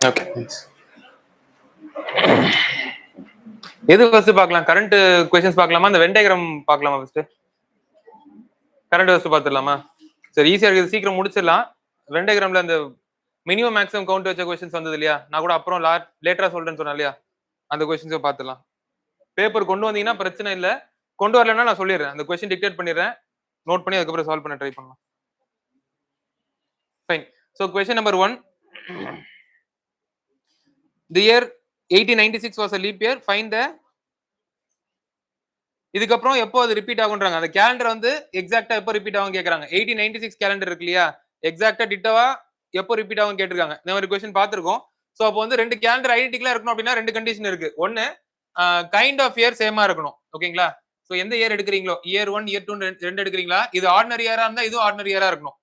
Okay, எது first பார்க்கலாம்? Current questions பார்க்கலாமா, அந்த வென் டயகிராம் பார்க்கலாமா? ஃபர்ஸ்ட் கரண்ட் ஃபர்ஸ்ட் பார்த்துடலாமா? சரி, ஈஸியா இருக்குது, சீக்கிரம் முடிச்சிடலாம். வென் டயகிராம்ல அந்த மினிமம் மேக்ஸிமம் கவுண்ட் வச்ச क्वेश्चंस வந்தது இல்லையா? நான் கூட அப்புறம் லேட்டரா சொல்றேன்னு சொன்னேன் இல்லையா? அந்த क्वेश्चंஸை பார்த்துடலாம். பேப்பர் கொண்டு வந்தீங்கன்னா பிரச்சனை இல்லை, கொண்டு வரலன்னா நான் சொல்லிடுறேன், அந்த क्वेश्चन டிக்டேட் பண்ணிடுறேன், நோட் பண்ணி அதுக்கப்புறம் சால்வ் பண்ண ட்ரை பண்ணலாம். Fine. So question number 1, the year 1896 was a leap year, find the. இதுக்கப்புறம் எப்போ அது ரிப்பீட் ஆகுன்றாங்க, அந்த கேலண்டர் வந்து எக்ஸாக்டா எப்போ ரிப்பீட் ஆகும் கேக்குறாங்க. 1896 கேலண்டர் இருக்கு இல்லையா, எக்ஸாக்டா டிட்டோவா எப்போ ரிப்பீட் ஆகும் கேட்டிருக்காங்க. இந்த மாதிரி क्वेश्चन பார்த்திருக்கோம். சோ அப்போ வந்து ரெண்டு கேலண்டர் ஐடென்டிக்கலா இருக்கணும் அப்படின்னா ரெண்டு கண்டிஷன் இருக்கு. ஒன்னு கைண்ட் ஆஃப் இயர் சேமா இருக்கணும். ஓகேங்களா? சோ எந்த இயர் எடுக்கிறீங்களோ, இயர் 1 இயர் 2 ரெண்டு எடுக்கிறீங்களா, இது ஆர்டினரி இயரா இருந்தா இதுவும் ஆர்டினரி இயரா இருக்கணும்.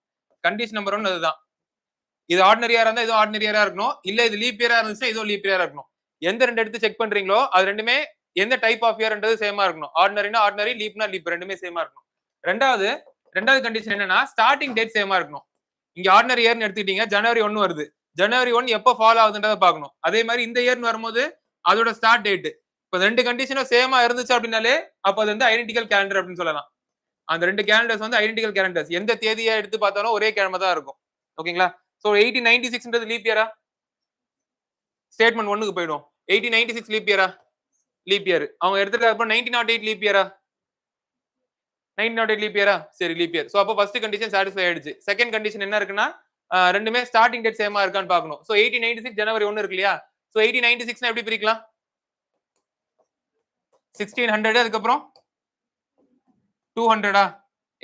கண்டிஷன் நம்பர் 1 அதுதான். இது ஆர்டினரி இயரா இருந்தா இதுவும் ஆர்டினரி இயரா இருக்கணும், இல்ல இது லீப் இயரா இருந்துச்சுன்னா இதுவும் லீப் இயரா இருக்கணும். எந்த ரெண்டு எடுத்து செக் பண்றீங்களோ அது ரெண்டுமே எந்த டைப் ஆஃப் இயர்ன்றது சேமா இருக்கணும். ஆர்டினரினா ஆர்டினரி, லீப்னா லீப், ரெண்டுமே சேமா இருக்கணும். ரெண்டாவது கண்டிஷன் என்னன்னா ஸ்டார்டிங் டேட் சேமா இருக்கணும். இங்க ஆர்டினரி இயர்னு எடுத்துக்கிட்டீங்க, ஜனவரி 1 வருது, ஜனவரி 1 எப்போ ஃபாலோ ஆகுதுன்றதை பார்க்கணும். அதே மாதிரி இந்த இயர்னு வரும்போது அதோட ஸ்டார்ட் டேட், இப்போ ரெண்டு கண்டிஷனும் சேமா இருந்துச்சு அப்படின்னாலே அப்போ அது வந்து ஐடென்டிக்கல் கேலண்டர் அப்படின்னு சொல்லலாம். அந்த ரெண்டு கேலண்டர்ஸ் வந்து ஐடென்டிக்கல் கேலண்டர்ஸ், எந்த தேதியை எடுத்து பார்த்தாலும் ஒரே கிழமை தான் இருக்கும். ஓகேங்களா? சோ 1896ன்றது லீப் இயரா? ஸ்டேட்மெண்ட் 1க்கு போய்டும். 1896 லீப் இயரா? Leap year. அவங்க எடுத்துட்டு அப்புறம் 1908 லீப் இயரா? 1908 லீப் இயரா? சரி, லீப் இயர். சோ அப்போ ஃபர்ஸ்ட் கண்டிஷன் சாட்டிஸ்ஃபை ஆயிடுச்சு. செகண்ட் கண்டிஷன் என்ன இருக்குன்னா ரெண்டுமே ஸ்டார்டிங் டேட் சேமா இருக்கான்னு பார்க்கணும். சோ 1896 ஜனவரி 1 இருக்கு இல்லையா, சோ 1896 எப்படி பிரிக்கலாம்? 1600, அதுக்கப்புறம் 200ஆ?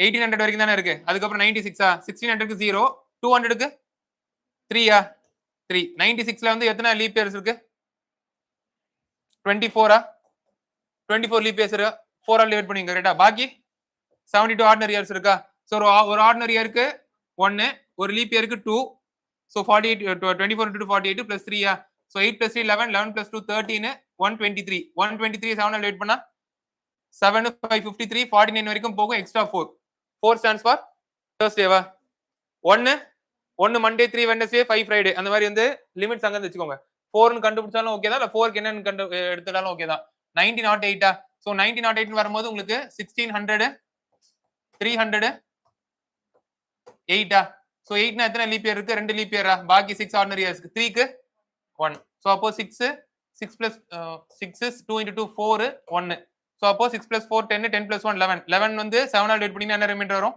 1800 வரைக்கும் தானே இருக்கு, அதுக்கப்புறம் 96ஆ? 1600க்கு 0, 200க்கு 3ஆ? 3. 96ல வந்து எத்தனை லீப் இயர்ஸ் இருக்கு? 24ஆ? 24 லீப் இயர்ஸ் 4 ஆல் டிவைட் பண்ணீங்க கரெக்ட்டா? பாக்கி 72 ஆர்டினரி இயர்ஸ் இருக்கா? சோ ஒரு ஆர்டினரி இயருக்கு 1, ஒரு லீப் இயருக்கு 2. சோ 48, 24 into 48 plus 3ஆ? So 8 plus 3 11, 11 plus 2 13, 123. 123 7 all divide பண்ணா 7 5 53, 49 வரைக்கும் போகும், extra 4. 4 stands for Thursdayவா? 1 Monday, 3 Wednesday, 5 Friday, அந்த மாதிரி வந்து லிமிட்ஸ் அங்க வெச்சுக்கோங்க. 4ன்னு கண்டுபிடிச்சாலும் ஓகே தான், இல்ல 4க்கு என்னன்னு எடுத்துட்டாலும் ஓகே தான். 1908ஆ? சோ 1908 வரும்போது உங்களுக்கு 1600, 300, 8ஆ? சோ 8னா எத்தனை லீப் இயர் இருக்கு? 2 லீப் இயரா? பாக்கி 6 ஆர்டினரி இயர்ஸ். 3க்கு 1. சோ அப்போ 6 plus 6 is 2 into 2 4 1. சோ அப்போ 6 plus 4 10, 10 plus 1 11. 11 வந்து 7 ஆல் டிவைட் பண்ணீங்கன்னா என்ன ரிமைண்டர் வரும்?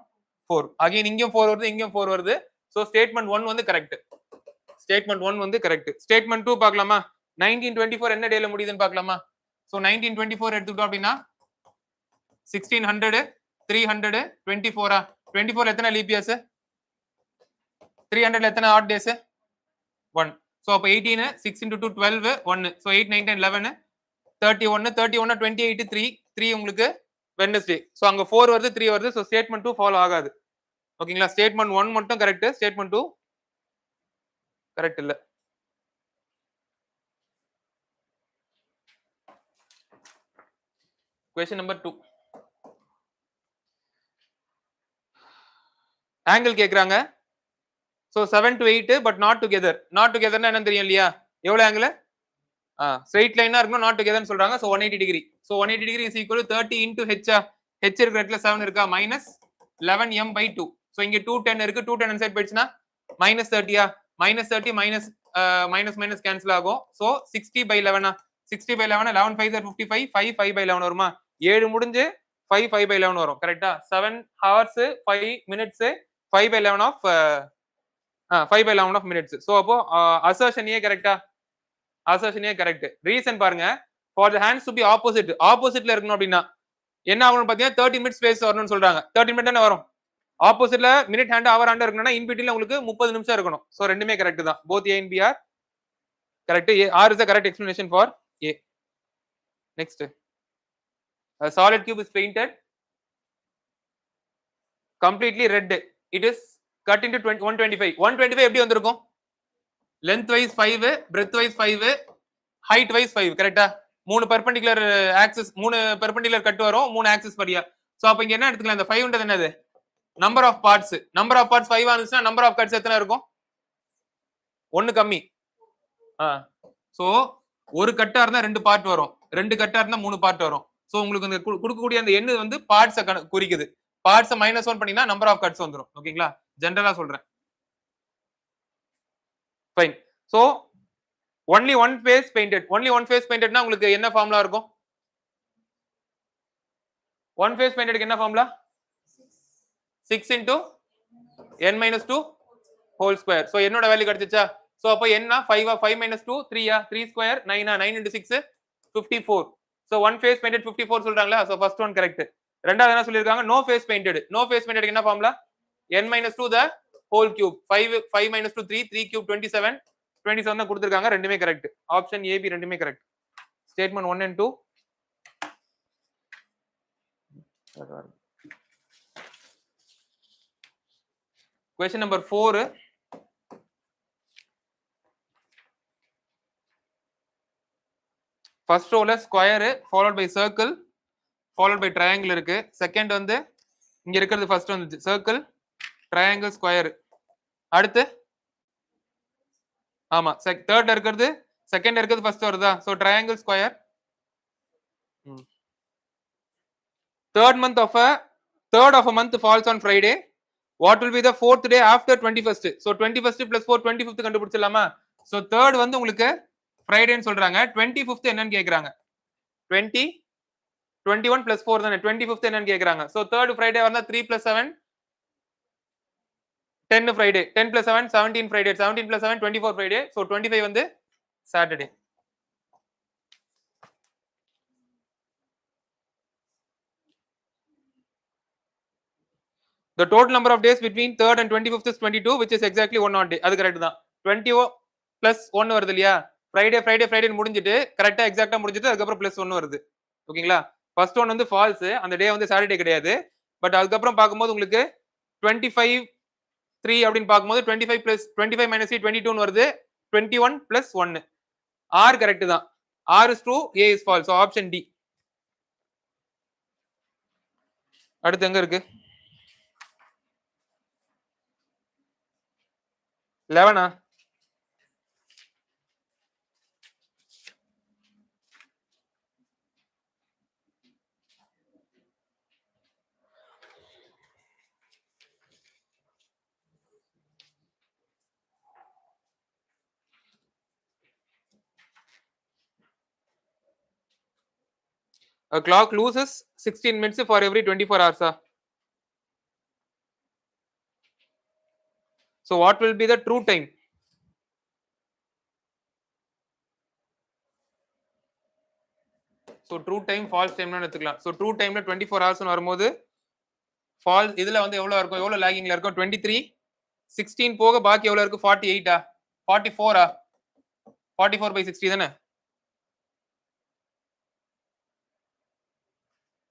4. அகைன் இங்கேயும் 4 வருது, இங்கேயும் 4 வருது. சோ ஸ்டேட்மெண்ட் 1 வந்து கரெக்ட். ஸ்டேட்மெண்ட் 1 வந்து கரெக்ட். ஸ்டேட்மெண்ட் 2 பார்க்கலாமா? 1924 என்ன டேல முடியுதுன்னு பார்க்கலாமா? சோ 1924 எடுத்துக்கிட்டோம் அப்படின்னா 1600, 300, 24ஆ? 24 எத்தனை லீப் இயர்ஸ்? 300 எத்தனை ஆட் டேஸ்? 1. சோ அப்ப 18, 6 into 2 12, 1. சோ 8 9 10 11, 31, 31 28 3, 3 உங்களுக்கு வெட்னஸ்டே. சோ அங்க 4 வருது, 3 வருது. சோ ஸ்டேட்மெண்ட் 2 ஃபாலோ ஆகாது. ஓகேங்களா? ஸ்டேட்மெண்ட் 1 மட்டும் கரெக்ட், ஸ்டேட்மெண்ட் 2 கரெக்ட் இல்ல. क्वेश्चन நம்பர் 2, ஆங்கிள் கேக்குறாங்க. So 7 to 8 but not together. Not டுகெதர்னா என்ன தெரியும் இல்லையா? எவ்வளவு ஆங்கிள்? ஸ்ட்ரைட் லைனா இருக்கணும், நாட் டுகெதர்னு சொல்றாங்க. So 180 degree. So 180 degree is equal to 30 into h. h இருக்கிற இடத்துல 7 இருக்கா? minus 11m by 2. சோ இங்க 210 இருக்கு, 210 இன்சைட் போயிடுச்சுனா minus 30ஆ? minus 30 minus கேன்சல் ஆகும். சோ 60 by 11ஆ? 60 by 11, 11 5 are 55, 5 5 by 11 வருமா? 7 முடிஞ்சு 5 5 by 11 வரும். கரெக்ட்டா? 7 hours 5 minutes 5 by 11 of 5 by 11 of minutes. So அப்போ assertion A கரெக்ட்டா? assertion A correct. ரீசன் பாருங்க, for the hands to be oppositeல இருக்கணும் அப்படின்னா என்ன ஆகணும் பாத்தீங்கன்னா 30 minutes ஸ்பேஸ் வரணும்னு சொல்றாங்க. 30 minutes தானே வரும். ஆப்போசிட்ல மினிட் ஹேண்ட் அவர் ஹேண்ட் இருக்கணும்னா இன் பிட்வீன்ல உங்களுக்கு 30 நிமிஷம் இருக்கணும். சோ ரெண்டுமே கரெக்ட் தான். both A and B are correct. R is the correct explanation for A. Next, a solid cube is painted completely red. It is cut into 125. 125 எப்படி வந்திருக்கும்? length wise 5, breadth wise 5, height wise 5. கரெக்ட்டா? மூணு perpendicular axis, மூணு perpendicular cut வரும், மூணு axis வழியா. So அப்ப இங்க என்ன எடுத்துக்கலாம்? இந்த 5ன்றது என்னது? நம்பர் ஆஃப் பார்ட்ஸ் 5 இருந்துச்சுன்னா நம்பர் ஆஃப் கட்ஸ் எத்தனை இருக்கும்? 1 கம்மி. சோ ஒரு கட்டா இருந்தா 2 பார்ட் வரும், 2 கட்டா இருந்தா 3 பார்ட் வரும். சோ உங்களுக்கு இந்த கொடுக்கக்கூடிய அந்த எண் வந்து பார்ட்ஸ் குறிக்குது. பார்ட்ஸ் -1 பண்ணீங்கன்னா நம்பர் ஆஃப் கட்ஸ் வந்துரும். ஓகேங்களா? ஜெனரலா சொல்றேன். Fine. So only one face painted னா உங்களுக்கு என்ன ஃபார்முலா இருக்கும்? ஒன் ஃபேஸ் பெயிண்டட்க்கு என்ன formula? 6 into n-2 whole square. So என்னோட வேல்யூ கிடைச்சிச்சா? சோ அப்ப என்ன 5 5 2 3 3 square 9 9 into 6 54. So one face painted 54 சொல்றாங்களா? So first one correct. ரெண்டாவது என்ன சொல்லிருக்காங்க? no face painted என்ன formula? n-2 the whole cube. 5 5 2 3 3 cube 27 தான் கொடுத்திருக்காங்க. ரெண்டுமே கரெக்ட். ஆப்ஷன் ஏ பி ரெண்டுமே correct. Statement 1 and 2. Question number 4. First row ல square followed by circle followed by triangle இருக்கு. செகண்ட் வந்து இங்க இருக்கிறது ஃபர்ஸ்ட் வந்து circle triangle square. அடுத்து ஆமா தேர்ட்ல இருக்கிறது செகண்ட்ல இருக்கிறது ஃபர்ஸ்ட் வருதா? So triangle square. Third of a month falls on Friday. What will be the fourth day after 21st? So 21st plus 4 25th கண்டுபிடிச்சலாமா? So third வந்து உங்களுக்கு ஃப்ரைடேன்னு சொல்றாங்க. 25th என்னன்னு கேக்குறாங்க? 21 plus 4 தானே. 25th என்னன்னு கேக்குறாங்க. So third Friday வந்தா 3 plus 7 10 Friday. 10 plus 7 17 Friday. 17 plus 7 24 Friday. So 25 வந்து Saturday. The total number of days between 3rd and 25th is 22, which is exactly 1 odd day. அது கரெக்ட் தான். 20 plus 1 வருது இல்லையா? ஃப்ரைடே முடிஞ்சிட்டு கரெக்டா எக்ஸாக்ட்டா முடிஞ்சிட்டு அதுக்கப்புறம் பிளஸ் 1 வருது. ஓகேங்களா? ஃபர்ஸ்ட் ஒன் வந்து ஃபால்ஸ், அந்த டே வந்து சாட்டர்டே கிடையாது. பட் அதுக்கப்புறம் பார்க்கும்போது உங்களுக்கு 25 3 அப்படின்னு பார்க்கும்போது 25 plus 25 minus 3 22 வருது. 21 plus 1. ஆர் கரெக்ட் தான். R is true, A is false. So option D. அடுத்து எங்க இருக்கு? 11. A clock loses 16 minutes for every 24 hours. So what will be the true time? So true time false time னு எடுத்துக்கலாம். So true timeல 24 hours னு வரும்போது false இதுல வந்து எவ்வளவு இருக்கும்? எவ்வளவு லாகிங்ல இருக்கும்? 23 16 போக பாக்கி எவ்வளவு இருக்கு? 48 44 44 by 60 தானே.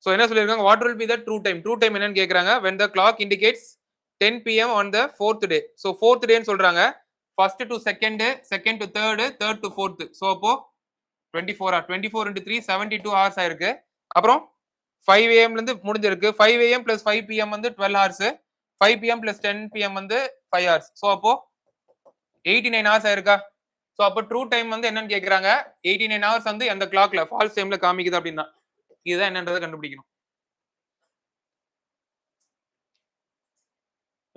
So என்ன சொல்லிருக்காங்க? What will be the true time? True time என்னன்னு கேக்குறாங்க. When the clock indicates 10 PM on the 4th day. So 4th day ன்னு சொல்றாங்க. First to second, second to third, third to fourth. So அப்போ 24 24 into 3 72 hours ஆயிருக்கு. அப்புறம் 5 AM ல இருந்து முடிஞ்சிருக்கு. 5 AM plus 5 PM வந்து 12 hours. 5 PM plus 10 PM வந்து 5 hours. So அப்போ 89 hours ஆயிருக்கா? So அப்போ true time வந்து என்னன்னு கேக்குறாங்க? 89 hours வந்து அந்த clockல false timeல காமிக்குது அப்படின்னா இதுதான் என்னன்றதை கண்டுபிடிக்கணும்.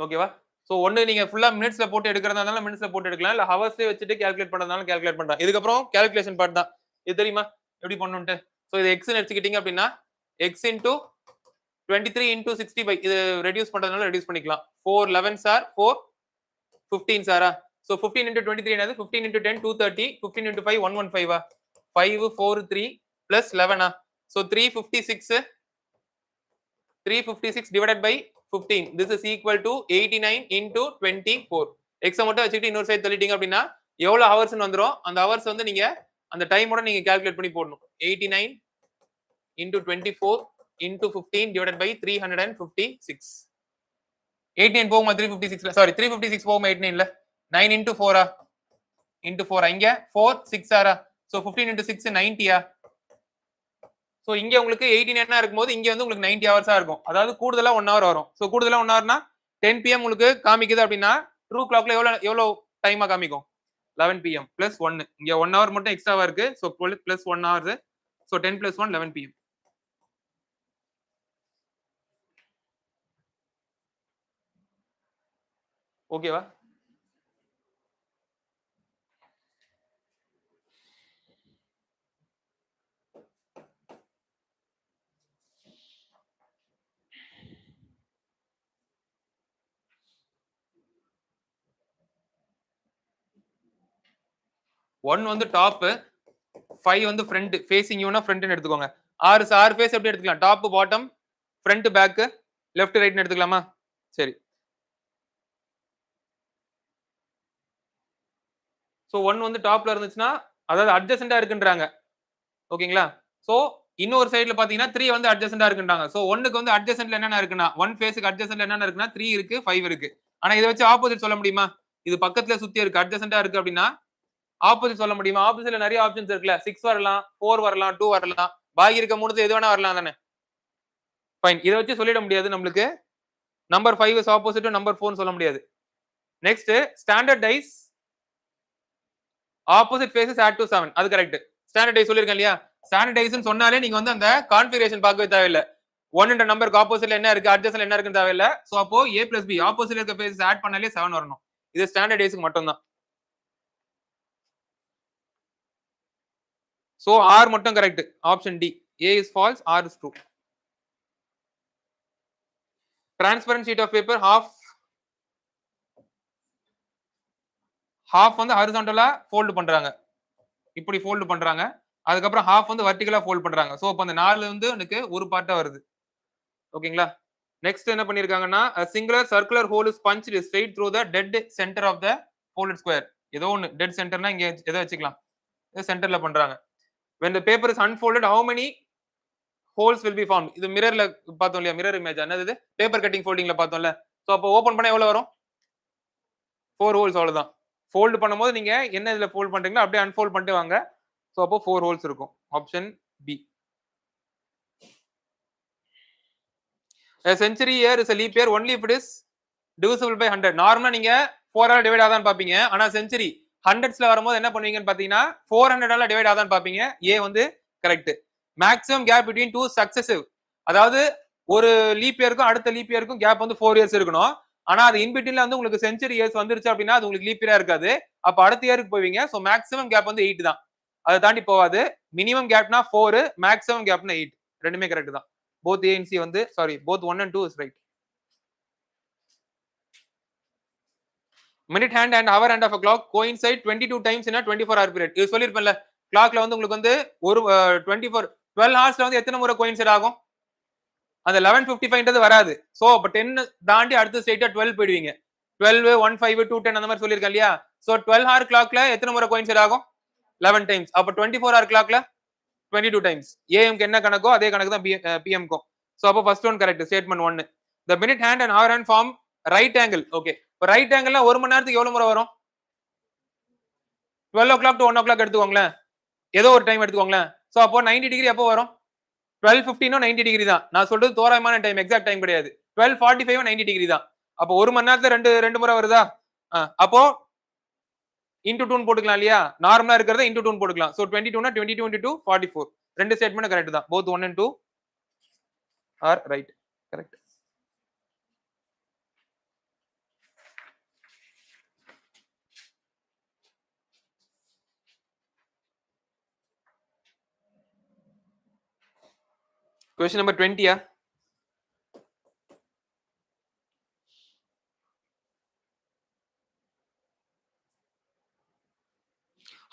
ஓகேவா? சோ ஒண்ணு நீங்க ஃபுல்லா மினிட்ஸ்ல போட்டு எடுக்கிறதால மினிட்ஸ்ல போட்டு எடுக்கலாம், இல்ல ஹவர்ஸ்ல வச்சுட்டு கால்குலேட் பண்றதால கால்குலேட் பண்றோம். இதுக்கப்புறம் கால்குலேஷன் பார்ட் தான். இது தெரியுமா எப்படி பண்ணணும்ட்டு? சோ இது x ன்னு எடுத்துக்கிட்டீங்க அப்படின்னா x into 23 into 60 இது ரெடியூஸ் பண்றதுனால ரெடியூஸ் பண்ணிக்கலாம். 4 11s are 4 15s are. So 15 into 23 என்னது? 15 into 10 230, 15 into 5 115 5 4 3 plus 11 So 356 divided by 15. This is equal to 89 into 24. X மட்டும் வச்சுக்கிட்டு இன்னொரு சைடு தள்ளிட்டீங்க அப்படின்னா எவ்வளவு ஹவர்ஸ் வந்துரும்? அந்த ஹவர்ஸ் வந்து நீங்க அந்த டைமோட நீங்க கால்குலேட் பண்ணி போடணும். 89 into 24 into 15 divided by 356. 89 போகுமா 356? சாரி 356 போகுமா 89 ல? 9 into 4 into 4 இங்க 4 6 So 15 into 6 90 சோ இங்க உங்களுக்கு 89 இருக்கும்போது இங்க வந்து உங்களுக்கு 90 ஹவர்ஸா இருக்கும். அதாவது கூடுதலா 1 ஹவர் வரும். சோ கூடுதலா 1 ஹவர்னா 10 PM உங்களுக்கு காமிக்குது அப்படின்னா ட்ரூ கிளாக்ல எவ்வளவு டைமா காமிக்கும்? 11 PM பிளஸ் 1. இங்க 1 ஹவர் மட்டும் எக்ஸ்ட்ராவா இருக்கு. So plus 1 hours. So 10 plus 1 11 PM. ஓகேவா? ஒன் வந்து டாப், 5 வந்து ஃப்ரண்ட். ஃபேசிங் யூனா ஃப்ரண்ட்னு எடுத்துக்கோங்க. 6 ஃபேஸ் எப்படி எடுத்துக்கலாம்? Top, bottom, front, back, left, ரைட்னு எடுத்துக்கலாமா? சரி. சோ 1 வந்து டாப்ல இருந்துச்சுன்னா அதாவது அட்ஜசென்ட்டா இருக்குன்றாங்க. ஓகேங்களா? சோ இன்னொரு சைடுல பாத்தீங்கன்னா 3 வந்து அட்ஜசென்ட்டா இருக்குன்றாங்க. சோ 1க்கு வந்து அட்ஜசென்ட்ல என்னென்ன இருக்குன்னா 1 ஃபேஸ்க்கு அட்ஜசென்ட்ல என்னென்ன இருக்குன்னா 3 இருக்கு, 5 இருக்கு. ஆனா இத வச்சு ஆப்போசிட் சொல்ல முடியுமா? இது பக்கத்துல சுத்தி இருக்கு, அட்ஜசென்ட்டா இருக்கு அப்படின்னா ஆப்போசிட் சொல்ல முடியுமா? ஆப்போசிட்ல நிறைய ஆப்ஷன்ஸ் இருக்குல்ல. 6 வரலாம், 4 வரலாம், 2 வரலாம். பாக்கி இருக்க 3 எது வேணா வரலாம் தானே? ஃபைன். இத வச்சு சொல்லிட முடியாது நம்மளுக்கு. நம்பர் 5 இஸ் ஆப்போசிட் நம்பர் 4 சொல்ல முடியாது. Next standard dice opposite faces add to 7. அது கரெக்ட். ஸ்டாண்டர்டைஸ் சொல்லிருக்கேன் இல்லையா? ஸ்டாண்டர்டைஸ்னு சொன்னாலே நீங்க வந்து அந்த கான்ஃபிகரேஷன் பார்க்கவே தேவையில்ல. 1ன்ற நம்பருக்கு ஆப்போசிட்ல என்ன இருக்கு, அட்ஜசன்ட்ல என்ன இருக்குன்னு தேவையில்ல. சோ அப்போ A பிளஸ் B ஆப்போசிட்ல இருக்க ஃபேஸஸ் ஆட் பண்ணாலே 7 வரணும். இது ஸ்டாண்டர்டைஸ்க்கு மட்டும் தான். சோ R மட்டும் correct. Option D. A is false, R is true. Transparent sheet of paper half வந்து ஹாரிசான்டலா ஃபோல்ட் பண்றாங்க. இப்படி ஃபோல்ட் பண்றாங்க. அதுக்கப்புறம் ஹாஃப் வந்து வெர்டிகலா ஃபோல்ட் பண்றாங்க. சோ அப்ப அந்த 4 வந்து எனக்கு ஒரு பார்ட்டா வருது. ஓகேங்களா? நெக்ஸ்ட் என்ன பண்ணிருக்காங்கன்னா single circular hole is punched straight through the dead centre of the folded square. ஏதோ ஒன்னு டெட் சென்டர்னா இங்க எதை வச்சுக்கலாம்? சென்டர்ல பண்றாங்க. when the paper is unfolded how many holes will be formed? இது மிரர்ல பார்த்தோம் இல்லையா? மிரர் இமேஜ் என்னது இது? பேப்பர் கட்டிங் ஃபோல்டிங்ல பார்த்தோம்ல. சோ அப்போ ஓபன் பண்ணா எவ்வளவு வரும்? 4 ஹோல்ஸ் அவ்வளவுதான். ஃபோல்ட் பண்ணும்போது நீங்க என்ன இதுல ஃபோல்ட் பண்றீங்களோ அப்படியே அன்ஃபோல்ட் பண்ணிட்டு வாங்க. சோ அப்போ 4 ஹோல்ஸ் இருக்கும். Option B. A century year is a leap year only if it is divisible by 100. நார்மலா நீங்க 4 ஆல டிவைட் ஆதான்னு பாப்பீங்க. ஆனா செஞ்சுரி ஹண்ட்ரட்ஸ்ல வரும்போது என்ன பண்ணுவீங்கன்னு பாத்தீங்கன்னா 400 ஆல டிவைட் ஆதான்னு பாப்பீங்க. ஏ வந்து correct. Maximum gap between two successive, அதாவது ஒரு லீப் இயருக்கும் அடுத்த லீப் இயருக்கும் கேப் வந்து 4 இயர்ஸ் இருக்கணும். ஆனா அது இன்பிட்வீன்ல வந்து உங்களுக்கு செஞ்சுரி இயர்ஸ் வந்துருச்சு அப்படின்னா அது உங்களுக்கு லீப் இயரா இருக்காது. அப்ப அடுத்த இயருக்கு போவீங்க. சோ மேக்ஸிமம் கேப் வந்து 8 தான். அதை தாண்டி போகாது. மினிமம் கேப்னா 4, மேக்ஸிமம் கேப்னா 8. ரெண்டுமே கரெக்ட் தான். both A and C வந்து sorry both 1 and 2 is right. minute hand and hour hand of a clock coincide 22 times in a 24 hour period. இது சொல்லிருப்பேன்ல, கிளாக்ல வந்து உங்களுக்கு வந்து ஒரு 12 ஹவர்ஸ்ல வந்து எத்தனை முறை கோயின்சைட் ஆகும்? அந்த 11:55ன்றது வராது. சோ அப்ப 10 தாண்டி அடுத்து ஸ்ட்ரைட்டா 12 போயிடுவீங்க. 12 15 210 அந்த மாதிரி சொல்லிருக்கேன் இல்லையா? சோ 12 ஹவர் கிளாக்ல எத்தனை முறை கோயின்சைட் ஆகும்? 11 டைம்ஸ். அப்ப 24 ஹவர் கிளாக்ல 22 டைம்ஸ். ஏஎம்க்கு என்ன கணக்கோ அதே கணக்கு தான் பிஎம்க்கும். சோ அப்போ first one correct. Statement 1. the minute hand and hour hand form right angle. Okay, இப்போ ரைட் ஆங்கிள்னா ஒரு மணி நேரத்துக்கு எவ்வளவு முறை வரும்? 12 o'clock to 1 o'clock எடுத்துக்கோங்களேன். ஏதோ ஒரு டைம் எடுத்துக்கோங்களேன். சோ அப்போ 90 டிகிரி எப்போ வரும்? 12:15 90 டிகிரி தான். நான் சொல்றது தோராயமான டைம், எக்ஸாக்ட் டைம் கிடையாது. 12:45 90 டிகிரி தான். அப்போ ஒரு மணி நேரத்துல ரெண்டு முறை வருதா? அப்போ இன்டு 2 போட்டுக்கலாம் இல்லையா? நார்மலா இருக்கிறத இன்டு 2 போட்டுக்கலாம். சோ 22னா 22 into 2 44. ரெண்டு ஸ்டேட்மெண்ட் கரெக்ட் தான். both 1 and 2 are right. Correct. Question number 20.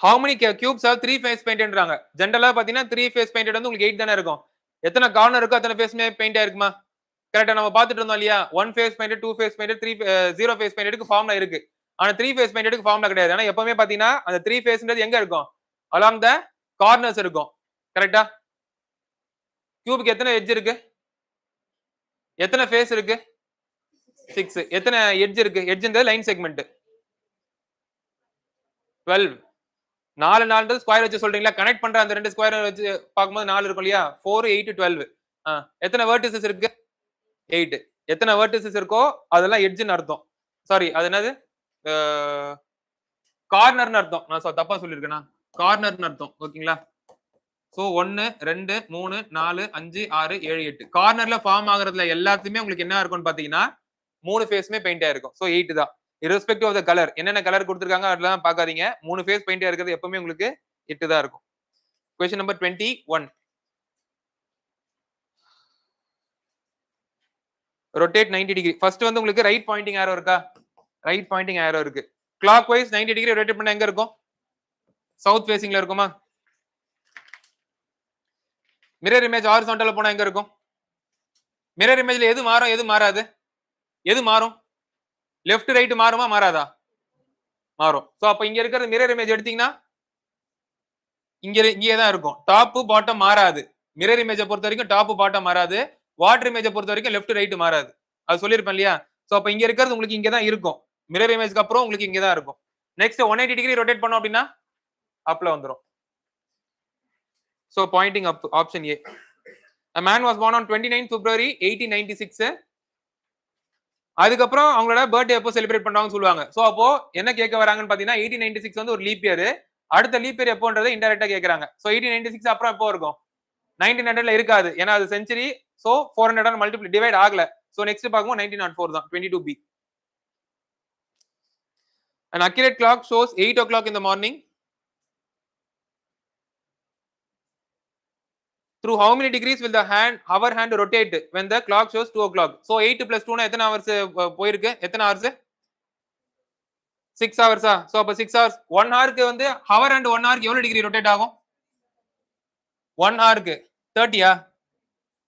How many cubes have 3 face paintedன்றாங்க. ஜெனரலா பாத்தீங்கன்னா 3 face painted வந்து உங்களுக்கு 8 தானே இருக்கும். எத்தனை கார்னர் இருக்கோ அத்தனை ஃபேஸ்மே பெயிண்ட் ஆயிருக்குமா? கரெக்ட்டா நம்ம பாத்துட்டு இருந்தோம் இல்லையா? 1 face painted, 2 face painted, 0 face paintedக்கு formula இருக்கு. ஆனா 3 face paintedக்கு ஃபார்முலா கிடையாது. ஆனா எப்பவுமே பாத்தீங்கன்னா அந்த 3 faceன்றது எங்க இருக்கும்? along the corners இருக்கும். கரெக்ட்டா? கியூப்க்கு எத்தனை எட்ஜ் இருக்கு? எத்தனை ஃபேஸ் இருக்கு? 6. எத்தனை எட்ஜ் இருக்கு? எட்ஜ்ன்றது லைன் செக்மெண்ட். 12. 4 ஸ்கொயர் வச்சு சொல்றீங்களா? கனெக்ட் பண்ற அந்த 2 ஸ்கொயர் வச்சு பார்க்கும்போது 4 இருக்கும் இல்லையா? 4, 8, 12. எத்தனை வெர்டிசஸ் இருக்கு? 8. எத்தனை வெர்டிசஸ் இருக்கோ அதெல்லாம் எட்ஜ்னு அர்த்தம். சாரி, அது என்னது? கார்னர்னு அர்த்தம். நான் தப்பா சொல்லியிருக்கேனா? கார்னர்னு அர்த்தம். ஓகேங்களா? சோ 1, 2, 3, 4, 5, 6, 7, 8. கார்னர்ல ஃபார்ம் ஆகுறதுல எல்லாத்துமே உங்களுக்கு என்ன இருக்கும்னு பாத்தீங்கன்னா 3 ஃபேஸுமே பெயிண்ட் ஆயிருக்கும். சோ 8 தான். irrespective of the colour. என்னென்ன கலர் கொடுத்திருக்காங்க அதெல்லாம் பார்க்காதீங்க. 3 ஃபேஸ் பெயிண்ட் ஆயிருக்கிறது எப்பவுமே உங்களுக்கு 8 தான் இருக்கும். Question number 21. rotate 90 degree. First வந்து உங்களுக்கு ரைட் பாயிண்டிங் ஆரோ இருக்கா? ரைட் பாயிண்டிங் ஆரோ இருக்கு. கிளாக் வைஸ் 90 டிகிரி ரொட்டேட் பண்ணா எங்க இருக்கும்? சவுத் ஃபேசிங்ல இருக்குமா? மிரர் இமேஜ் ஹாரிசான்டல்ல போனா எங்க இருக்கும்? மிரர் இமேஜ்ல எது மாறும் எது மாறாது? எது மாறும்? லெஃப்ட் ரைட் மாறுமா மாறாதா? மாறும். சோ அப்ப இங்க இருக்கிற மிரர் இமேஜ் எடுத்தீங்கன்னா இங்கே தான் இருக்கும். டாப் பாட்டம் மாறாது. மிரர் இமேஜை பொறுத்த வரைக்கும் டாப் பாட்டம் மாறாது. வாட்டர் இமேஜை பொறுத்த வரைக்கும் லெஃப்ட் ரைட் மாறாது. அது சொல்லியிருப்பேன் இல்லையா? சோ அப்ப இங்க இருக்கிறது உங்களுக்கு இங்க தான் இருக்கும். மிரர் இமேஜ்க்கு அப்புறம் உங்களுக்கு இங்க தான் இருக்கும். நெக்ஸ்ட் 180 டிகிரி ரொட்டேட் பண்ணோம் அப்படின்னா அப்ல வந்துரும். So pointing up, option A. A man was born on 29 February 1896. அதுக்கப்புறம் அவங்களோட பர்த்டே எப்போ செலிப்ரேட் பண்றாங்கன்னு சொல்லுவாங்க. சோ அப்போ என்ன கேட்க வராங்கன்னு பாத்தீங்கன்னா 1896 வந்து ஒரு லீப் இயர். அடுத்த லீப் இயர் எப்போன்றதை இன்டைரக்டா கேக்குறாங்க. சோ 1896 அப்புறம் எப்போ இருக்கும்? 1900ல இருக்காது. ஏன்னா அது செஞ்சுரி. சோ 400 மல்டிப்ளை டிவைட் ஆகல. சோ நெக்ஸ்ட் பார்க்கும்போது 1904 தான். 22B. An accurate clock shows 8 o'clock in the morning. Through how many degrees will the hour hand rotate when the clock shows 2 o'clock? So 8 plus 2 னா எத்தனை hours போயிருக்கு? எத்தனை hours? 6 hours. So அப்ப 6 hours. 1 hourக்கு வந்து hour and 1 hourக்கு எவ்வளவு degree rotate ஆகும்? 1 hourக்கு 30யா?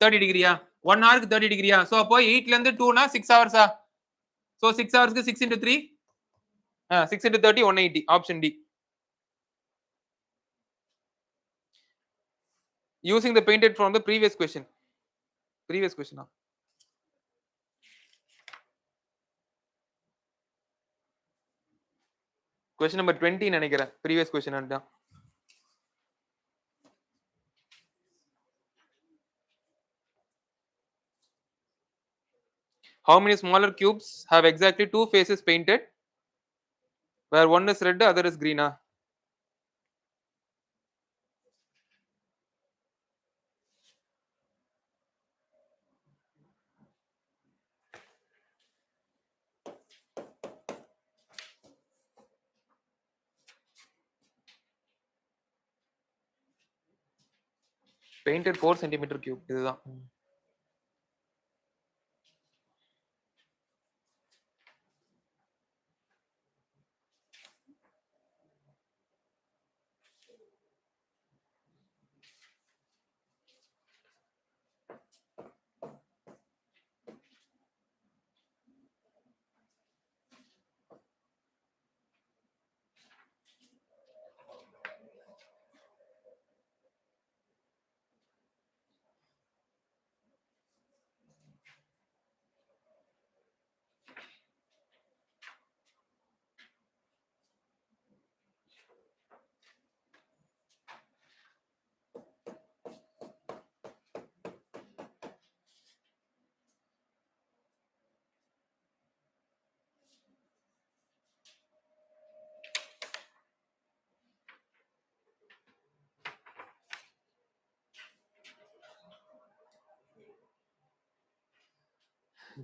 30 டிகிரியா? 1 hourக்கு 30 டிகிரியா? So அப்போ 8ல இருந்து 2 னா 6 hours. சோ 6 hoursக்கு 6 into 3 6 into 30 180. Option D. Using the painted from the previous question. Previous question. Question number 20 நினைக்கிறேன். previous question தான். How many smaller cubes have exactly 2 faces painted where one is red other is green? Painted 4 centimeter cube. இதுதான்.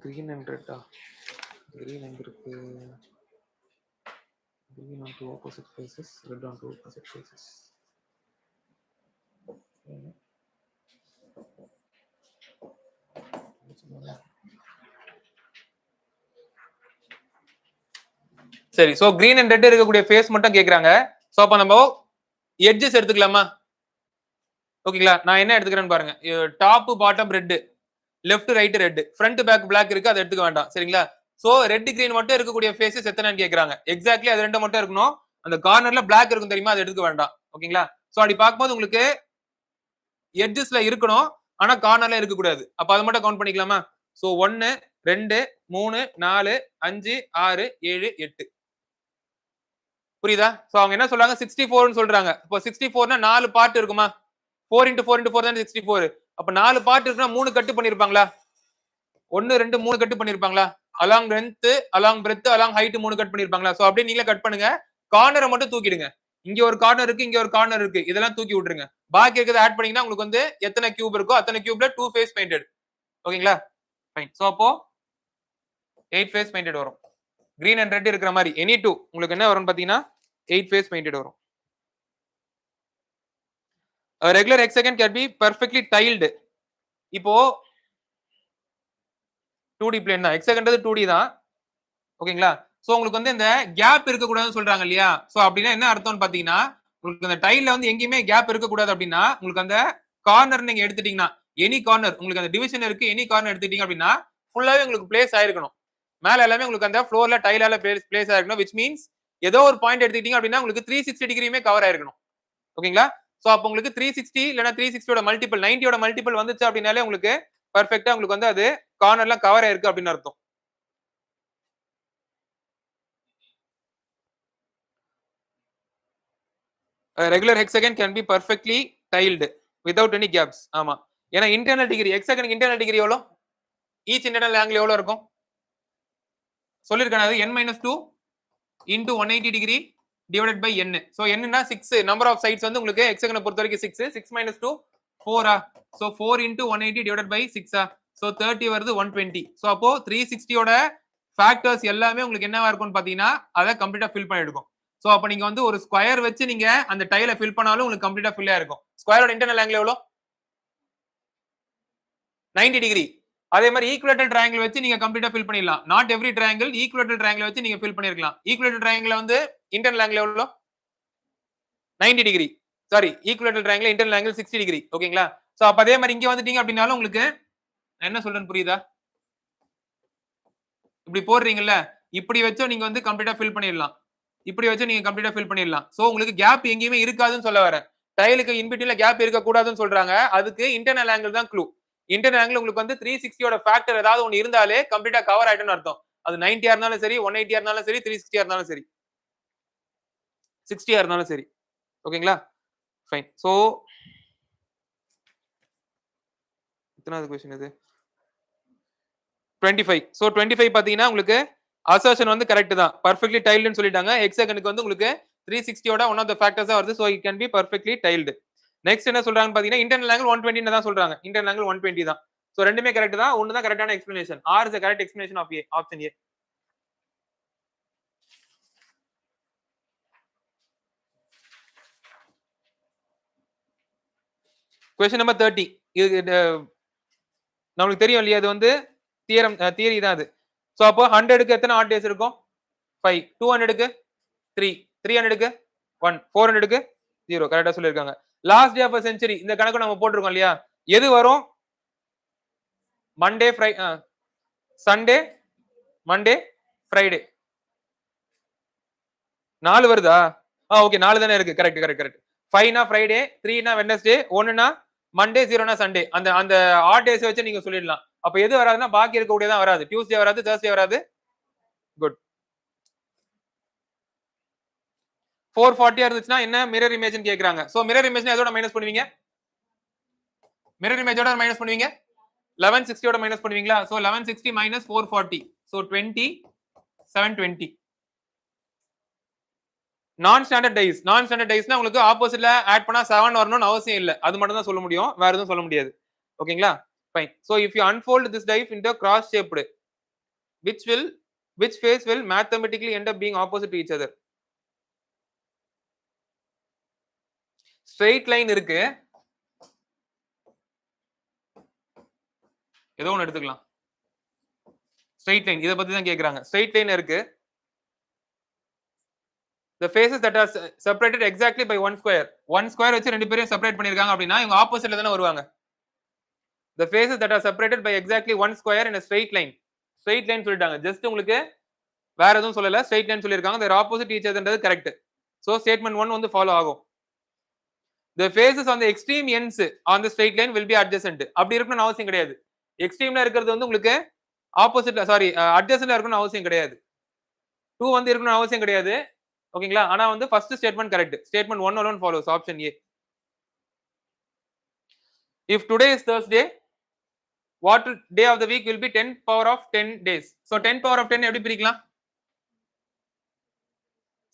Green and red. Green and green on 2 opposite faces, red on 2 opposite faces. சரி, so green and red இருக்கக்கூடிய face மட்டும் கேக்குறாங்க. So அப்ப நம்ம edges எடுத்துக்கலாமா? ஓகேங்களா? நான் என்ன எடுத்துக்கிறேன்னு பாருங்க. Top bottom red, left right red, front back black இருக்கு, அதை எடுத்துக்க வேண்டாம். சரிங்களா? சோ ரெட் கிரீன் மட்டும் இருக்கக்கூடிய ஃபேஸஸ் எத்தனைன்னு கேக்குறாங்க. எக்ஸாக்ட்லி அது ரெண்டு மட்டும் இருக்கணும். அந்த கார்னர்ல பிளாக் இருக்கும் தெரியுமா, அதை எடுத்துக்க வேண்டாம். ஓகேங்களா? சோ அப்படி பார்க்கும்போது உங்களுக்கு எட்ஜஸ்ல இருக்கணும், ஆனா கார்னர்ல இருக்க கூடாது. அப்ப அதை மட்டும் கவுண்ட் பண்ணிக்கலாமா? சோ 1 2 3 4 5 6 7 8. புரியுதா? சோ அவங்க என்ன சொல்றாங்க 64ன்னு சொல்றாங்க. இப்போ 64னா 4 பார்ட் இருக்குமா? 4 into 4 into 4 தானே 64. அப்ப 4 பார்ட் இருக்குன்னா 3 கட் பண்ணிருப்பாங்களா? 1 2 3 கட் பண்ணிருப்பாங்களா? Along length, along breadth, along height 3 cut பண்ணிருப்பாங்களா? சோ அப்படியே நீங்களே கட் பண்ணுங்க. கார்னரை மட்டும் தூக்கிடுங்க. இங்க ஒரு கார்னர் இருக்கு, இங்க ஒரு கார்னர் இருக்கு. இதெல்லாம் தூக்கி விட்டுருங்க. பாக்கி இருக்கிறத ஆட் பண்ணீங்கன்னா உங்களுக்கு வந்து எத்தனை கியூப் இருக்கோ அத்தனை கியூப்ல 2 ஃபேஸ் பெயிண்டட். ஓகேங்களா? ஃபைன். சோ அப்போ 8 ஃபேஸ் பெயிண்டட் வரும். கிரீன் அண்ட் ரெட் இருக்கிற மாதிரி எனி 2 உங்களுக்கு என்ன வரும்னு பாத்தீங்கன்னா 8 ஃபேஸ் பெயிண்டட் வரும். Regular hexagon can be perfectly tiled. இப்போ 2D பிளேன் தான். ஹெக்ஸாகன்றது 2D தான். ஓகேங்களா? சோ உங்களுக்கு வந்து இந்த கேப் இருக்க கூடாதுன்னு சொல்றாங்க இல்லையா? சோ அப்படின்னா என்ன அர்த்தம்னு பாத்தீங்கன்னா உங்களுக்கு அந்த டைல்ல வந்து எங்கேயுமே கேப் இருக்க கூடாது அப்படின்னா உங்களுக்கு அந்த கார்னர் நீங்க எடுத்துட்டீங்கன்னா எனி கார்னர் உங்களுக்கு அந்த டிவிஷன் இருக்கு எனி கார்னர் எடுத்துட்டீங்க அப்படின்னா ஃபுல்லாவே உங்களுக்கு பிளேஸ் ஆயிருக்கணும். மேல எல்லாமே உங்களுக்கு அந்த ஃப்ளோர்ல டைலால பிளேஸ் ஆயிருக்கணும். which means ஏதோ ஒரு பாயிண்ட் எடுத்துக்கிட்டீங்க அப்படின்னா உங்களுக்கு 360 டிகிரியுமே கவர் ஆயிருக்கணும். ஓகேங்களா? சோ அப்ப உங்களுக்கு 360 இல்லனா 360 ஓட மல்டிபிள் 90 ஓட மல்டிபிள் வந்துச்சு அப்படினாலே உங்களுக்கு பெர்ஃபெக்ட்டா உங்களுக்கு வந்து அது கார்னர்லாம் கவர் ஆயிருக்கு அப்படின்னு அர்த்தம். Regular hexagon can be perfectly tiled without any gaps. ஆமா. ஏன்னா இன்டர்னல் டிகிரி ஹெக்ஸாகனுக்கு இன்டர்னல் டிகிரி எவ்வளோ? ஈச் இன்டர்னல் ஆங்கிள் எவ்வளவு இருக்கும்? சொல்லிருக்கேன். அது n-2 into 180 degree divided by n. So n னா 6 number of sides வந்து உங்களுக்கு ஹெக்ஸாகனை பொறுத்த வரைக்கும் 6 6 minus 2 4 so 4 into 180 divided by 6 so 30 வருது 120. so அப்போ 360 ஓட ஃபேக்டர்ஸ் எல்லாமே உங்களுக்கு என்னவா இருக்கும்னு பாத்தீங்கன்னா அதை கம்ப்ளீட்டா ஃபில் பண்ணி எடுக்கும். சோ அப்ப நீங்க வந்து ஒரு ஸ்கொயர் வச்சு நீங்க அந்த டைலை ஃபில் பண்ணாலும் உங்களுக்கு கம்ப்ளீட்டா ஃபில் ஆயிருக்கும். ஸ்கொயரோட இன்டர்னல் ஆங்கிள் எவ்வளவு? 90 டிகிரி. அதே மாதிரி ஈக்குவேட்டல் ட்ரையாங்கிள் வச்சு நீங்க கம்ப்ளீட்டா ஃபில் பண்ணிடலாம். Not every triangle equilateral triangle வச்சு நீங்க ஃபில் பண்ணிருக்கலாம். ஈக்குவேட்டல் ட்ரையாங்கிள் வந்து இன்டர்னல் ஆங்கிள் எவ்வளவு? 90 degree. Sorry equilateral triangle internal angle 60 degree. ஓகேங்களா? சோ அப்ப அதே மாதிரி இங்க வந்துட்டீங்க அப்படினாலும் உங்களுக்கு என்ன சொல்றேன்னு புரியுதா? இப்படி போடுறீங்கல்ல இப்படி வச்சோ நீங்க வந்து கம்ப்ளீட்டா ஃபில் பண்ணிடலாம். இப்படி வச்சு நீங்க கம்ப்ளீட்டா ஃபில் பண்ணிடலாம். சோ உங்களுக்கு கேப் எங்கேயுமே இருக்காதுன்னு சொல்ல வரேன். டைலுக்கு இன்பிட்வீன்ல கேப் இருக்க கூடாதுன்னு சொல்றாங்க. அதுக்கு இன்டர்னல் ஆங்கிள் தான் க்ளூ. இன்டர்னல் ஆங்கிள் உங்களுக்கு வந்து 360 ஓட ஃபேக்டர் ஏதாவது ஒன்னு இருந்தாலே கம்ப்ளீட்டா கவர் ஆயிட்டுன்னு அர்த்தம். அது 90 இருந்தாலும் சரி 180 இருந்தாலும் சரி 360 இருந்தாலும் சரி 60 இருந்தாலும் சரி. ஓகேங்களா? ஃபைன். சோ எத்தனாவது क्वेश्चन இது? 25. சோ 25 பாத்தீங்கன்னா உங்களுக்கு அசர்ஷன் வந்து கரெக்ட் தான். பெர்ஃபெக்ட்லி டைல்டுன்னு சொல்லிட்டாங்க. ஹெக்ஸாகனுக்கு வந்து உங்களுக்கு 360 ஓட ஒன் ஆஃப் தி ஃபேக்டர்ஸா வருது. So it can be perfectly tiled. Next என்ன சொல்றாங்கன்னு பாத்தீங்கன்னா இன்டர்னல் ஆங்கிள் 120 தான் சொல்றாங்க. இன்டர்னல் ஆங்கிள் 120 தான். சோ ரெண்டுமே கரெக்ட் தான். ஒன்னு தான் கரெக்டான explanation. R is the correct explanation of A. Option A. Question number 30. இது நமக்கு தெரியும் இல்லையா? இது வந்து தியரி தான் அது. சோ அப்போ 100க்கு எத்தனை ஆட் டேஸ் இருக்கும்? 5. 200க்கு 3. 300க்கு 1. 400க்கு 0. கரெக்டா சொல்லிருக்காங்க. Last day of a century இந்த கணக்கு நம்ம போட்டுருக்கோம் இல்லையா? எது வரும்? மண்டே சண்டே மண்டே ஃப்ரைடே 4 வருதா? ஓகே 4 தானே இருக்கு. கரெக்ட். 5 னா ஃப்ரைடே, 3 னா வெட்னஸ்டே, 1 னா மண்டே, 0 னா சண்டே. அந்த அந்த ஆட் டேஸ் வச்சு நீங்க சொல்லிடலாம். அப்ப எது வராதுன்னா பாக்கி இருக்கக்கூடியதான் வராது. டியூஸ்டே வராது, தர்ஸ்டே வராது. குட். 440 இருந்துச்சுன்னா என்ன மிரர் இமேஜ்னு கேக்குறாங்க. சோ மிரர் இமேஜ் எதோட மைனஸ் பண்ணுவீங்க? மிரர் இமேஜோட மைனஸ் பண்ணுவீங்க? 1160 ஓட மைனஸ் பண்ணுவீங்களா? So 1160 minus 440. சோ 20 720. நான் ஸ்டாண்டர்ட் டைஸ்னா உங்களுக்கு ஆப்போசிட்ல ஆட் பண்ணா 7 வரணும்னு அவசியம் இல்ல. அது மட்டும் தான் சொல்ல முடியும். வேற எதுவும் சொல்ல முடியாது. ஓகேங்களா? Fine. So if you unfold this die into cross shaped which face will mathematically end up being opposite to each other? Straight line இருக்கு. ஏதோ ஒன்னு எடுத்துக்கலாம். ஸ்ட்ரெயிட் லைன் இத பத்தி தான் கேக்குறாங்க. ஸ்ட்ரெயிட் லைன் இருக்கு. The faces that are separated exactly by one square. One square வச்சு ரெண்டு பேரையும் செப்பரேட் பண்ணிருக்காங்க அப்படினா இவங்க ஆப்போசிட்ல தான வருவாங்க. The faces that are separated by exactly one square in a straight line. Straight line சொல்லிட்டாங்க. ஜஸ்ட் உங்களுக்கு வேற எதுவும் சொல்லல. ஸ்ட்ரெயிட் லைன் சொல்லிருக்காங்க. They are opposite each otherன்றது கரெக்ட். So statement 1 வந்து ஃபாலோ ஆகும். The faces on the extreme ends on the straight line will be adjacent. அப்படி இருக்கணும்னு அவசியம் கிடையாது. எக்ஸ்ட்ரீம்ல இருக்கிறது வந்து உங்களுக்கு ஆப்போசிட்ல அட்ஜசன்ட்ல இருக்கணும்னு அவசியம் கிடையாது. 2 வந்து இருக்கணும்னு அவசியம் கிடையாது. ஓகேங்களா? ஆனா வந்து first statement correct. Statement 1 alone follows option A. If today is Thursday, what day of the week will be 10 power of 10 days? So 10 power of 10 எப்படி பிரிக்கலாம்?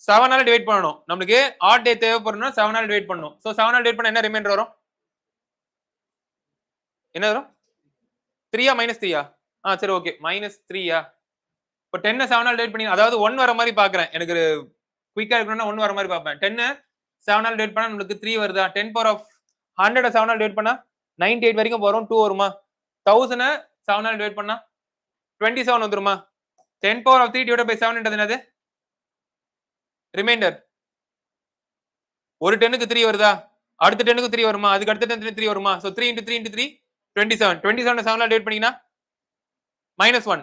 7 ஆல டிவைட் பண்ணனும். நமக்கு ஆட் டே தேவைப்படும்னா 7 ஆல டிவைட் பண்ணனும். சோ 7 ஆல டிவைட் பண்ணா என்ன ரிமைண்டர் வரும்? என்ன வரும்? 3 மைனஸ் 3 சரி ஓகே. -3 இப்போ 10 7 ஆல டிவைட் பண்ணி அதாவது 1 வர மாதிரி பாக்குறேன். எனக்கு குயிக்கா இருக்கணும்னா 1 வர மாதிரி பாப்பேன். 10 7 ஆல டிவைட் பண்ணா நமக்கு 3 வருதா? 10 பவர் ஆஃப் 100 7 ஆல டிவைட் பண்ணா 98 வரைக்கும் வரும். 2 வருமா? 1000 7 ஆல டிவைட் பண்ணா 27 வந்துருமா? 10 பவர் ஆஃப் 3 டிவைடட் பை 7 என்றது என்னது? ரிமைண்டர். ஒரு 10க்கு 3 வருதா? அடுத்த 10க்கு 3 வருமா? அதுக்கு அடுத்த 10க்கு 3 வருமா? So 3 into 3 into 3 27. 27 7 ஆல டிவைட் பண்ணீங்கன்னா -1.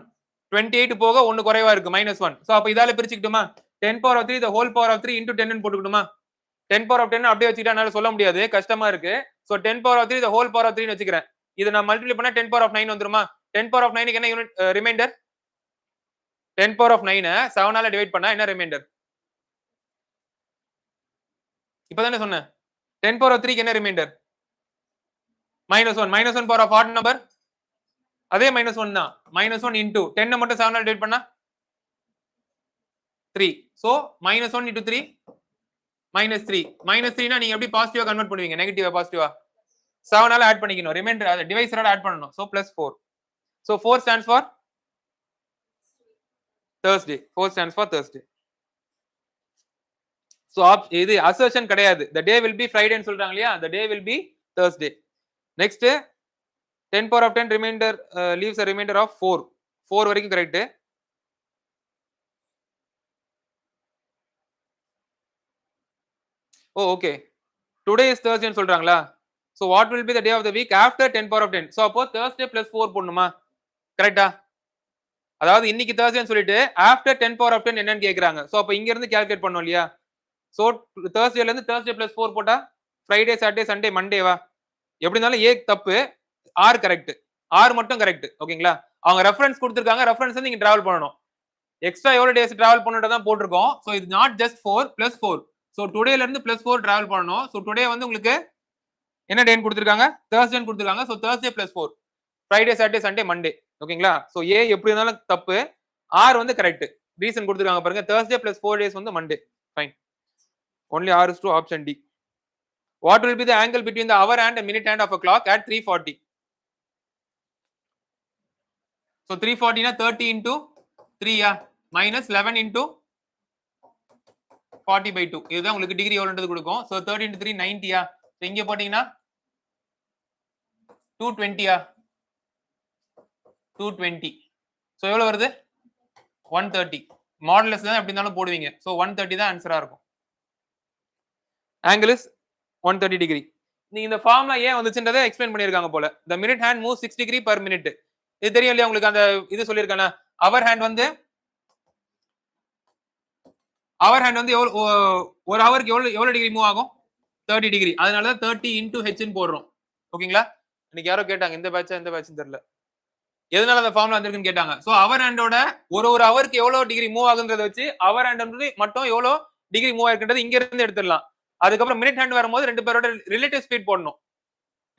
28 போக 1 குறைவா இருக்கு -1. சோ அப்ப இதால பிரிச்சுக்கிட்டுமா? 10 power of 3 the whole power of 3 into 10 ன்னு போட்டுக்கிட்டுமா? 10 power of 10 அப்படியே வச்சுக்கிட்டா என்னால சொல்ல முடியாது. கஷ்டமா இருக்கு. So 10 power of 3 the whole power of 3 ன்னு வச்சுக்கிறேன். இத நான் மல்டிப்ளை பண்ணா 10 power of 9 வந்துருமா? 10 power of 9 க்கு என்ன யூனிட் ரிமைண்டர்? 10 power of 9 7 ஆல டிவைட் பண்ணா என்ன ரிமைண்டர்? இப்பதானே சொன்னேன். 10 power of 3 க்கு என்ன reminder? -1. -1 power of odd number அதே -1 தான். -1 into 10 மட்டும் 7 ஆல டிவைட் பண்ணா 3. So -1 into 3 -3. -3 னா நீங்க எப்படி பாசிட்டிவா கன்வெர்ட் பண்ணுவீங்க? நெகட்டிவா பாசிட்டிவா? 7 ஆல ஆட் பண்ணிக்கணும். ரிமைண்டர் அத டிவைசரோட ஆட் பண்ணனும். So +4. So 4 stands for Thursday. 4 stands for Thursday. So இது அசர்ஷன் கிடையாது. the day will be Friday ன்னு சொல்றாங்க இல்லையா? the day will be Thursday. next 10 power of 10 remainder leaves a remainder of 4. 4 வரைக்கும் correct. Okay. Today is Thursday ன்னு சொல்றாங்களா? So what will be the day of the week after 10 power of 10? So அப்போ Thursday plus 4 போடணுமா? கரெக்ட்டா? அதாவது இன்னைக்கு Thursday ன்னு சொல்லிட்டு after 10 power of 10 என்னன்னு கேக்குறாங்க. சோ அப்ப இங்க இருந்து கால்குலேட் பண்ணனும் இல்லையா? சோ Thursdayல இருந்து Thursday plus 4 போட்டா Friday, Saturday, Sunday, Monday வா? எப்படி இருந்தாலும் A தப்பு, R கரெக்ட். R மட்டும் கரெக்ட். ஓகேங்களா? அவங்க ரெஃபரன்ஸ் கொடுத்திருக்காங்க. ரெஃபரன்ஸ் நீங்க டிராவல் பண்ணனும். எக்ஸ்ட்ரா எவ்வளவு டேஸ் டிராவல் பண்ணனும்ன்றத தான் போட்டுருக்கோம். சோ இது நாட் ஜஸ்ட் 4 plus 4. சோ டுடேல இருந்து +4 டிராவல் பண்ணனும். சோ டுடே வந்து உங்களுக்கு என்ன டேன்னு கொடுத்திருக்காங்க? Thursday ன்னு கொடுத்திருக்காங்க. So Thursday plus 4. Friday, Saturday, Sunday, Monday. ஓகேங்களா? சோ A எப்படி இருந்தாலும் தப்பு. R வந்து கரெக்ட். ரீசன் கொடுத்திருக்காங்க பாருங்க. Thursday plus 4 days வந்து Monday. Fine. Only R is true. Option D. What will be the angle between the hour and the minute hand of a clock at 3:40? So 3:40 na 30 into 3 minus 11 into 40/2. இதுதான் உங்களுக்கு degree எவ்வளவுன்றது கொடுக்கும். So 30 into 3 90 So இங்க போட்டீங்கன்னா 220 220. So எவ்வளவு வருது? 130. Modulus தான் எப்படி இருந்தாலும் போடுவீங்க. So 130 தான் ஆன்சரா இருக்கும். Angle is 130 degree. நீங்க இந்த ஃபார்முலா ஏன் வந்துச்சுன்றதை எக்ஸ்பிளைன் பண்ணிருக்காங்க போல. The minute hand moves 6 degree per minute. இது தெரியும் இல்லையா உங்களுக்கு? அந்த இது சொல்லிருக்கானே அவர் ஹேண்ட் வந்து ஒரு ஹவருக்கு எவ்வளவு டிகிரி மூவ் ஆகும்? 30 டிகிரி. அதனால தான் 30 into h ன்னு போடுறோம். ஓகேங்களா? இன்னைக்கு யாரோ கேட்டாங்க இந்த பேட்ச்னு தெரியல. எதனால அந்த ஃபார்முலா வந்திருக்குன்னு கேட்டாங்க. சோ அவர் ஹேண்டோட ஒரு ஹவருக்கு எவ்வளவு டிகிரி மூவ் ஆகுன்றத வச்சு அவர் ஹேண்ட் மட்டும் எவ்வளவு டிகிரி மூவ் ஆயிருக்குன்றது இங்க இருந்து எடுத்துடலாம். அதுக்கப்புறம் மினிட் ஹேண்ட் வரும்போது ரெண்டு பேரோட ரிலேட்டிவ் ஸ்பீட் போடணும்.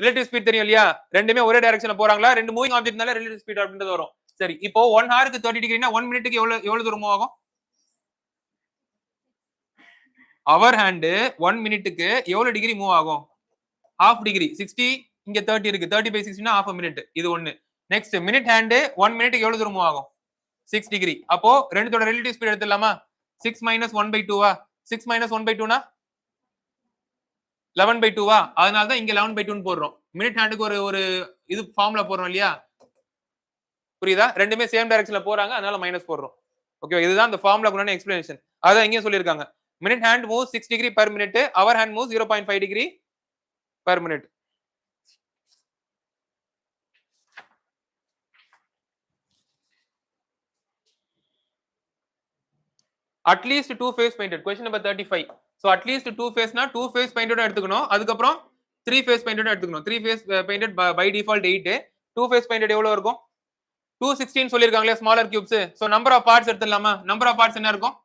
ரிலேட்டிவ் ஸ்பீட் தெரியும் இல்லையா? ரெண்டுமே ஒரே டைரக்ஷன்ல போறாங்களா? ரெண்டு மூவிங் ஆப்ஜெக்ட்னால ரிலேட்டிவ் ஸ்பீட் அப்படின்றது வரும். சரி, இப்போ 1 ஹவருக்கு 30 டிகிரினா 1 மினிட்டுக்கு எவ்வளவு தூரம் மூவ் ஆகும்? அவர் ஹேண்ட் 1 மினிட்டுக்கு எவ்வளவு டிகிரி மூவ் ஆகும்? half degree. 60 இங்க 30 இருக்கு. 30/60 னா half a minute. இது ஒன்னு. நெக்ஸ்ட் மினிட் ஹேண்ட் 1 மினிட்டுக்கு எவ்வளவு தூரம் மூவ் ஆகும்? 6 டிகிரி. அப்போ ரெண்டுத்தோட ரிலேட்டிவ் ஸ்பீட் எடுத்துடலாமா? 6 minus 1/2 6 minus 1/2 னா 11/2 அதனால தான் இங்க 11/2 ன்னு போடுறோம். மினிட் ஹேண்டுக்கு ஒரு இது ஃபார்முலா போடுறோம் இல்லையா? புரியுதா? ரெண்டுமே சேம் டைரக்ஷன்ல போறாங்க, அதனால மைனஸ் போடுறோம். ஓகே, இதுதான் அந்த ஃபார்முலாக்குள்ள எக்ஸ்பிளனேஷன். அதான் இங்கே சொல்லிருக்காங்க. Minute hand moves 6 degree per minute, hour hand moves 0.5 degree per minute. At least 2 face painted. Question number 35. So at least 2 face na 2 face painted எடுத்துக்கணும். அதுக்கு அப்புறம் 3 face painted எடுத்துக்கணும். 3 face painted by default 8. 2 face painted எவ்வளவு இருக்கும்? 216 சொல்லிருக்காங்களே smaller cubes. So number of parts எடுத்துடலாமா? Number of parts என்ன இருக்கும்?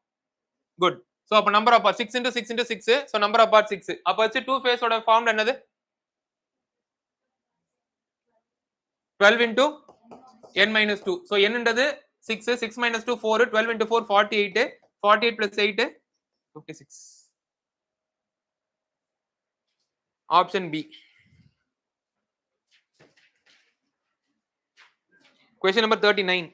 குட். சோ அப்ப number of part 6 into 6 into 6, so number of part 6. அப்ப வச்சு 2 phase ஓட ஃபார்முலா என்னது? 12 into n minus 2. So n ன்றது 6, 6 minus 2 4, 12 into 4 48, 48 plus 8 56. Option B. Question number 39.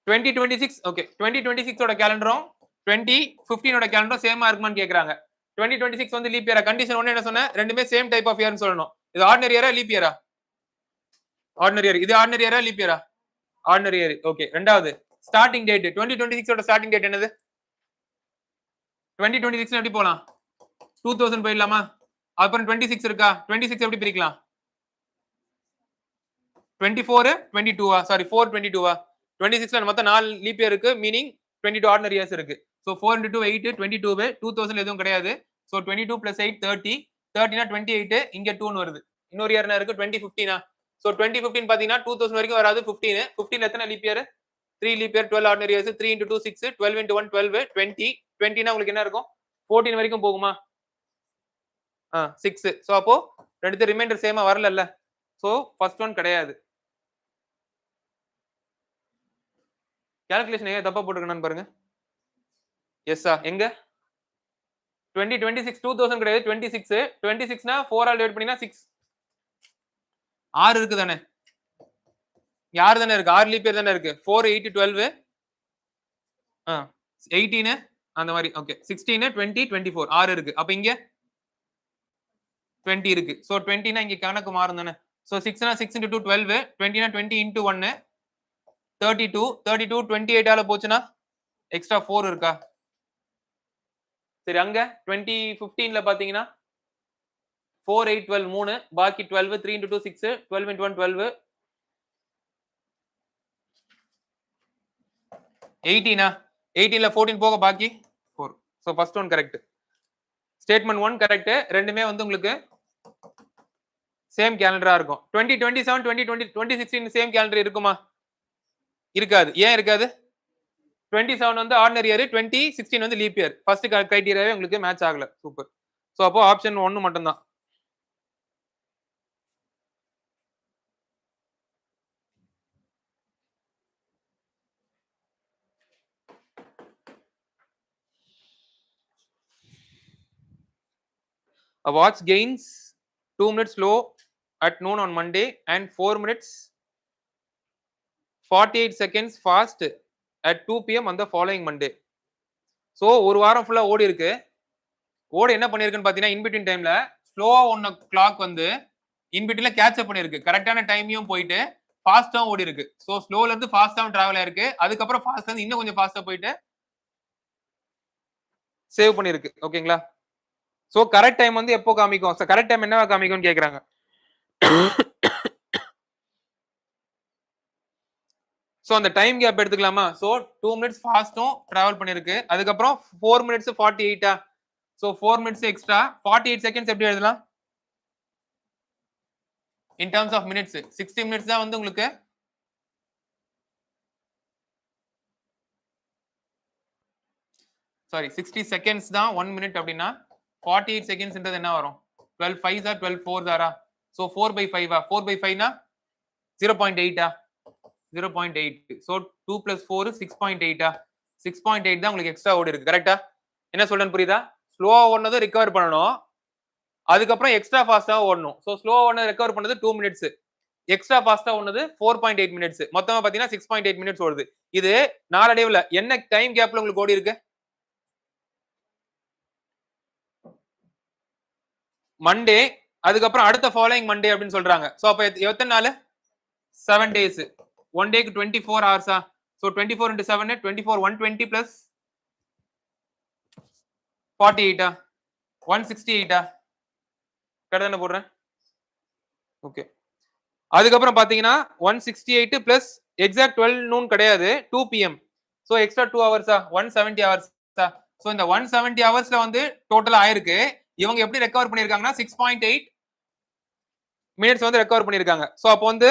2026, okay, 2026 ஓட கேலண்டரும் 2015 ஓட கேலண்டரும் சேமா இருக்குமான்னு கேக்குறாங்க. 2026 வந்து லீப் இயரா? கண்டிஷன் 1 என்ன சொன்னேன்? ரெண்டுமே சேம் டைப் ஆஃப் இயர்னு சொல்லணும். இது ஆர்டினரி இயரா லீப் இயரா? Ordinary year. இது ஆர்டினரி இயரா லீப் இயரா? Ordinary year. ஓகே. ரெண்டாவது ஸ்டார்டிங் டேட் 2026 ஓட ஸ்டார்டிங் டேட் என்னது? 2026 எப்படி போலாம்? 2000 போயிடலாமா? அப்புறம் 26 இருக்கா? 26 எப்படி பிரிக்கலாம்? 24 22 சாரி 4 22 26ல மொத்தம் 4 லீப் இயர் இருக்கு, மீனிங் 22 ஆர்டினரி இயர்ஸ் இருக்கு. சோ 4 into 2 8 22 2000 எதுவும் கிடையாது. சோ 22 plus 8 30 30னா 28 இங்க 2 ன்னு வருது. இன்னொரு இயர் என்ன இருக்கு? 2015. சோ 2015 பாத்தீங்கன்னா 2000 வரைக்கும் வராது. 15 எத்தனை leap year? 3 leap year 12 ordinary years. 3 into 2 6 12 into 1 12 20னா உங்களுக்கு என்ன இருக்கும்? 14 வரைக்கும் போகுமா? 6. சோ அப்போ ரெண்டு ரிமைண்டர் சேமா வரலல்ல. சோ ஃபர்ஸ்ட் ஒன் கிடையாது. கால்குலேஷன் ஏன் தப்பா போட்டுருக்கேன்னு பாருங்க. எஸ்ஸா? எங்க? 2026 2000 கிடையாது, 26. 26னா 4 ஆல் டிவைட் பண்ணினா 6. 6 இருக்கு தானே? யார் தானே இருக்கு? 6 லீப் இயர் தானே இருக்கு. 4 8 12 18 அந்த மாதிரி. ஓகே. 16 20 24 6 இருக்கு. அப்ப இங்க 20 இருக்கு. சோ 20னா இங்க கணக்கு மாறும் தானே? சோ 6னா 6 into 2 12, 20னா 20 into 1 32, 32 28 ஆல போச்சுனா எக்ஸ்ட்ரா 4 இருக்கா? சரி, அங்க 2015ல பாத்தீங்கன்னா 4 8 12 3 பாக்கி 12 3 into 2 6 12 into 1 12 18 18ல 14 போக பாக்கி 4. So first one correct. Statement 1 correct. ரெண்டுமே வந்து உங்களுக்கு சேம் கேலண்டரா இருக்கும். 2027 2020 2016 சேம் கேலண்டர் இருக்குமா? இருக்காது. ஏன் இருக்காது? 27 வந்து ஆர்டினரி இயர், 2016 வந்து லீப் இயர். ஃபர்ஸ்ட் கிரைட்டீரியாவே உங்களுக்கு மேட்ச் ஆகல. சூப்பர். சோ அப்போ ஆப்ஷன் 1 மட்டும் தான். A watch gains 2 minutes slow at noon on Monday and 4 minutes 48 seconds fast at 2 PM on the following Monday. So ஒரு வாரம் ஃபுல்லா ஓடி இருக்கு. ஓடி என்ன பண்ணிருக்குன்னு பாத்தீங்கன்னா இன்பிட்வீன் டைம்ல ஸ்லோவா ஒன்ன கிளாக் வந்து இன்பிட்வீன்ல கேட்ச் அப் பண்ணிருக்கு. கரெக்டான டைமையும் போயிட்டு ஃபாஸ்டாவும் ஓடி இருக்கு. சோ ஸ்லோல இருந்து ஃபாஸ்டாவும் டிராவல் ஆயிருக்கு. அதுக்கப்புறம் ஃபாஸ்ட்ல இருந்து இன்னும் கொஞ்சம் ஃபாஸ்டா போயிட்டு சேவ் பண்ணிருக்கு. ஓகேங்களா? சோ கரெக்ட் டைம் வந்து எப்போ காமிக்கும்? கரெக்ட் டைம் என்னவா காமிக்கும்னு கேக்குறாங்க. சோ அந்த டைம் கேப் எடுத்துக்கலாமா? சோ 2 மினிட்ஸ் ஃபாஸ்டும் டிராவல் பண்ணிருக்கு. அதுக்கப்புறம் 4 minutes 48 so 4 minutes extra 48 seconds எப்படி எழுதலாம்? In terms of minutes 60 minutes தான் வந்து உங்களுக்கு சாரி 60 செகண்ட்ஸ் தான் 1 மினிட் அப்படின்னா 48 செகண்ட்ஸ்ன்றது என்ன வரும்? 12 5s 12 4s சோ 4/5 4/5 னா 0.8 0.8. சோ 2 plus 4 6.8 6.8 தான் உங்களுக்கு எக்ஸ்ட்ரா ஓடி இருக்கு. கரெக்ட்டா? என்ன சொல்றேன்னு புரியுதா? ஸ்லோவா ஓடுனதை ரிகவர் பண்ணணும். அதுக்கப்புறம் எக்ஸ்ட்ரா ஃபாஸ்டா ஓடணும். சோ ஸ்லோவா ஓடுனதை ரிகவர் பண்ணது 2 மினிட்ஸ். எக்ஸ்ட்ரா ஃபாஸ்டா ஓடுனது 4.8 மினிட்ஸ். மொத்தமா பாத்தீங்கன்னா 6.8 மினிட்ஸ் ஓடுது. இது நாளடைவுல என்ன டைம் கேப்ல உங்களுக்கு ஓடி இருக்கு? மண்டே, அதுக்கப்புறம் அடுத்த ஃபாலோயிங் மண்டே அப்படின்னு சொல்றாங்க. சோ அப்ப எத்தனை நாள்? 7 டேஸ். 1 டேக்கு 24 ஹவர்ஸா? சோ 24 into 7 24 120 plus 48 168 கரெக்ட்டா போடுறேன். ஓகே. அதுக்கப்புறம் பாத்தீங்கன்னா 168 பிளஸ் எக்ஸாக்ட் 12 நூன் கிடையாது, 2 PM. So extra 2 ஹவர்ஸா? 170 ஹவர்ஸா? சோ இந்த 170 ஹவர்ஸ்ல வந்து டோட்டலா ஆயிருக்கு. இவங்க எப்படி ரெக்கவர் பண்ணிருக்காங்கன்னா 6.8 மினிட்ஸ் வந்து ரெக்கவர் பண்ணிருக்காங்க. சோ அப்போ வந்து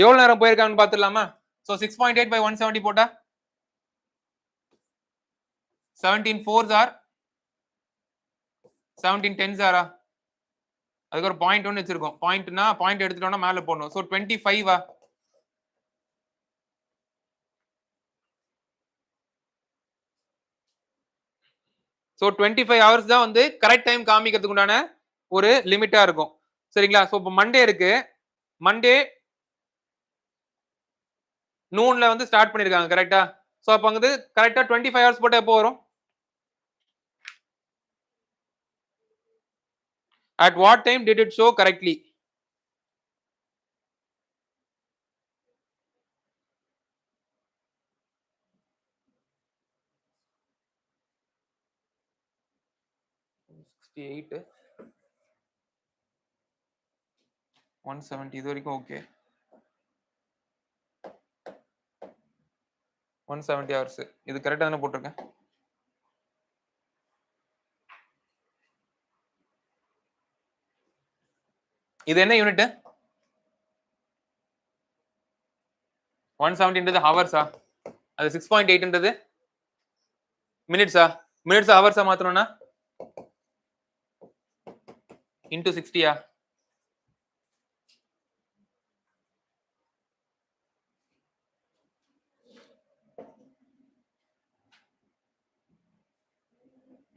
எவ்வளவு நேரம் போயிருக்காங்கன்னு பாத்துடலாமா? சோ 6.8 by 170 போட்டா 17 4s ஆர் 17 10s ஆரா? அதுக்கு ஒரு பாயிண்ட் ஒன்று வச்சிருக்கோம். பாயிண்ட்னா பாயிண்ட் எடுத்துட்டோம்னா மேல போடணும். ஸோ 25 ஸோ 25 ஹவர்ஸ் தான் வந்து கரெக்ட் டைம் காமிக்கிறதுக்கு உண்டான ஒரு லிமிட்டா இருக்கும். சரிங்களா? ஸோ இப்போ மண்டே இருக்கு. மண்டே நூன்ல வந்து ஸ்டார்ட் பண்ணிருக்காங்க கரெக்டா? ஸோ அப்போ வந்து கரெக்டா 25 ஹவர்ஸ் போட்டா எப்போ வரும்? At what time did it show correctly? $68 170 இது வரைக்கும் ஓகே. 170 ஹவர்ஸ் இது கரெக்டா தானே போட்டிருக்கேன்? இது என்ன யூனிட்? 170ன்றது ஹவர்ஸா? அது 6.8ன்றது மினிட்ஸா? மினிட்ஸ் ஹவர்ஸா மாத்தணும்னா இன்டு 60யா?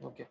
ஓகே.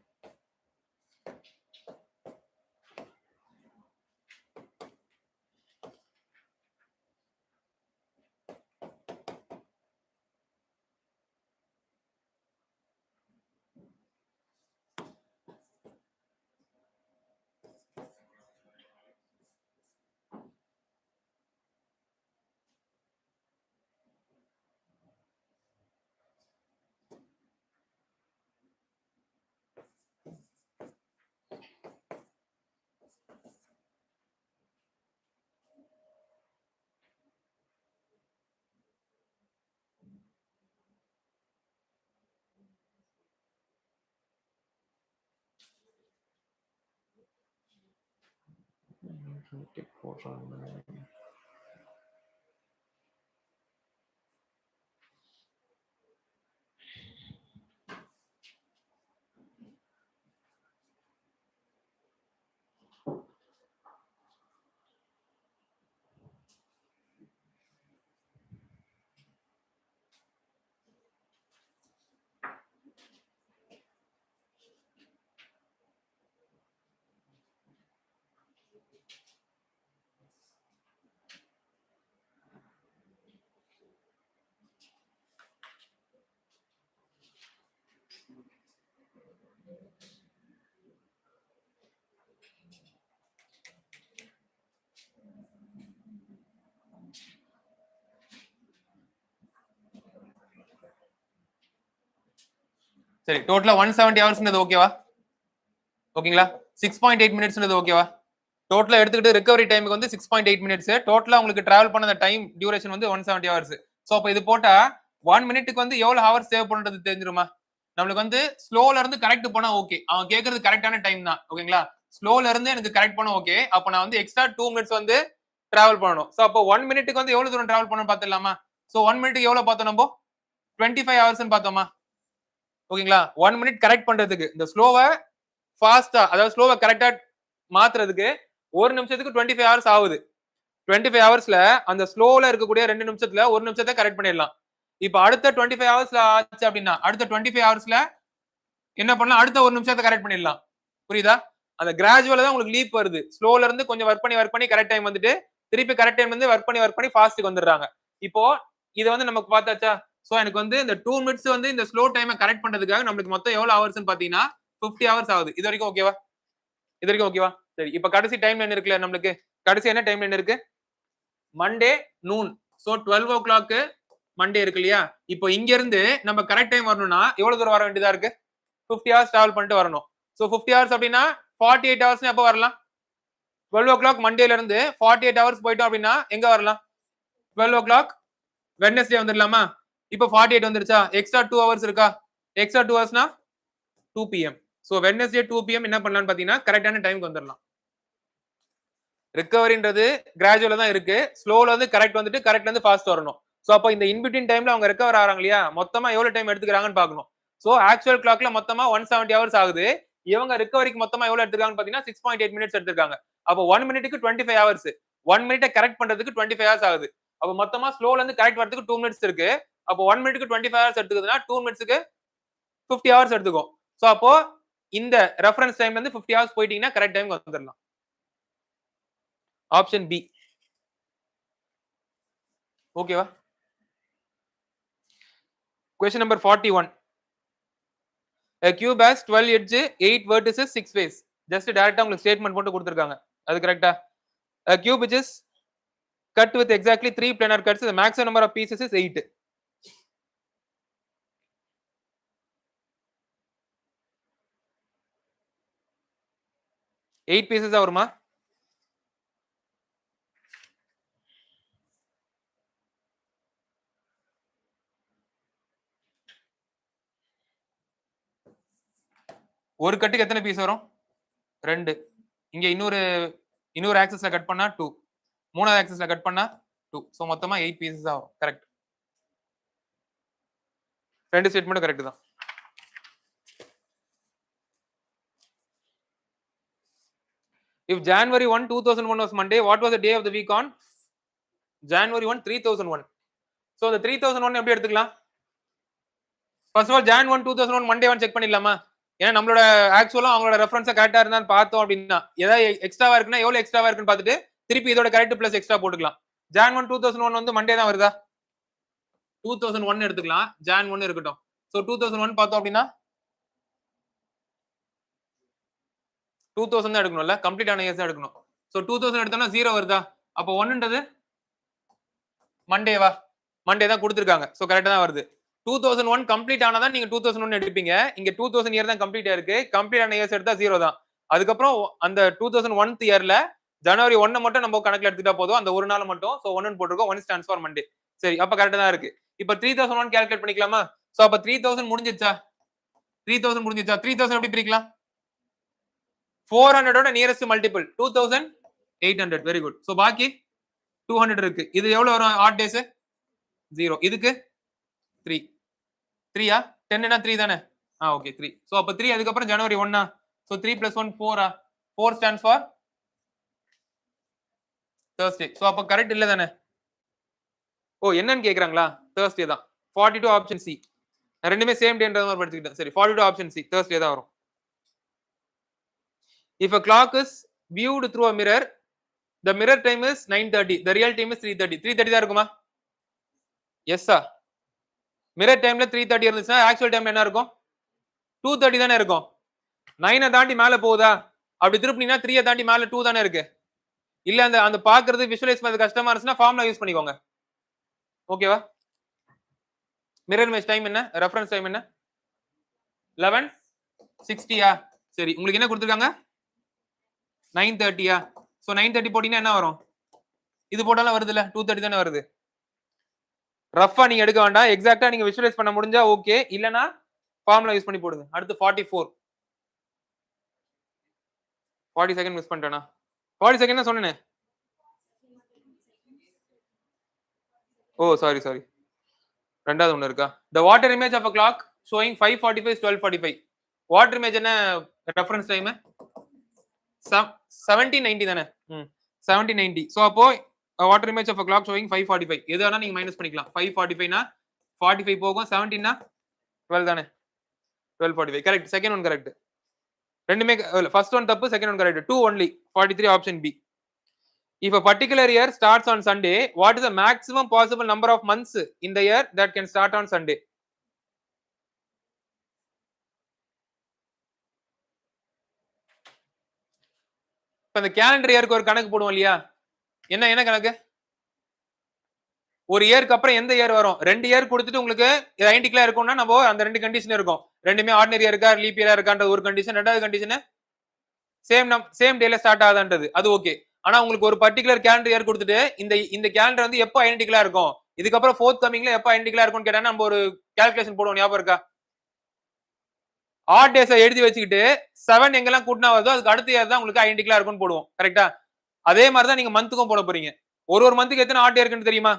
சரி டோட்டலா 170 ஹவர்ஸ்ன்றது ஓகேவா? ஓகேங்களா? 6.8 மினிட்ஸ்ன்றது ஓகேவா? டோட்டலா எடுத்துக்கிட்டு ரிகவரி டைமுக்கு வந்து 6.8 மினிட்ஸ். டோட்டலா உங்களுக்கு டிராவல் பண்ண டைம் டியூரேஷன் வந்து 170 ஹவர்ஸ். சோ அப்ப இது போட்டா 1 மினிட்டுக்கு வந்து எவ்வளவு ஹவர்ஸ் தேவைப்படுறது தெரிஞ்சிருமா? நம்மளுக்கு வந்து ஸ்லோல இருந்து கரெக்ட் போனா ஓகே. அவன் கேக்குறது கரெக்டான டைம் தான். ஓகேங்களா? ஸ்லோல இருந்து எனக்கு கரெக்ட் பண்ண ஓகே. அப்ப நான் வந்து எக்ஸ்ட்ரா 2 மினிட்ஸ் வந்து டிராவல் பண்ணணும். சோ அப்போ 1 மினிட்டுக்கு வந்து எவ்வளவு தூரம் டிராவல் பண்ணணும் பாத்துடலாமா? சோ 1 மினிட்டுக்கு எவ்வளவு பார்த்தோம் நம்ம? 25 ஹவர்ஸ் பார்த்தோமா? ஓகேங்களா? 1 மினிட் கரெக்ட் பண்றதுக்கு இந்த ஸ்லோவை ஃபாஸ்டா அதாவது ஸ்லோவை கரெக்டா மாத்துறதுக்கு ஒரு நிமிஷத்துக்கு 25 ஹவர்ஸ் ஆகுது. 25 ஹவர்ஸ்ல அந்த ஸ்லோல இருக்கக்கூடிய 2 நிமிஷத்துல ஒரு நிமிஷத்தை கரெக்ட் பண்ணிடலாம். இப்ப அடுத்த 25 ஹவர்ஸ்ல ஆச்சு அப்படின்னா அடுத்த 25 ஹவர்ஸ்ல என்ன பண்ணலாம்? அடுத்த ஒரு நிமிஷத்தை கரெக்ட் பண்ணிடலாம். புரியுதா? அந்த கிராஜுவலா தான் உங்களுக்கு லீப் வருது. ஸ்லோல இருந்து கொஞ்சம் ஒர்க் பண்ணி கரெக்ட் டைம் வந்துட்டு திருப்பி கரெக்ட் டைம் வந்து ஒர்க் பண்ணி ஃபாஸ்ட்டுக்கு வந்துடுறாங்க. இப்போ இது வந்து நமக்கு பார்த்தாச்சா? சோ எனக்கு வந்து இந்த 2 மினிட்ஸ் வந்து இந்த ஸ்லோ டைமை கரெக்ட் பண்றதுக்காக நம்மளுக்கு மொத்தம் எவ்வளவு ஹவர்ஸ்னு பாத்தீங்கன்னா 50 ஹவர்ஸ் ஆகுது. இது வரைக்கும் ஓகேவா? இது வரைக்கும் ஓகேவா? சரி இப்ப கடைசி டைம் லைன் இருக்குல்ல நம்மளுக்கு கடைசி என்ன டைம் லைன் இருக்கு? Monday noon. So 12 o'clock Monday இருக்கு இல்லையா? இப்போ இங்க இருந்து நம்ம கரெக்ட் டைம் வரணும்னா எவ்வளவு தூரம் வர வேண்டியதா இருக்கு? 50 ஹவர்ஸ் டிராவல் பண்ணிட்டு வரணும். சோ 50 ஹவர்ஸ் அப்படின்னா 48 ஹவர்ஸ் எப்போ வரலாம்? 12 o'clock மண்டேல இருந்து 48 ஹவர்ஸ் போயிட்டோம் அப்படின்னா எங்க வரலாம்? 12 o'clock வெட்னஸ்டே வந்துடலாமா? இப்போ 48 வந்துருச்சா? எக்ஸ்ட்ரா 2 ஹவர்ஸ் இருக்கா? Extra 2 ஹவர்ஸ்னா 2 pm. So Wednesday 2 pm என்ன பண்ணலாம்னு பாத்தீங்கன்னா கரெக்டான டைம்க்கு வந்துடலாம். ரிகவரின்றது கிராஜுவலா தான் இருக்கு. ஸ்லோல வந்து கரெக்ட் வந்துட்டு கரெக்ட்ல இருந்து ஃபாஸ்ட் வரணும். சோ அப்போ இந்த இன்பிட்வீன் டைம்ல அவங்க ரெக்கவர் ஆறாங்க இல்லையா? மொத்தமா எவ்வளவு டைம் எடுத்துக்கிறாங்கன்னு பாக்கணும். சோ ஆக்சுவல் கிளாக்ல மொத்தமா 170 ஹவர்ஸ் ஆகுது. இவங்க ரிகவரிக்கு மொத்தமா எவ்வளவு எடுத்துருக்காங்கன்னு பாத்தீங்கன்னா 6.8 மினிட்ஸ் எடுத்திருக்காங்க. அப்போ 1 மினிட்டுக்கு 25 ஹவர்ஸ். 1 மினிட்டை கரெக்ட் பண்றதுக்கு 25 ஹவர்ஸ் ஆகுது. அப்போ மொத்தமா ஸ்லோல இருந்து கரெக்ட் வரதுக்கு 2 மினிட்ஸ் இருக்கு. அப்போ 1 மினிட்டுக்கு 25 ஹவர்ஸ் எடுத்துக்குதுன்னா 2 மினிட்ஸ்க்கு 50 ஹவர்ஸ் எடுத்துக்கும். சோ அப்போ இந்த ரெஃபரன்ஸ் டைம்ல இருந்து 50 ஹவர்ஸ் போயிட்டீங்கன்னா கரெக்ட் டைம் வந்துடலாம். Option B. ஓகேவா? Question number 41. A cube has 12 edge, 8 vertices, 6 face. Just direct உங்களுக்கு ஸ்டேட்மென்ட் போட்டு கொடுத்திருக்காங்க. அது கரெக்ட்டா? A cube which is cut with exactly 3 planar cuts, the maximum number of pieces is 8. Eight pieces வருமா? ஒரு கட்டுக்கு எத்தனை பீஸ் வரும்? 2. இங்க இன்னொரு ஆக்சஸ்ல கட் பண்ணா 2. மூணாவது ஆக்சஸ்ல கட் பண்ணா 2. சோ மொத்தமா 8 பீசஸ் ஆகும். கரெக்ட். ரெண்டு ஸ்டேட்மெண்ட் கரெக்ட் தான். If January 1, 2001 was Monday, what was the day of the week on January 1, 3001? So the 3001 எப்படி எடுத்துக்கலாம்? First of all, Jan 1, 2001 Monday 1 check பண்ணிடலாமா? ஏன்னா நம்மளோட ஆக்சுவலா அவங்களோட ரெஃபரன்ஸா கரெக்டா இருந்தான்னு பார்த்தோம் அப்படின்னா ஏதாவது எக்ஸ்ட்ராவா இருக்குன்னா எவ்வளவு எக்ஸ்ட்ராவா இருக்குன்னு பார்த்துட்டு திருப்பி இதோட கரெக்ட் பிளஸ் எக்ஸ்ட்ரா போட்டுக்கலாம். Jan 1, 2001 வந்து மண்டே தான் வருதா? 2001 எடுத்துக்கலாம். Jan 1 இருக்கட்டும். சோ 2001 பார்த்தோம் அப்படின்னா 2000 தான் எடுக்கணும்ல, கம்ப்ளீட் ஆன இயர்ஸ் தான் எடுக்கணும். சோ 2000 எடுத்தோம்னா 0 வருதா? அப்போ 1ன்றது மண்டேவா? மண்டே தான் கொடுத்திருக்காங்க. சோ கரெக்ட்டா தான் வருது. 2001 கம்ப்ளீட் ஆனாதான் நீங்க 2001 எடுப்பீங்க. இங்க 2000 இயர் தான் கம்ப்ளீட் ஆயிருக்கு. கம்ப்ளீட் ஆன இயர்ஸ் எடுத்தா 0 தான். அதுக்கப்புறம் அந்த 2001th இயர்ல ஜனவரி 1 மட்டும் நம்ம கணக்குல எடுத்துட்டா போதும். அந்த ஒரு நாள் மட்டும். சோ 1 போட்டுருக்கோம். 1 ஸ்டாண்ட்ஸ் ஃபார் மண்டே. சரி, அப்ப கரெக்ட்டா தான் இருக்கு. இப்ப 3001 கால்குலேட் பண்ணிக்கலாமா? சோ அப்ப 3000 முடிஞ்சிச்சா? 3000 முடிஞ்சிச்சா? 3000 எப்படி பிரிக்கலாம்? 400 ஓட nearest multiple 2800. Very good. So பாக்கி 200 இருக்கு. இது எவ்வளவு வரும் ஆட் டேஸ்? 0. இதுக்கு 3. 3யா? 10னா 3 தானே? ஓகே 3. சோ அப்ப 3 அதுக்கு அப்புறம் ஜனவரி 1 so 3 + 1 4 4 stands for Thursday. So அப்ப கரெக்ட் இல்ல தானே? என்னன்னு கேக்குறாங்களா? Thursday தான். 42 ஆப்ஷன் சி. ரெண்டுமே சேம் டேன்ற மாதிரி படிச்சுக்கிட்டேன். சரி, 42 ஆப்ஷன் சி. Thursday தான் வரும். If a clock is viewed through a mirror, the mirror time is 9:30. The real time is 3:30. 3:30 தான் இருக்குமா? எஸ்ஸா? மிரர் டைம்ல 3:30 இருந்துச்சுன்னா ஆக்சுவல் டைம்ல என்ன இருக்கும்? 2:30 தானே இருக்கும். 9 தாண்டி மேல போகுதா? அப்படி திருப்பினீங்கன்னா 3 தாண்டி மேல 2 தானே இருக்கு. இல்ல அந்த பாக்குறது விஷுவலைஸ் பண்றது கஷ்டமா இருந்துச்சுன்னா ஃபார்முலா யூஸ் பண்ணிக்கோங்க. ஓகேவா? மிரர் இமேஜ் டைம் என்ன? ரெஃபரன்ஸ் டைம் என்ன? 11:60யா? சரி, உங்களுக்கு என்ன கொடுத்திருக்காங்க? 9:30யா? சோ 9:30 போட்டீங்கன்னா என்ன வரும்? இது போட்டாலும் வருது இல்ல, 2:30 தானே வருது. ரஃபா நீங்க எடுக்க வேண்டாம். எக்ஸாக்ட்டா நீங்க விஷுவலைஸ் பண்ண முடிஞ்சா ஓகே, இல்லனா ஃபார்முலா யூஸ் பண்ணி போடுங்க. அடுத்து 44. 40 செகண்ட் மிஸ் பண்ணிட்டேனா? 40 செகண்ட் தான் சொன்னேனே. சாரி. ரெண்டாவது ஒன்னு இருக்கா? The water image of a clock showing 5:45 is 12:45. Water image என்ன ரெஃபரன்ஸ் டைம்? 1790 தானே? 1790. சோ அப்போ water image of a clock showing 5:45. எது வேணா நீங்க மைனஸ் பண்ணிக்கலாம். 5:45 னா 45 போகும். 17 னா 12 தானே? 12:45. கரெக்ட். Second one correct. ரெண்டுமே ஃபர்ஸ்ட் ஒன் தப்பு, second one correct. 2 only. 43 option B. If a particular year starts on Sunday, what is the maximum possible number of months in the year that can start on Sunday? இப்ப இந்த calendar இயருக்கு ஒரு கணக்கு போடுவோம் இல்லையா? என்ன கணக்கு? ஒரு இயருக்கு அப்புறம் எந்த இயர் வரும்? 2 இயர் கொடுத்துட்டு உங்களுக்கு ஐடென்டிக்கலா இருக்கும்னா நம்ம அந்த 2 கண்டிஷன் இருக்கும். ரெண்டுமே ஆர்டினரி இருக்கா, லீப் இயரா இருக்கான்ற ஒரு கண்டிஷன். ரெண்டாவது கண்டிஷன் சேம் டேல ஸ்டார்ட் ஆகுதான்றது. அது ஓகே. ஆனா உங்களுக்கு ஒரு பர்టిక్యులர் கேலண்டர் இயர் கொடுத்துட்டு இந்த கேலண்டர் வந்து எப்போ ஐடென்டிக்கலா இருக்கும், இதுக்கப்புறம் ஃபோர்த் கமிங்ல எப்போ ஐடென்டிக்கலா இருக்கும்னு கேட்டா நம்ம ஒரு கால்குலேஷன் போடுவோம். ஞாபகம் இருக்கா? ஆட் டேஸை எழுதி வச்சுக்கிட்டு 7 எங்கெல்லாம் கூட்டினா வருதோ அதுக்கு அடுத்த இயர் தான் உங்களுக்கு ஐடென்டிக்கலா இருக்கும்னு போடுவோம். கரெக்டா? அதே மாதிரி தான் நீங்க மந்த்துக்கும் போட போறீங்க. ஒரு மந்த்துக்கு எத்தனை ஆட் இருக்குன்னு தெரியுமா?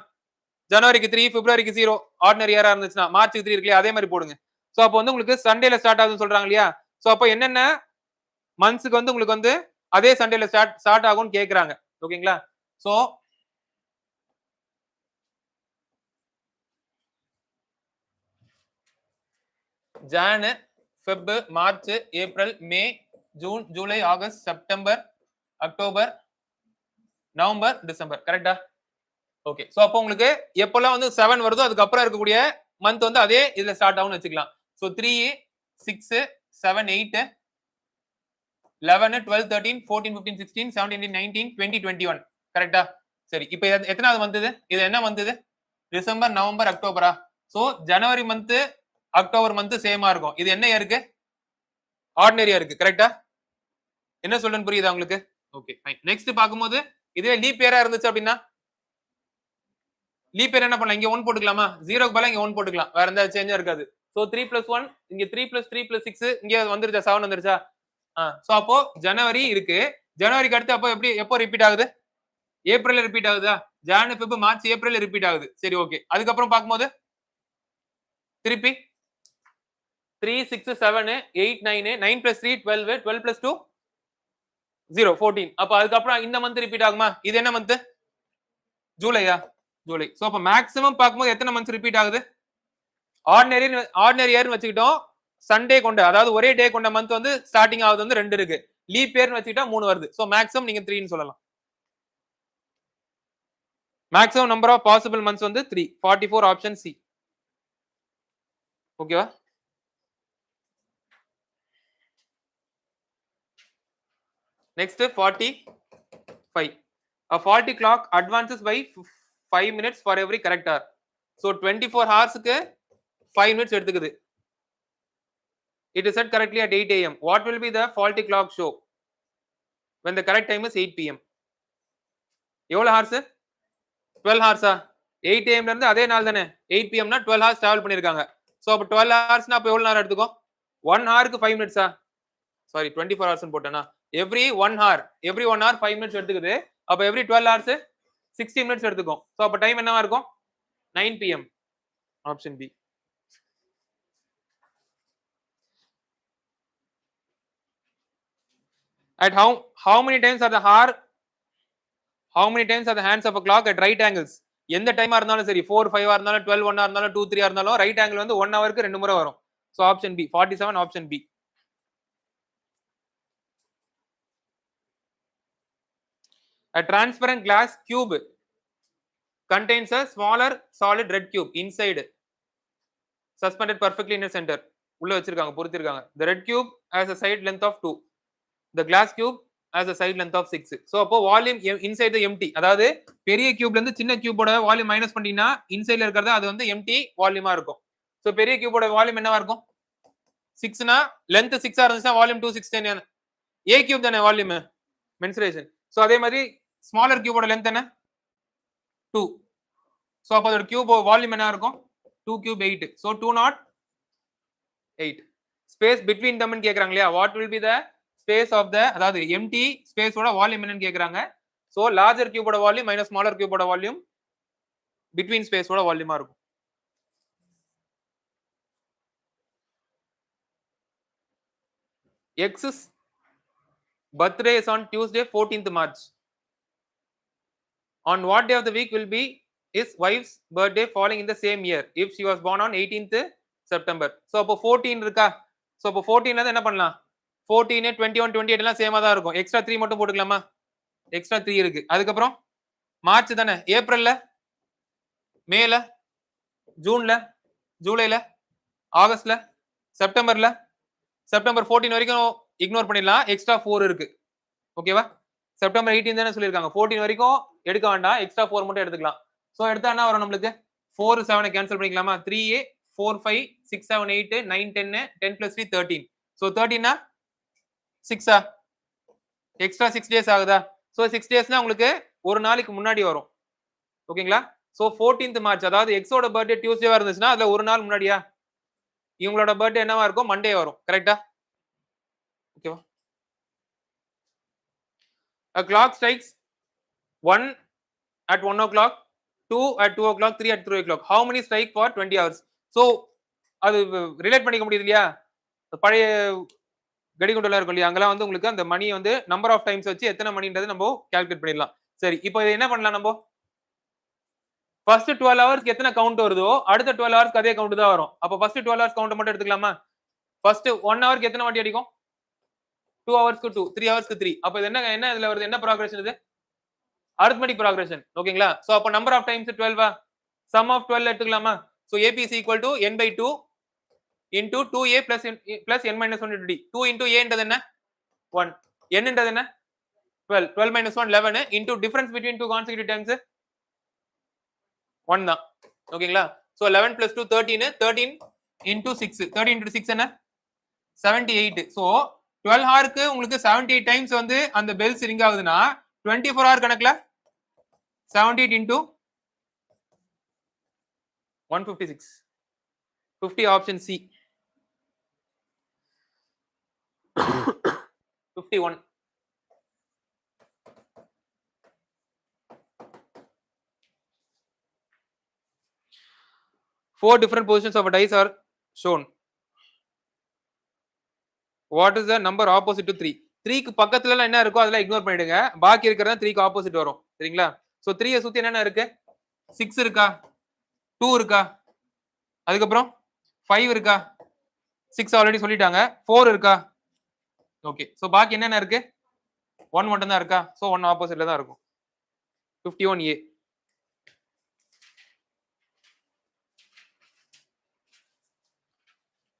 ஜனவரிக்கு 3, பிப்ரவரிக்கு 0 ஆர்டினரி இயரா இருந்துச்சுன்னா, மார்ச்சுக்கு 3 இருக்கு, அதே மாதிரி போடுங்க. சோ அப்போ வந்து உங்களுக்கு சண்டேல ஸ்டார்ட் ஆகுதுன்னு சொல்றாங்க இல்லையா? சோ அப்போ என்னென்ன மந்த்ஸ்க்கு வந்து உங்களுக்கு வந்து அதே சண்டேல ஸ்டார்ட் ஆகும்னு கேக்குறாங்க. ஓகேங்களா? So Jan, Feb, March, April, May, June, July, August, September, October, November, December. கரெக்ட்டா? ஓகே. சோ அப்போ உங்களுக்கு எப்போலாம் வந்து 7 வருதோ அதுக்கப்புறம் இருக்கக்கூடிய மந்த் வந்து அதே இதுல ஸ்டார்ட் ஆகும்னு வச்சுக்கலாம். சோ 3, 6, 7, 8, 11, 12, 13, 14, 15, 16, 17, 18, 19, 20, 21. கரெக்ட்டா? சரி. இப்போ எத்தனாவது மந்த் இது? இது என்ன மந்த் இது? டிசம்பர், நவம்பர், அக்டோபரா? So January month, October month சேமா இருக்கும். இது என்ன இயருக்கு? ஆர்டினரி இயருக்கு. கரெக்ட்டா? என்ன சொல்றேன்னு புரியுதா உங்களுக்கு? Okay fine. நெக்ஸ்ட் பாக்கும்போது இதுவே லீப் இயரா இருந்துச்சு அப்படின்னா லீப் இயர் என்ன பண்ணலாம்? இங்க 1 போட்டுக்கலாமா? 0க்கு பதிலா இங்க 1 போட்டுக்கலாம். வேற எந்த சேஞ்சும் இருக்காது. சோ 3 + 1 இங்க 3 + 3 + 6 இங்க வந்துருச்சா? 7 வந்துருச்சா? சோ அப்போ ஜனவரி இருக்கு. ஜனவரிக்கு அடுத்து அப்போ எப்போ ரிப்பீட் ஆகுது? ஏப்ரல்ல ரிப்பீட் ஆகுதா? ஜான், ஃபெப், மார்ச், ஏப்ரல்ல ரிப்பீட் ஆகுது. சரி ஓகே. அதுக்கப்புறம் பாக்கும்போது திருப்பி 3, 6, 7, 8, 9, 9 + 3 12, 12 + 2 0 14. அப்ப அதுக்கப்புறம் இந்த மந்த் ரிப்பீட் ஆகுமா? இது என்ன மந்த்? ஜூலையா? ஜூலை. சோ அப்ப மேக்ஸிமம் பாக்கும்போது எத்தனை மந்த்ஸ் ரிப்பீட் ஆகுது? ஆர்டினரி இயர்னு வச்சுக்கிட்டோம். சண்டே கொண்ட அதாவது ஒரே டே கொண்ட மந்த் வந்து ஸ்டார்டிங் ஆகுது வந்து 2 இருக்கு. லீப் இயர்னு வச்சுக்கிட்டா 3 வருது. சோ மேக்ஸிமம் நீங்க 3ன்னு சொல்லலாம். Maximum number of possible months வந்து 3. 44 ஆப்ஷன் சி. ஓகேவா? Next 45. A faulty clock advances by 5 minutes for every correct hour. So 24 ஹவர்ஸ்க்கு 5 minutes எடுத்துக்குது. It is set correctly at 8 a.m. What will be the faulty clock show when the correct time is 8 p.m.? எவ்வளவு hours? 12 ஹார்ஸா? 8 am ல இருந்து அதே நாள் தானே 8 pm னா 12 hours travel பண்ணிருக்காங்க. சோ அப்ப 12 ஹார்ஸ்னா அப்ப எவ்வளவு நேரம் எடுத்துக்கும்? 1 ஹாருக்கு 5 மினிட்ஸா? சாரி 24 ஹார்ஸ்னு போட்டேனா? எவ்ரி 1 ஹார் 1 ஹார் 5 மினிட்ஸ் எடுத்துக்குது. அப்ப எவ்ரி 12 ஹார்ஸ் 60 மினிட்ஸ் எடுத்துக்கும். சோ அப்ப டைம் என்னவா இருக்கும்? 9 pm. Option B. At how many times are the hands of a clock at right angles? எந்த டைமா இருந்தாலும் சரி 4 5 இருந்தாலும் 12 1 இருந்தாலும் 2 3 இருந்தாலும் ரைட் ஆங்கிள் வந்து 1 ஹவருக்கு 2 முறை வரும். So option B 47 option B. A transparent glass cube contains a smaller solid red cube inside suspended perfectly in the center. உள்ள வச்சிருக்காங்க பொறுத்திருக்காங்க. The red cube has a side length of 2. The glass cube has a side length of 6. So அப்போ volume inside the empty. அதாவது பெரிய கியூப்ல இருந்து சின்ன கியூபோட volume minus பண்ணிட்டீங்கன்னா இன்சைட்ல இருக்கிறது அது வந்து எம்டி வால்யூமா இருக்கும். சோ பெரிய கியூபோட வால்யூம் என்னவா இருக்கும்? 6னா லென்த் 6 இருந்துச்சுன்னா வால்யூம் 216 ஏ கியூப் தானே வால்யூம் மென்சுரேஷன். சோ அதே மாதிரி ஸ்மாலர் கியூபோட லென்த் என்ன? 2. சோ அப்போ அதோட கியூப் வால்யூம் என்ன இருக்கும்? 2 கியூப் 8. சோ 208. ஸ்பேஸ் பிட்வீன் தம்னு கேக்குறாங்க இல்லையா? What will be the space of the அதாவது எம்டி ஸ்பேஸோட வால்யூம் என்னன்னு கேக்குறாங்க. சோ லார்ஜர் கியூபோட வால்யூம் மைனஸ் ஸ்மாலர் கியூபோட வால்யூம் பிட்வீன் ஸ்பேஸோட வால்யூமா இருக்கும். X's birthday is on Tuesday 14th March. On what day of the week will be his wife's birthday falling in the same year if she was born on 18th September? So அப்போ 14 இருக்கா? So அப்போ 14ல இருந்து என்ன பண்ணலாம்? 14 21 28 எல்லாம் சேமா தான் இருக்கும். எக்ஸ்ட்ரா 3 மட்டும் போட்டுக்கலாமா? எக்ஸ்ட்ரா 3 இருக்கு. அதுக்கப்புறம் மார்ச் தானே? ஏப்ரல்ல, மேல, ஜூன்ல, ஜூலைல, ஆகஸ்ட்ல, செப்டம்பர்ல, செப்டம்பர் 14 வரைக்கும் இக்னோர் பண்ணிடலாம். எக்ஸ்ட்ரா 4 இருக்கு. ஓகேவா? செப்டம்பர் 18 தானே சொல்லியிருக்காங்க. 14 வரைக்கும் எடுக்க வேண்டாம். எக்ஸ்ட்ரா 4 மட்டும் எடுத்துக்கலாம். சோ எடுத்தா என்ன வரும் நம்மளுக்கு? 4 7 கேன்சல் பண்ணிக்கலாமா? 3 4 5 6 7 8 9 10 10 plus 3 13. சோ 13 6 எக்ஸ்ட்ரா 6 டேஸ் ஆகுதா? சோ 6 டேஸ்னா உங்களுக்கு ஒரு நாளைக்கு முன்னாடி வரும். ஓகேங்களா? சோ 14th மார்ச் அதாவது எக்ஸோட பர்த்டே டியூஸ்டேவா இருந்துச்சுன்னா அதுல ஒரு நாள் முன்னாடியா? இவங்களோட பர்த்டே என்னவா இருக்கும்? மண்டே வரும். கரெக்ட்டா? ஓகேவா? A clock strikes 1 at 1 o'clock, 2 at 2 o'clock, 3 at 3 o'clock. How many strike for 20 hours? So அது ரிலேட் பண்ணிக்க முடியுது இல்லையா? பழைய கடிகுண்டெல்லாம் இருக்கும் இல்லையா? அங்கெல்லாம் வந்து உங்களுக்கு அந்த மணிய வந்து நம்பர் ஆஃப் டைம்ஸ் வச்சு எத்தன மணின்றத நம்ம கால்குலேட் பண்ணிடலாம். சரி, இப்போ இத என்ன பண்ணலாம் நம்போ? ஃபர்ஸ்ட் 12 ஹவர்ஸ்க்கு எத்தன கவுண்ட் வருதோ, அடுத்த 12 ஹவர்ஸ்க்கு அதே கவுண்ட் தான் வரும். அப்ப ஃபர்ஸ்ட் 12 ஹவர்ஸ் கவுண்ட் மட்டும் எடுத்துக்கலாமா? ஃபர்ஸ்ட் 1 ஹவர்க்கு எத்தன வாட்டி அடிக்கும்? 2 ஹவர்ஸ்க்கு 2, 3 ஹவர்ஸ்க்கு 3. அப்ப இது என்ன என்ன இதுல வருது? என்ன ப்ராக்ரஷன் இது? Arithmetic progression. ஓகேங்களா? சோ அப்ப number of times 12 sum of 12 எடுத்துக்கலாமா? So AP is equal to n by 2 into 2a plus n minus 1 into d. 2 into a ன்றது என்ன? 1. n ன்றது என்ன? 12. 12 minus 1 11 into difference between two consecutive times 1 தான். ஓகேங்களா? So 11 plus 2 13 13 into 6. 13 into 6 என்ன? 78. So 12 ஹவருக்கு உங்களுக்கு 78 டைம்ஸ் வந்து அந்த பெல்ஸ் ரிங் ஆகுதுன்னா 24 ஹவர் கணக்குல 78 into 156. 50 option C. 51. Four different positions of a dice are shown. What is the number opposite to 3? 3க்கு பக்கத்துல என்ன இருக்கோ அதெல்லாம் இக்னோர் பண்ணிடுங்க. பாக்கி இருக்கிறது 3க்கு ஆப்போசிட் வரும். சரிங்களா? சோ 3ய சுத்தி என்னென்ன இருக்கு? 6 இருக்கா? 2 இருக்கா? அதுக்கப்புறம் 5 இருக்கா? 6 ஆல்ரெடி சொல்லிட்டாங்க. 4 இருக்கா? ஓகே. சோ பாக்கி என்னென்ன இருக்கு? 1 மட்டும் தான் இருக்கா? சோ 1 ஆப்போசிட்ல தான் இருக்கும். 51A.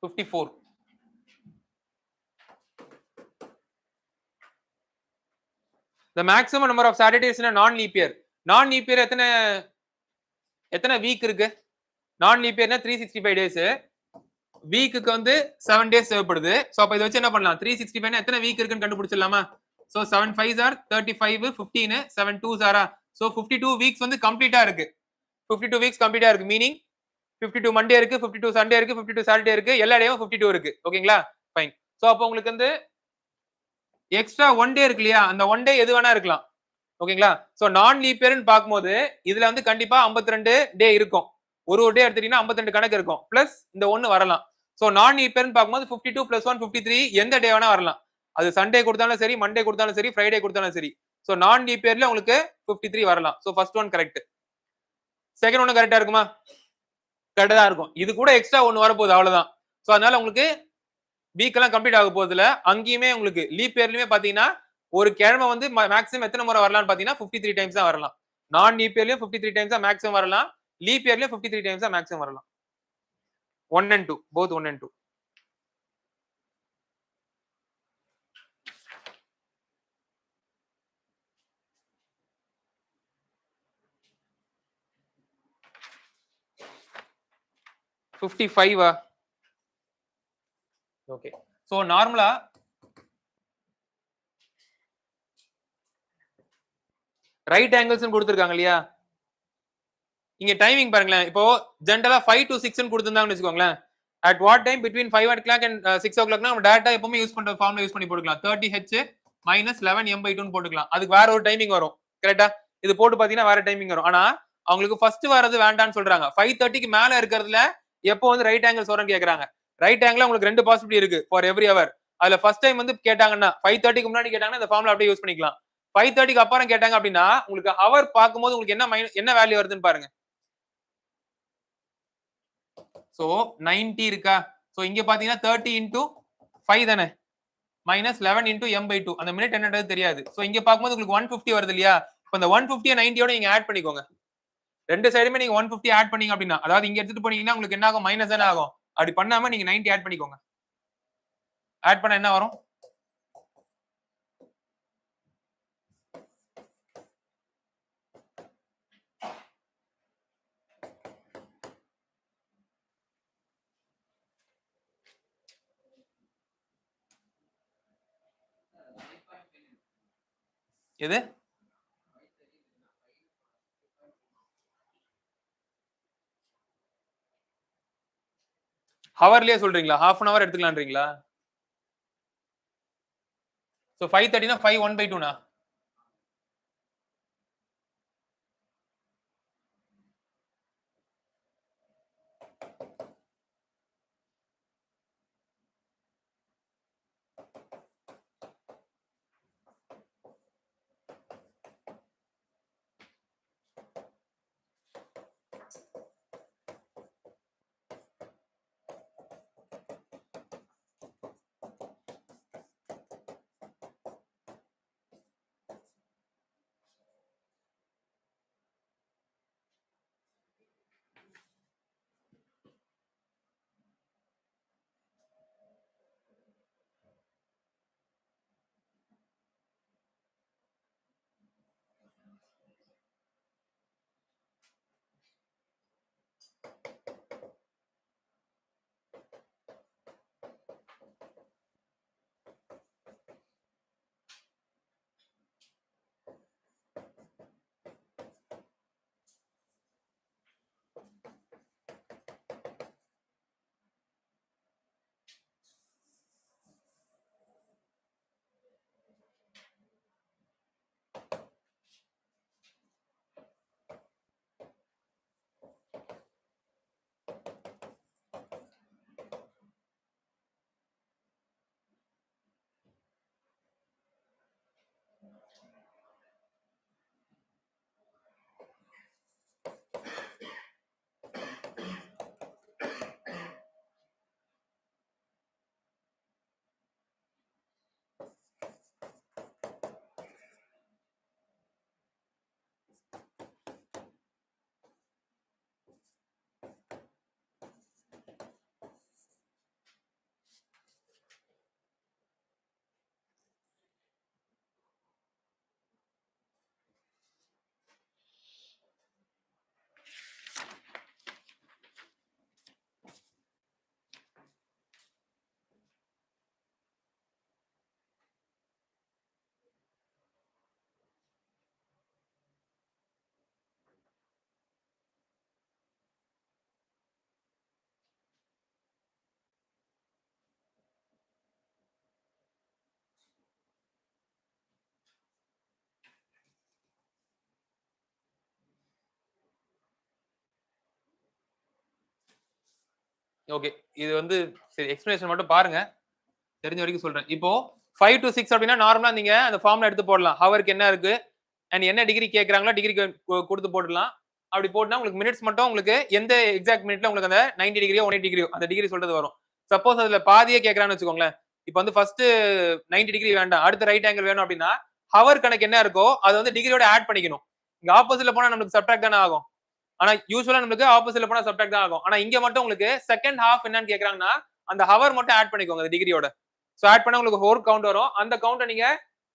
54. The maximum number of Saturdays in a non-leap year. Non-leap year எத்தனை வீக் இருக்கு? non-leap yearனா 365 days. வீக்குக்கு வந்து 7 டேஸ் தேவைப்படுது. சோ அப்ப இத வச்சு என்ன பண்ணலாம்? 365 னா எத்தனை வீக் இருக்குன்னு கண்டுபிடிச்சிடலாமா? So 7 5s are 35, 15, 7 2s are so 52 weeks வந்து கம்ப்ளீட்டா இருக்கு. 52 வீக்ஸ் கம்ப்ளீட்டா இருக்கு. மீனிங் 52 மண்டே இருக்கு, 52 சண்டே இருக்கு, 52 சாட்டர்டே இருக்கு, எல்லா டேயும் 52 இருக்கு. ஓகேங்களா? ஃபைன். சோ அப்ப உங்களுக்கு வந்து எக்ஸ்ட்ரா 1 டே இருக்கு இல்லையா? அந்த 1 டே எது வேணா இருக்கலாம். ஓகேங்களா? சோ நான் லீப் இயர்னு பாக்கும்போது இதுல வந்து கண்டிப்பா 52 டே இருக்கும். ஒரு டே எடுத்துட்டீங்கன்னா 52 கணக்கு இருக்கும். பிளஸ் இந்த 1 வரலாம். சோ நான் லீப் இயர்னு பாக்கும்போது 52 plus 1 53 எந்த டே வேணா வரலாம். அது சண்டே கொடுத்தாலும் சரி, மண்டே கொடுத்தாலும் சரி, ஃப்ரைடே கொடுத்தாலும் சரி. சோ நான் லீப் இயர்ல உங்களுக்கு 53 வரலாம். So first one correct. Second one கரெக்டா இருக்குமா? கரெக்டா தான் இருக்கும். இது கூட எக்ஸ்ட்ரா 1 வரப்போகுது அவ்வளவுதான். சோ அதனால உங்களுக்கு வீக் எல்லாம் கம்ப்ளீட் ஆக போகுதுல அங்கேயுமே உங்களுக்கு லீப் இயர்லயுமே பாத்தீங்கன்னா ஒரு கிழமை வந்து மேக்ஸிமம் எத்தனை முறை வரலாம்னு பாத்தீங்கன்னா 53 டைம்ஸ் தான் வரலாம். நான் லீப் இயர்லயும் 53 டைம்ஸ் தான் மேக்ஸிமம் வரலாம். லீப் இயர்லயும் 53 டைம்ஸ் தான் மேக்ஸிமம் வரலாம். 1 and 2 both 1 and 2. $55 okay. So நார்மலா ரைட் ஆங்கிள்ஸ் கொடுத்திருக்காங்க இல்லையா? இங்க டைமிங் பாருங்களேன். இப்போ ஜெனரலா 5 to 6 ன்னு கொடுத்திருந்தாங்கன்னு வெச்சுக்கோங்களேன். at what time between 5 o'clock and 6 o'clock நம்ம டைரக்டா எப்பவுமே யூஸ் பண்ற ஃபார்முலா யூஸ் பண்ணி போட்டுக்கலாம். 30h minus 11m/2 ன்னு போட்டுக்கலாம். அதுக்கு வேற ஒரு டைமிங் வரும். கரெக்ட்டா? இது போட்டு பாத்தீங்கன்னா வேற டைமிங் வரும். ஆனா அவங்களுக்கு ஃபர்ஸ்ட் வரது வேண்டாம்னு சொல்றாங்க. 5:30க்கு மேல இருக்கிறதுல எப்போ வந்து ரைட் ஆங்கிள்ஸ் வரும்னு கேக்குறாங்க. ரைட் ஆங்கிள் உங்களுக்கு ரெண்டு பாசிபிலிட்டி இருக்கு ஃபார் எவ்ரி ஹவர். அதுல ஃபர்ஸ்ட் டைம் வந்து கேட்டாங்கன்னா 5:30க்கு முன்னாடி கேட்டாங்கன்னா இந்த ஃபார்முலா அப்படியே யூஸ் பண்ணிக்கலாம். 5:30க்கு அப்புறம் கேட்டாங்க அப்படின்னா உங்களுக்கு ஹவர் பார்க்கும்போது உங்களுக்கு என்ன வேல்யூ வருதுன்னு பாருங்க. சோ 90 இருக்கா? சோ இங்க பாத்தீங்கன்னா 30 into 5 தானே? minus 11 into m/2. அந்த மினிட் என்னன்றது தெரியாது. சோ இங்க பாக்கும்போது உங்களுக்கு 150 வருது இல்லையா? இப்ப இந்த 150 90 யோட நீங்க ஆட் பண்ணிக்கோங்க. ரெண்டு சைடுமே நீங்க 150 ஆட் பண்ணீங்க அப்படின்னா அதாவது இங்க எடுத்துட்டு போனீங்கன்னா உங்களுக்கு என்ன ஆகும்? மைனஸ் தானே ஆகும். அப்படி பண்ணாம நீங்க 90 ஆட் பண்ணிக்கோங்க. ஆட் பண்ணா என்ன வரும்? எது? ஹவர்லயே சொல்றீங்களா? half an hour எடுத்துக்கலாம்ன்றீங்களா? சோ 5:30 னா 5 1/2 னா? ஓகே, இது வந்து சரி எக்ஸ்பிளனேஷன் மட்டும் பாருங்க, தெரிஞ்ச வரைக்கும் சொல்றேன். இப்போ 5 to 6 அப்படின்னா நார்மலா நீங்க அந்த ஃபார்முலா எடுத்து போடலாம். ஹவருக்கு என்ன இருக்கு அண்ட் என்ன டிகிரி கேட்கறாங்களோ டிகிரிக்கு கொடுத்து போட்டுடலாம். அப்படி போட்டுனா உங்களுக்கு மினிட்ஸ் மட்டும் உங்களுக்கு எந்த எக்ஸாக்ட் மினிட்ல உங்களுக்கு அந்த 90 டிகிரியோ 180 டிகிரியோ அந்த டிகிரி சொல்றது வரும். சப்போஸ் அதுல பாதியே கேட்கறான்னு வச்சுக்கோங்களேன். இப்போ வந்து ஃபர்ஸ்ட் 90 டிகிரி வேண்டாம், அடுத்த ரைட் ஆங்கிள் வேணும் அப்படின்னா ஹவர் கணக்கு என்ன இருக்கோ அதை வந்து டிகிரியோட ஆட் பண்ணிக்கணும். இங்க ஆப்போசிட்ல போனா நமக்கு சப்ட்ராக்ட் தானே ஆகும். ஆனா யூசுவலா நமக்கு ஆப்போசிட்ல போனா சப்ட்ராக்ட் தான் ஆகும். ஆனா இங்க மட்டும் உங்களுக்கு செகண்ட் ஹாஃப் என்னன்னு கேக்குறாங்கன்னா அந்த ஹவர் மட்டும் ஆட் பண்ணிக்கோங்க அந்த டிகிரியோட. சோ ஆட் பண்ணா உங்களுக்கு ஹோர் கவுண்ட் வரும். அந்த கவுண்ட நீங்க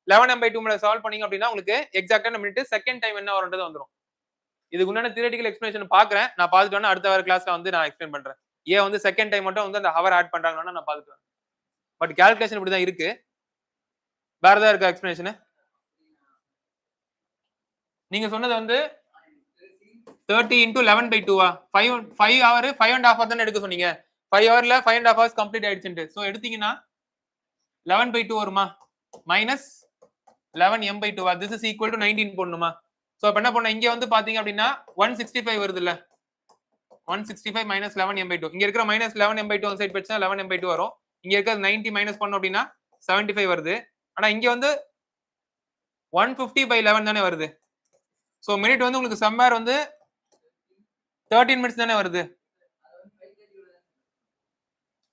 11m/2 மேல சால்வ் பண்ணீங்க அப்படின்னா உங்களுக்கு எக்ஸாக்ட்டான மினிட் செகண்ட் டைம் என்ன வரும்ன்றது வந்துரும். இதுக்கு உண்டான தியரிட்டிக்கல் எக்ஸ்பிளனேஷன் பாக்குறேன். நான் பார்த்துட்டு வேணா அடுத்த வார கிளாஸ்ல வந்து நான் எக்ஸ்பிளைன் பண்றேன். ஏன் வந்து செகண்ட் டைம் மட்டும் வந்து அந்த ஹவர் ஆட் பண்றாங்கன்னா நான் பார்த்துட்டு வரேன். பட் கால்குலேஷன் இப்படி தான் இருக்கு. வேற ஏதாவது இருக்கா எக்ஸ்பிளனேஷன்? நீங்க சொன்னது வந்து 30 into 11/2 5 hour 5.5 hour தானே எடுக்க சொன்னீங்க. 5 hourல 5.5 hours கம்ப்ளீட் ஆயிடுச்சுன்ட்டு. சோ எடுத்தீங்கன்னா 11/2 வருமா? Minus 11m/2 this is equal to 19 போடணுமா? சோ அப்ப என்ன பண்ணணும், இங்க வந்து பாத்தீங்க அப்படின்னா 165 வருது இல்ல, 165 minus 11m/2. இங்க இருக்கிற minus 11m/2 அந்த சைடு போச்சுன்னா 11m/2 வரும். இங்க இருக்கிறது 90 மைனஸ் பண்ணோம் அப்படின்னா 75 வருது. ஆனா இங்க வந்து 150/11 தானே வருது. சோ மினிட் வந்து உங்களுக்கு சம்வேர் வந்து 13 மினிட்ஸ் தானே வருது.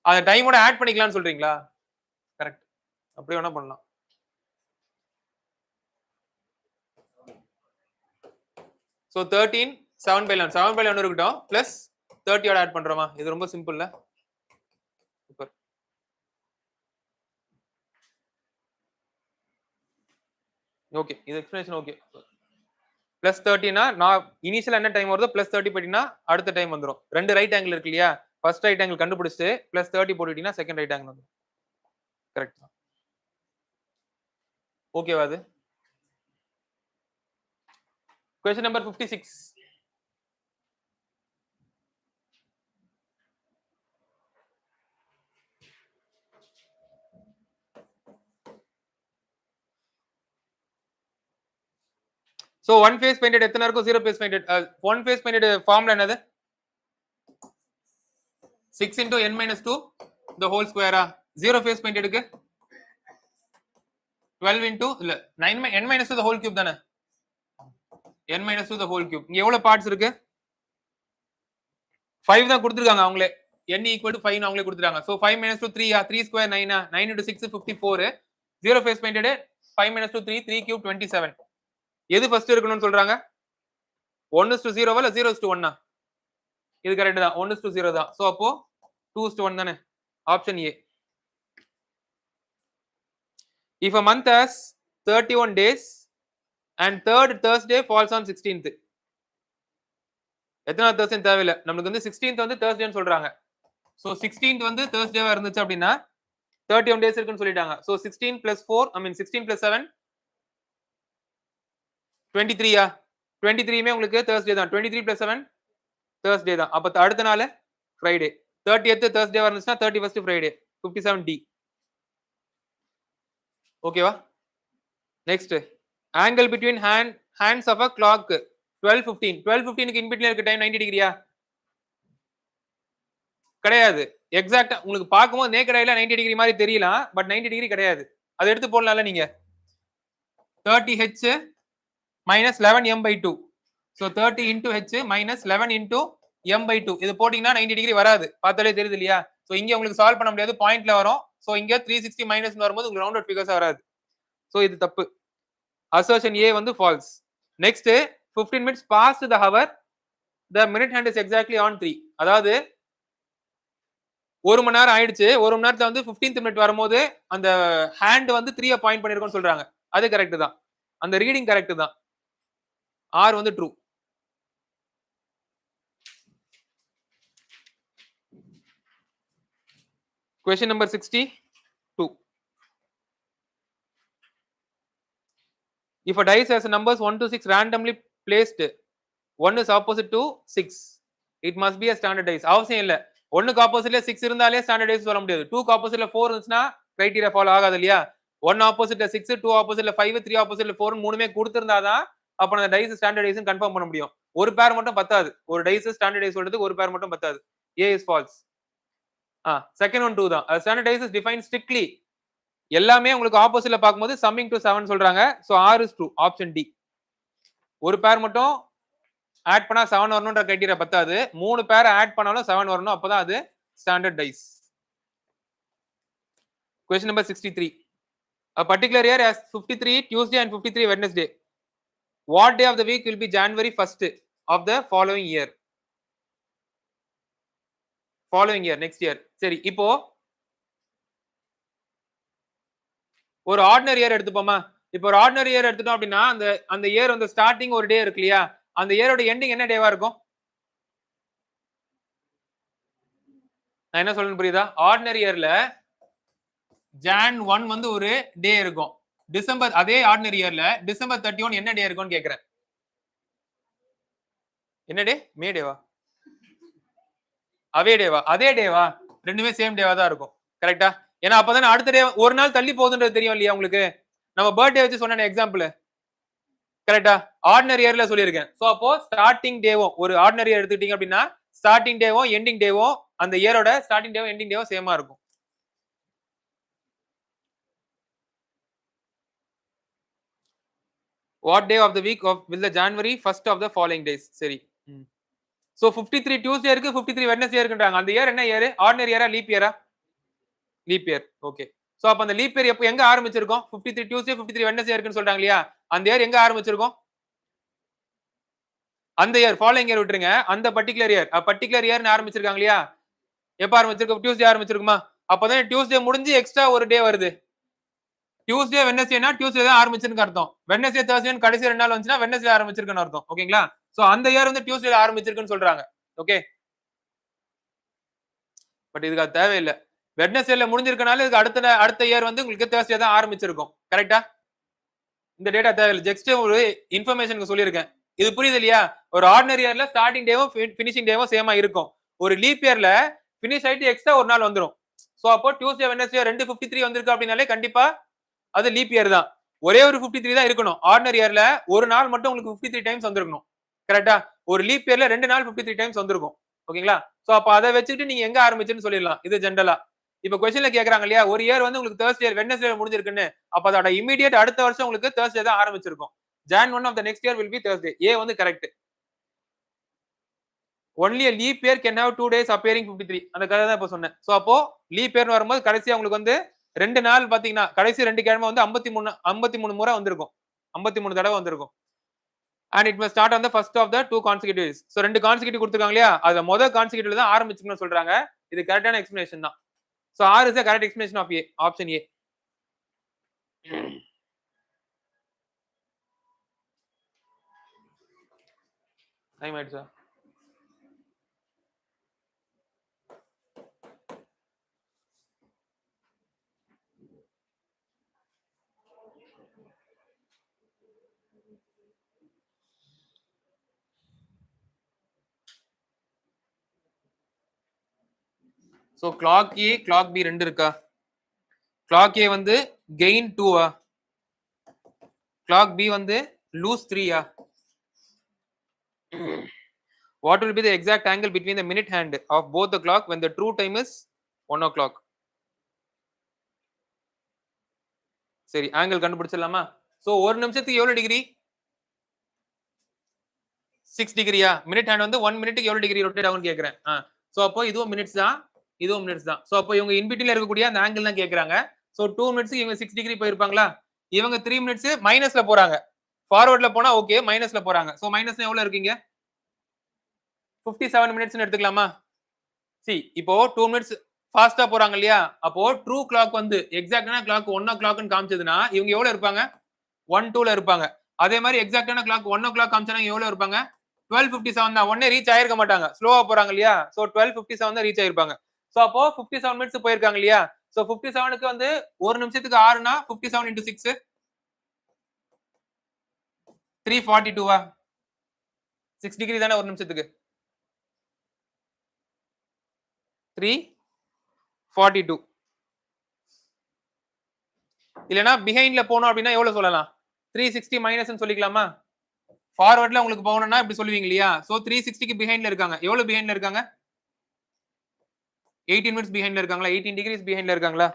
அந்த டைமோட ஆட் பண்ணிக்கலாம்னு சொல்றீங்களா? கரெக்ட், அப்படி வேணா பண்ணலாம். சோ 13 7/11 7/11 இருக்கட்டும் பிளஸ் 30 ஓட ஆட் பண்றோமா? இது ரொம்ப சிம்பிள்ல. சூப்பர். ஓகே, இது எக்ஸ்பிளனேஷன் ஓகே. பிளஸ் 30னா நான் இனிஷியல் என்ன டைம் வருதோ பிளஸ் 30 போட்டீங்கன்னா அடுத்த டைம் வந்துரும். ரெண்டு ரைட் ஆங்கிள் இருக்கு இல்லையா, ஃபர்ஸ்ட் ரைட் ஆங்கிள் கண்டுபிடிச்சிட்டு பிளஸ் 30 போட்டுட்டீங்கன்னா செகண்ட் ரைட் ஆங்கிள் வந்துரும். கரெக்ட் தான். ஓகேவா அது? Question number 56. So one phase painted எத்தனை இருக்கும்? zero phase painted. One phase painted formula என்னது? 6 into n minus 2 the whole square. Zero phase paintedக்கு 12 into இல்ல 9 n minus 2 the whole cube தானே? n minus 2 the whole cube. இங்க எவ்வளவு parts இருக்கு? 5 தான் கொடுத்திருக்காங்க அவங்களே. n equal to 5 அவங்களே கொடுத்திருக்காங்க. So 5 minus 2 3 3 square 9 9 into 6 54. Zero phase painted 5 minus 2 3 3 cube 27. எது ஃபர்ஸ்ட் இருக்கணும்னு சொல்றாங்க? 1:0 இல்ல 0:1? இது கரெக்ட் தான், 1:0 தான். சோ அப்போ 2:1 தானே, option A. If a month has 31 days and third Thursday falls on 16th, எத்தனை Thursday தேவையில்லை, நமக்கு வந்து 16th வந்து Thursdayன்னு சொல்றாங்க. சோ 16th வந்து Thursdayவா இருந்துச்சு அப்படின்னா 31 days இருக்குன்னு சொல்லிட்டாங்க. So 16 plus 4 I mean 16 plus 7 23 23மே உங்களுக்கு Thursday தான். 23 plus 7 Thursday தான். அப்ப அடுத்த நாள் Friday. 30th Thursday வந்துச்சுன்னா 31st Friday. 57D. ஓகேவா? Next angle between hands of a clock 12:15. 12:15க்கு இன் பிட்வீன்ல இருக்க டைம் 90 டிகிரியா? கிடையாது. எக்ஸாக்ட்டா உங்களுக்கு பாக்கும்போது நேக்கட் ஐல 90 டிகிரி மாதிரி தெரியலாம், பட் 90 டிகிரி கிடையாது. அதை எடுத்து போடலாம்ல நீங்க. 30h minus 11m/2. So 30 into h minus 11 into m/2. இது போட்டீங்கன்னா 90 டிகிரி வராது. பார்த்தாலே தெரியுது இல்லையா? சோ இங்க உங்களுக்கு சால்வ் பண்ண முடியாது, பாயிண்ட்ல வரும். சோ இங்க 360 மைனஸ் வரும்போது உங்களுக்கு ரவுண்டட் ஃபிகர்ஸா வராது. சோ இது தப்பு. அசர்ஷன் A வந்து falls. Next 15 minutes past the hour, the minute hand is exactly on 3. அதாவது 1 மணி நேரம் ஆயிடுச்சு, 1 மணி நேரத்துல வந்து 15th மினிட் வரும்போது அந்த ஹேண்ட் வந்து 3 பாயிண்ட் பண்ணிருக்கோம்னு சொல்றாங்க. அது கரெக்ட் தான், அந்த ரீடிங் கரெக்ட் தான். R வந்து true. Question number 62. If a dice has numbers 1 to 6 randomly placed, 1 is opposite to 6, it must be a standard dice. அவசியம் இல்ல, 1க்கு ஆப்போசிட்ல 6 இருந்தாலே ஸ்டாண்டர்ட் டைஸ் சொல்ல முடியாது. 2க்கு ஆப்போசிட்ல 4 இருந்துச்சுன்னா கிரைட்டீரியா ஃபாலோ ஆகாது இல்லையா? 1 ஆப்போசிட்ல 6, 2 ஆப்போசிட்ல 5, 3 ஆப்போசிட்ல 4 மூணுமே கொடுத்திருந்தாதான் அப்ப அந்த டைஸ் ஸ்டாண்டர்ட் டைஸ் கன்ஃபார்ம் பண்ண முடியும். ஒரு பேர் மட்டும் பத்தாது. ஒரு டைஸ் ஸ்டாண்டர்ட் டைஸ் சொல்றதுக்கு ஒரு பேர் மட்டும் பத்தாது. A is false. Second one 2 தான். Standard dice is define strictly. எல்லாமே உங்களுக்கு ஆப்போசிட்ல பார்க்கும்போது சம்மிங் டு 7 சொல்றாங்க. So R is true. Option D. ஒரு பேர் மட்டும் ஆட் பண்ணா 7 வரணும்ன்ற கிரைட்டீரியா பத்தாது. 3 பேர் ஆட் பண்ணாலும் 7 வரணும். அப்பதான் அது standardise. Question number 63. A particular year has 53 Tuesday and 53 Wednesday. What day of the week will be January 1st of the following year? Following year, next year. சரி, இப்போ ஒரு ஆர்டினரி இயர் எடுத்துப்போமா? இப்போ ஒரு ஆர்டினரி இயர் எடுத்துட்டோம் அப்படின்னா அந்த year வந்து starting ஒரு டே இருக்கு இல்லையா? அந்த இயரோட எண்டிங் என்ன டேவா இருக்கும்? நான் என்ன சொல்றேன்னு புரியுதா? ஆர்டினரி இயர்ல Jan 1 வந்து ஒரு டே இருக்கும். டிசம்பர் அதே ஆர்டினரி இயர்ல டிசம்பர் 31 என்ன டே இருக்கும்னு கேக்குறேன். என்ன டே? மே டேவா? அவே டேவா? அதே டேவா? ரெண்டுமே சேம் டேவா தான் இருக்கும். கரெக்ட்டா? ஏன்னா அப்பதானே அடுத்த டே ஒரு நாள் தள்ளி போகுதுன்றது தெரியும் இல்லையா உங்களுக்கு? நம்ம பர்த்டே வச்சு சொன்ன எக்ஸாம்பிள். கரெக்ட்டா? ஆர்டினரி இயர்ல சொல்லியிருக்கேன். சோ அப்போ ஸ்டார்டிங் டேவும் ஒரு ஆர்டினரி இயர் எடுத்துக்கிட்டீங்க அப்படின்னா ஸ்டார்டிங் டேவும் எண்டிங் டேவும் அந்த இயரோட ஸ்டார்டிங் டேவும் எண்டிங் டேவும் சேமா இருக்கும். What day of the week of will the January 1st of the following days? சரி. சோ 53 டியூஸ்டே இருக்கு, 53 வெட்னஸ்டே இருக்குன்றாங்க. அந்த இயர் என்ன இயர்? ஆர்டினரி இயரா, லீப் இயரா? Leap year. ஓகே. சோ அப்ப அந்த லீப் இயர் எப்ப எங்க ஆரம்பிச்சிருக்கும்? 53 டியூஸ்டே 53 வெட்னஸ்டே இருக்குன்னு சொல்றாங்க இல்லையா? அந்த இயர் எங்க ஆரம்பிச்சிருக்கும்? அந்த இயர் ஃபாலோயிங் இயர் விட்டுருங்க. அந்த பர்టిక్యులர் இயர். பர்టిక్యులர் இயர்னு ஆரம்பிச்சிருக்காங்க இல்லையா? எப்ப ஆரம்பிச்சிருக்கும்? டியூஸ்டே ஆரம்பிச்சிருக்குமா? அப்பதான் டியூஸ்டே முடிஞ்சு எக்ஸ்ட்ரா ஒரு டே வருது. டியூஸ்டே வெட்னஸ்டேனா டியூஸ்டே தான் ஆரம்பிச்சிருக்கு அர்த்தம். வெட்னஸ்டே தர்ஸ்டே கடைசி 2 நாள் வந்துச்சுனா வெட்னஸ்டே ஆரம்பிச்சிருக்குன்னு அர்த்தம். ஓகேங்களா? சோ அந்த இயர் வந்து டியூஸ்டே ஆரம்பிச்சிருக்குன்னு சொல்றாங்க. ஓகே. பட் இதுக்கு அது தேவையில்லை. வெட்னஸ்டேல முடிஞ்சிருக்கனால இதுக்கு அடுத்த இயர் வந்து உங்களுக்கு தேர்ஸ்டே தான் ஆரம்பிச்சிருக்கும். கரெக்ட்டா? இந்த டேட்டா தேவையில்லை. ஜஸ்ட் ஒரு இன்ஃபர்மேஷனுக்கு சொல்லியிருக்கேன். இது புரியுது இல்லையா? ஒரு ஆர்டினரி இயர்ல ஸ்டார்டிங் டேவும் ஃபினிஷிங் டேவும் சேமா இருக்கும். ஒரு லீப் இயர்ல ஃபினிஷ் ஆயிட்டு எக்ஸ்ட்ரா ஒரு நாள் வந்துரும். சோ அப்போ டியூஸ்டே வெட்னஸ்டே 2 53 வந்திருக்கு அப்படினாலே கண்டிப்பா அது லீப் இயர் தான். ஒரே ஒரு 53 தான் இருக்கணும். ஆர்டினரி இயர்ல ஒரு நாள் மட்டும் உங்களுக்கு 53 டைம்ஸ் வந்திருக்கணும். கரெக்ட்டா? ஒரு லீப் இயர்ல 2 நாள் 53 டைம்ஸ் வந்திருக்கும். ஓகேங்களா? சோ அப்ப அத வச்சுட்டு நீங்க எங்க ஆரம்பிச்சுன்னு சொல்லிடலாம். இது ஜெனரலா. இப்ப क्वेश्चनல கேக்குறாங்க இல்லையா? ஒரு இயர் வந்து உங்களுக்கு தேர்ஸ்டே வெட்னஸ்டே முடிஞ்சிருக்குன்னு. அப்ப அதோட இமிடியேட் அடுத்த வருஷம் உங்களுக்கு தேர்ஸ்டே தான் ஆரம்பிச்சிருக்கும். Jan 1 of the next year will be Thursday. A வந்து correct. only a leap year can have 2 days appearing 53. அந்த கதை தான் இப்ப சொன்னேன். சோ அப்போ லீப் இயர்னு வரும்போது கடைசியா உங்களுக்கு வந்து 2 நாள் பாத்தீங்கன்னா கடைசி 2 கிழமை வந்து 53 முறை வந்திருக்கும். 53 தடவை வந்திருக்கும். And it must start on the first of the 2 consecutive days. So 2 consecutive கொடுத்திருக்காங்க இல்லையா? அத முதல் கான்சிக்யூட்டிவ்ல தான் ஆரம்பிச்சுக்கணும்னு சொல்றாங்க. இது கரெக்ட்டான எக்ஸ்பிளனேஷன் தான். So R is the correct explanation of A. Option A. Time ஆயிடுச்சா? So clock A, clock B ரெண்டு இருக்கா? கிளாக் A வந்து கெயின் 2 கிளாக் B வந்து lose 3 What will be the exact angle between the minute hand of both the clock when the true time is 1 o'clock? சரி, angle கண்டுபிடிச்சிடலாமா? So ஒரு நிமிஷத்துக்கு எவ்வளவு degree? 6 டிகிரியா? Minute hand வந்து 1 மினிட்டுக்கு எவ்வளவு degree rotate ஆகும்னு கேக்குறேன். So அப்போ இதுவும் மினிட்ஸ் தான், இதுவும் மினிட்ஸ் தான். சோ அப்போ இவங்க இன் பிட்வீன்ல இருக்கக்கூடிய அந்த ஆங்கிள் தான் கேக்குறாங்க. சோ 2 மினிட்ஸ்க்கு இவங்க 6 டிகிரி போயிருப்பாங்களா? இவங்க 3 மினிட்ஸ் மைனஸ்ல போறாங்க. ஃபார்வர்ட்ல போனா ஓகே, மைனஸ்ல போறாங்க. சோ மைனஸ்னா எவ்வளவு இருக்கீங்க? 57 மினிட்ஸ்னு எடுத்துக்கலாமா? இப்போ 2 மினிட்ஸ் ஃபாஸ்டா போறாங்க இல்லையா? அப்போ ட்ரூ கிளாக் வந்து எக்ஸாக்ட்டான கிளாக் 1 o'clockனு காமிச்சதுன்னா இவங்க எவ்வளவு இருப்பாங்க? 1:02ல இருப்பாங்க. அதே மாதிரி எக்ஸாக்ட்டான கிளாக் 1 o'clock காமிச்சனா எவ்வளவு இருப்பாங்க? 12:57 தான். உடனே ரீச் ஆயிருக்க மாட்டாங்க. ஸ்லோவா போறாங்க இல்லையா? சோ 12:57 தான் ரீச் ஆயிருப்பாங்க. சோ அப்போ 57 மினிட்ஸ் போயிருக்காங்க இல்லையா? சோ 57க்கு வந்து ஒரு நிமிஷத்துக்கு 6னா 57 into 6 342 6 டிகிரி தானே ஒரு நிமிஷத்துக்கு. 342 இல்லனா பிஹைண்ட்ல போனோம் அப்படின்னா எவ்வளவு சொல்லலாம்? 360 மைனஸ்னு சொல்லிக்கலாமா? ஃபார்வர்ட்ல உங்களுக்கு போகணும்னா இப்படி சொல்லுவீங்க இல்லையா? சோ 360க்கு பிஹைண்ட்ல இருக்காங்க. எவ்வளவு பிஹைண்ட்ல இருக்காங்க? 18 மினிட்ஸ் பிஹைண்ட்ல இருக்காங்களா? 18 டிகிரிஸ் பிஹைண்ட்ல இருக்காங்களா?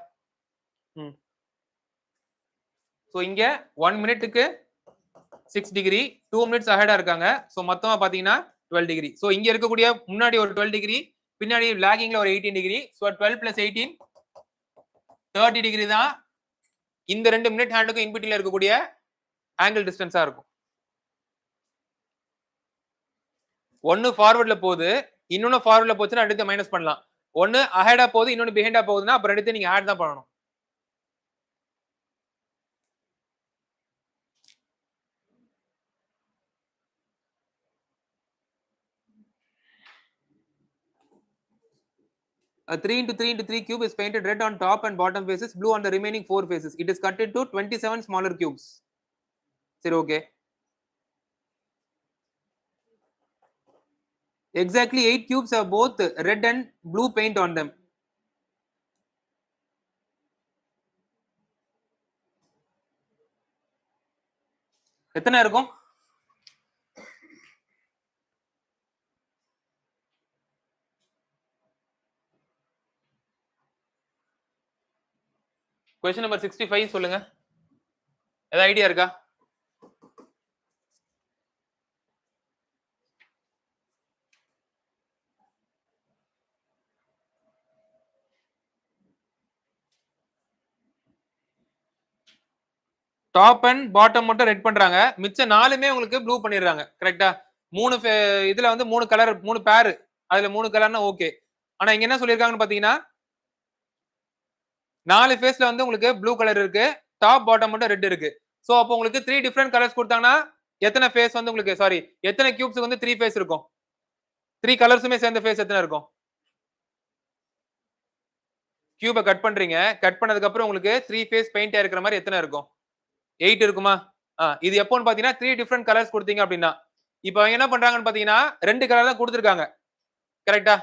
சோ இங்க 1 மினிட்டுக்கு 6 டிகிரி, 2 மினிட்ஸ் அஹெடா இருக்காங்க. சோ மொத்தமா பாத்தீங்கன்னா 12 டிகிரி. சோ இங்க இருக்கக்கூடிய முன்னாடி ஒரு 12 டிகிரி, பின்னாடி லாகிங்ல ஒரு 18 டிகிரி. சோ 12 பிளஸ் 18 30 டிகிரி தான் இந்த 2 மினிட் ஹேண்டுக்கும் இன்பிட்வீன்ல இருக்கக்கூடிய ஆங்கிள் டிஸ்டன்ஸா இருக்கும். ஒன்னு ஃபார்வர்ட்ல போகுது, இன்னொன்னு ஃபார்வர்ட்ல போச்சுன்னா ரெண்டுத்தையும் மைனஸ் பண்ணலாம். ஒன்னு அஹெடா போகுது, இன்னொன்னு பிஹைண்டா போகுதுன்னா அப்ப ரெண்டுத்தையும் நீங்க ஆட் தான் பண்ணணும். A 3 into 3 into 3 cube is painted red on top and bottom faces, blue on the remaining 4 faces. It is cut into 27 smaller cubes. சரி, okay. Exactly 8 cubes have both red and blue paint on them. எத்தனை இருக்கும்? Question number 65 சொல்லுங்க. ஏதாவது idea இருக்கா? Top and bottom மட்டும் red பண்றாங்க, மிச்ச நாலுமே உங்களுக்கு ப்ளூ பண்ணிடுறாங்க. கரெக்டா? மூணு இதுல வந்து 3 கலர், 3 பேர், அதுல 3 கலர்னா ஓகே. ஆனா இங்க என்ன சொல்லிருக்காங்கன்னு பாத்தீங்கன்னா 4 ஃபேஸ்ல வந்து உங்களுக்கு ப்ளூ கலர் இருக்கு, டாப் பாட்டம் மட்டும் ரெட் இருக்கு. சோ அப்போ உங்களுக்கு 3 டிஃபரண்ட் கலர்ஸ் கொடுத்தாங்கன்னா எத்தனை ஃபேஸ் வந்து உங்களுக்கு, சாரி, எத்தனை கியூப்ஸ்க்கு வந்து 3 ஃபேஸ் இருக்கும்? 3 கலர்ஸுமே சேர்ந்த ஃபேஸ் எத்தனை இருக்கும்? கியூபை கட் பண்றீங்க, கட் பண்ணதுக்கு அப்புறம் உங்களுக்கு 3 ஃபேஸ் பெயிண்ட் ஆயிருக்கிற மாதிரி எத்தனை இருக்கும்? 8 இருக்குமா? இது எப்போன்னு பாத்தீங்கன்னா 3 டிஃபரண்ட் கலர்ஸ் கொடுத்தீங்க அப்படின்னா. இப்போ அவங்க என்ன பண்றாங்கன்னு பாத்தீங்கன்னா 2 கலர் தான் கொடுத்துருக்காங்க. கரெக்டா?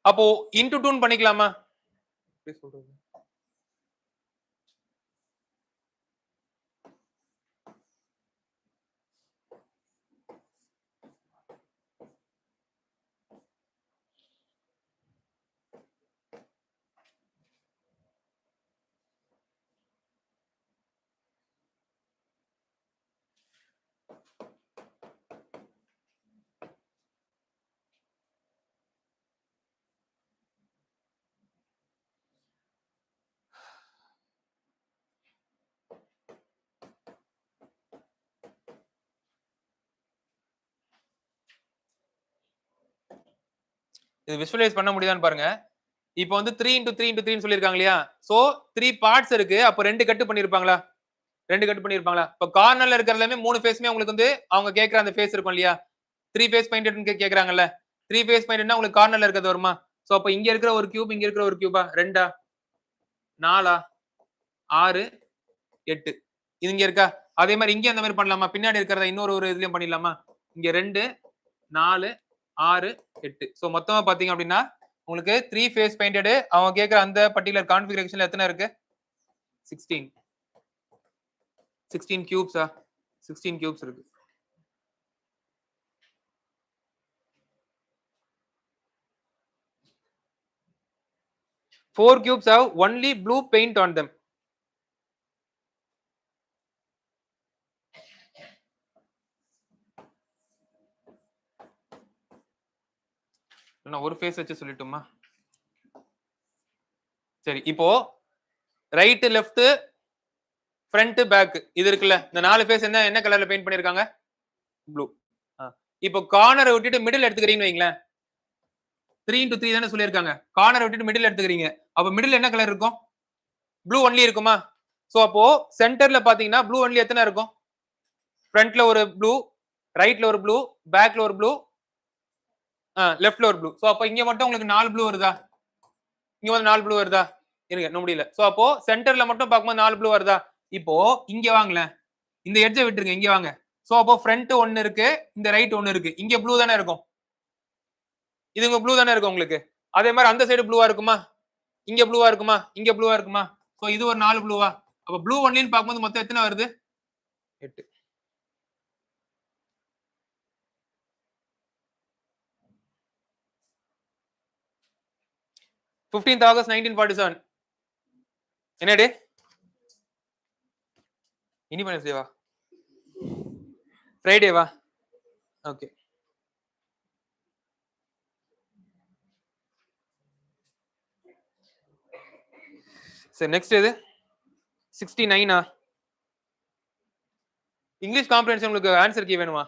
அப்போ இன்டு 2 பண்ணிக்கலாமா? இது விஷுவலைஸ் பண்ண முடியுதான்னு பாருங்க. இப்போ வந்து 3 into 3 into 3 சொல்லிருக்காங்க இல்லையா? சோ 3 பார்ட்ஸ் இருக்கு. அப்ப 2 கட் பண்ணிருப்பாங்களா? 2 கட் பண்ணிருப்பாங்களா? இப்ப கார்னர்ல இருக்கிற எல்லாமே 3 ஃபேஸ்மே உங்களுக்கு வந்து அவங்க கேக்குற அந்த ஃபேஸ் இருக்கும் இல்லையா? 3 ஃபேஸ் பெயிண்டட்னு கேக்குறாங்கல்ல. 3 ஃபேஸ் பெயிண்டட்னா உங்களுக்கு கார்னர்ல இருக்கிறது வருமா? சோ அப்ப இங்க இருக்கிற ஒரு கியூப், இங்க இருக்கிற ஒரு கியூபா? 2ஆ? 4ஆ? 6, 8. இது இங்க இருக்கா? அதே மாதிரி இங்க அந்த மாதிரி பண்ணலாமா? பின்னாடி இருக்கிறத இன்னொரு ஒரு இதுலயும் பண்ணிடலாமா? இங்க 2, 4, 6, 8. சோ மொத்தமா பாத்தீங்க அப்படின்னா உங்களுக்கு 3 ஃபேஸ் பெயிண்டட் அவங்க கேக்குற அந்த பர்టిక్యులர் கான்ஃபிகரேஷன்ல எத்தனை இருக்கு? 16. 16 கியூப்ஸா? 16 கியூப்ஸ் இருக்கு. Four cubes have only blue paint on them. நான் ஒரு ஃபேஸ் வச்சு சொல்லட்டுமா? சரி, இப்போ ரைட், லெஃப்ட், ஃப்ரண்ட், பேக் இது இருக்குல்ல, இந்த 4 ஃபேஸ் என்ன கலர்ல பெயிண்ட் பண்ணிருக்காங்க? ப்ளூ. இப்போ கார்னரை விட்டுட்டு மிடில் எடுத்துக்கிறீங்கன்னு வைங்களேன். 3 into 3 தானே சொல்லியிருக்காங்க. கார்னரை விட்டுட்டு மிடில் எடுத்துக்கிறீங்க. அப்ப மிடில் என்ன கலர் இருக்கும்? ப்ளூ ஒன்லி இருக்குமா? சோ அப்போ சென்டர்ல பாத்தீங்கன்னா ப்ளூ ஒன்லி எத்தனை இருக்கும்? ஃப்ரண்ட்ல ஒரு ப்ளூ, ரைட்ல ஒரு ப்ளூ, பேக்ல ஒரு ப்ளூ, லெஃப்ட்ல ஒரு ப்ளூ. சோ அப்ப இங்க மட்டும் உங்களுக்கு 4 ப்ளூ வருதா? இங்க வந்து 4 ப்ளூ வருதா? இருங்க, இன்னும் முடியல. சோ அப்போ சென்டர்ல மட்டும் பார்க்கும்போது 4 ப்ளூ வருதா? இப்போ இங்க வாங்களேன், இந்த எட்ஜை விட்டுருங்க, இங்க வாங்க. சோ அப்போ ஃப்ரண்ட் ஒன்னு இருக்கு, இந்த ரைட் ஒன்னு இருக்கு. இங்க ப்ளூ தானே இருக்கும், இது உங்க ப்ளூ தானே இருக்கும் உங்களுக்கு. அதே மாதிரி அந்த சைடு ப்ளூவா இருக்குமா? இங்க ப்ளூவா இருக்குமா? இங்க ப்ளூவா இருக்குமா? சோ இது ஒரு 4 ப்ளூவா? அப்ப ப்ளூ ஒன்லின்னு பார்க்கும்போது மொத்தம் எத்தனை வருது? 8. 15th August 1947 என்ன டே? இண்டிபெண்டன்ஸ் டேவா? ஃப்ரைடேவா? ஓகே. சரி நெக்ஸ்ட் எது? 69ஆ? இங்கிலீஷ் காம்ப்ரிஹென்ஷன் உங்களுக்கு ஆன்சர் கீ வேணுமா?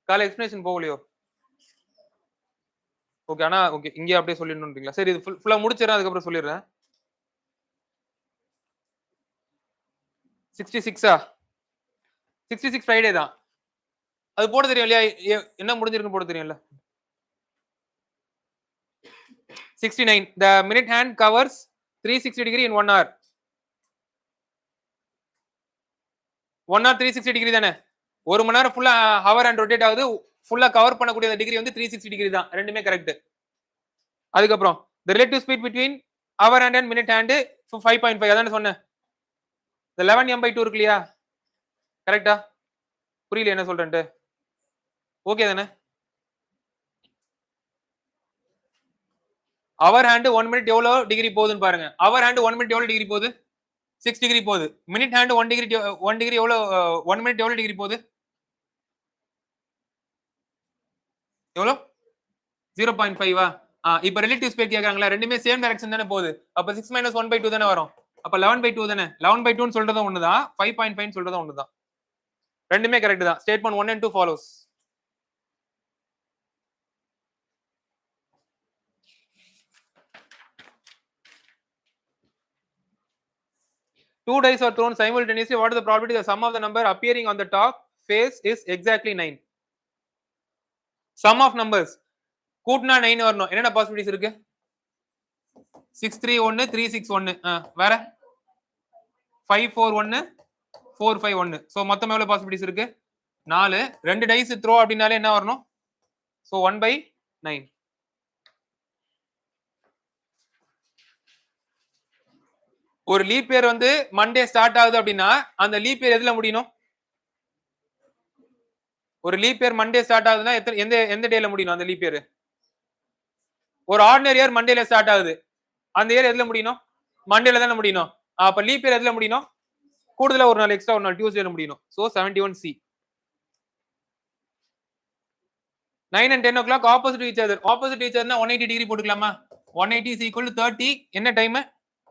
காலை எக்ஸ்பிளனேஷன் போகலையோ? ஓகே. ஆனா ஓகே இங்கே அப்படியே சொல்லிடணும்ன்றீங்களா? சரி இது ஃபுல்லா முடிச்சிடறேன் அதுக்கப்புறம் சொல்லிடுறேன். 66ஆ? 66 ஃப்ரைடே தான். அது போட தெரியும் இல்லையா? என்ன முடிஞ்சிருக்குன்னு போட தெரியும்ல? 69 the minute hand covers 360 degree in 1 hour. 1 hour 360 degree தானே? ஒரு மணி நேரம் ஃபுல்லா ஹவர் அண்ட் ரொட்டேட் ஆகுது. ஃபுல்லா கவர் பண்ணக்கூடிய டிகிரி வந்து 360 டிகிரி தான். ரெண்டுமே கரெக்ட். அதுக்கப்புறம் the relative speed between hour hand and minute hand 5.5 அதானே சொன்னேன். இந்த 11m/2 இருக்கு இல்லையா? கரெக்டா? புரியல என்ன சொல்றேன்ட்டு. ஓகே தானே? அவர் ஹேண்ட் 1 மினிட் எவ்வளவு டிகிரி போகுதுன்னு பாருங்க. அவர் ஹேண்ட் 1 மினிட் எவ்வளவு டிகிரி போகுது? 6 டிகிரி போகுது. மினிட் ஹேண்ட் 1 டிகிரி எவ்வளவு 1 மினிட் எவ்வளவு டிகிரி போகுது? எவ்வளவு? 0.5வா? இப்ப ரிலேட்டிவ் ஸ்பீட் கேக்குறாங்களா? ரெண்டுமே சேம் டைரக்ஷன் தானே போகுது. அப்ப 6 - 1/2 தானே வரும். அப்ப 11/2 தானே? 11/2 சொல்றதும் ஒண்ணுதான். 5.5 சொல்றதும் ஒண்ணுதான். ரெண்டுமே கரெக்ட் தான். Statement 1 and 2 follows. Two dice are thrown simultaneously. What is the probability the sum of the number appearing on the top face is exactly 9? Sum of numbers கூட்டினா 9 வரணும். என்னென்ன பாசிபிலிட்டிஸ் இருக்கு? 631 361 வேற 541 451. சோ மொத்தம் எவ்வளவு பாசிபிலிட்டிஸ் இருக்கு? 4. ரெண்டு டைஸ் த்ரோ அப்படினாலே என்ன வரணும்? சோ 1/9. ஒரு லீப் இயர் வந்து மண்டே ஸ்டார்ட் ஆகுது அப்படின்னா அந்த லீப் இயர் எதுல முடியணும்? ஒரு லீப் இயர் மண்டே ஸ்டார்ட் ஆகுதுன்னா எந்த எந்த டேல முடியணும் அந்த லீப் இயர்? ஒரு ஆர்டினரி இயர் மண்டேல ஸ்டார்ட் ஆகுது. அந்த இயர் எதுல முடியணும்? மண்டேல தானே முடியணும். அப்ப லீப் இயர் எதுல முடியணும்? கூடுதலா ஒரு நாள் எக்ஸ்ட்ரா ஒரு நாள் டியூஸ்டேல முடியணும். So 71C. 9 and 10 o'clock opposite each other. Opposite each otherனா 180 டிகிரி போட்டுக்கலாமா? 180 is equal to 30. என்ன time?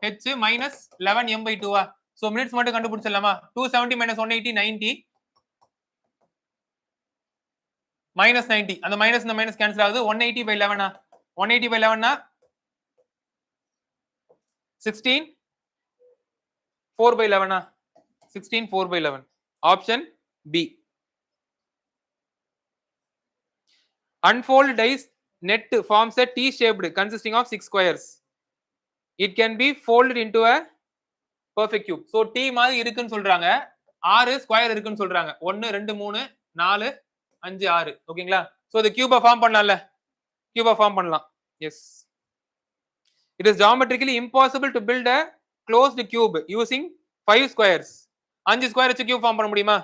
h minus 11m/2 so minutes மட்டும் கண்டுபிடிச்சிடலாமா? 270 minus 180 90 minus 90. அந்த மைனஸ் இந்த மைனஸ் கேன்சல் ஆகுது. 180/11 180/11 16 4/11 16 4/11. Option B. Unfold dice net forms a T-shaped consisting of 6 squares. It can be folded into a perfect cube. So T மாதிரி இருக்குன்னு சொல்றாங்க. 6 square இருக்குன்னு சொல்றாங்க. 1 2 3 4 5 6 ஓகேங்களா? சோ இந்த கியூபை ஃபார்ம் பண்ணலாம்ல? கியூபை ஃபார்ம் பண்ணலாம். S. It is geometrically impossible to build a closed cube using 5 squares. 5 square வச்சு கியூப் ஃபார்ம் பண்ண முடியுமா?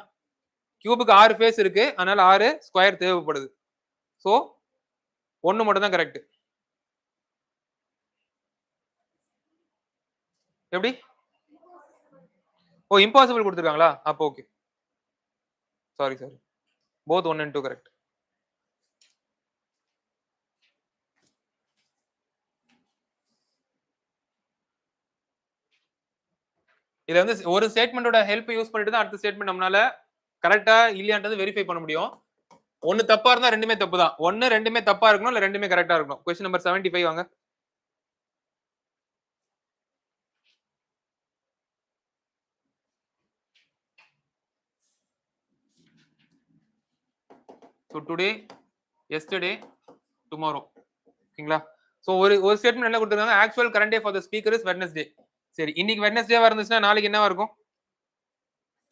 கியூபுக்கு 6 ஃபேஸ் இருக்கு. அதனால 6 ஸ்கொயர் தேவைப்படுது. சோ 1 மட்டும் தான் கரெக்ட். எப்படி? ஓ இம்பாசிபிள் கொடுத்திருக்காங்களா? அப்ப okay. Sorry. both 1 and 2 correct. இதுல வந்து ஒரு ஸ்டேட்மெண்டோட ஹெல்ப் யூஸ் பண்ணிட்டு தான் அடுத்த ஸ்டேட்மெண்ட் நம்மளால கரெக்டா இல்லையான்றது வெரிஃபை பண்ண முடியும். ஒன்னு தப்பா இருந்தா ரெண்டுமே தப்பு தான். ஒன்னு ரெண்டுமே தப்பா இருக்கணும் இல்ல ரெண்டுமே கரெக்டா இருக்கணும். क्वेश्चन நம்பர் 75 வாங்க. So today, yesterday, tomorrow. ஓகேங்களா? சோ ஒரு ஸ்டேட்மெண்ட் என்ன கொடுத்திருக்காங்க? Actual current day for the speaker is Wednesday. சரி இன்னைக்கு வெட்னஸ்டேவா இருந்துச்சுன்னா நாளைக்கு என்னவா இருக்கும்?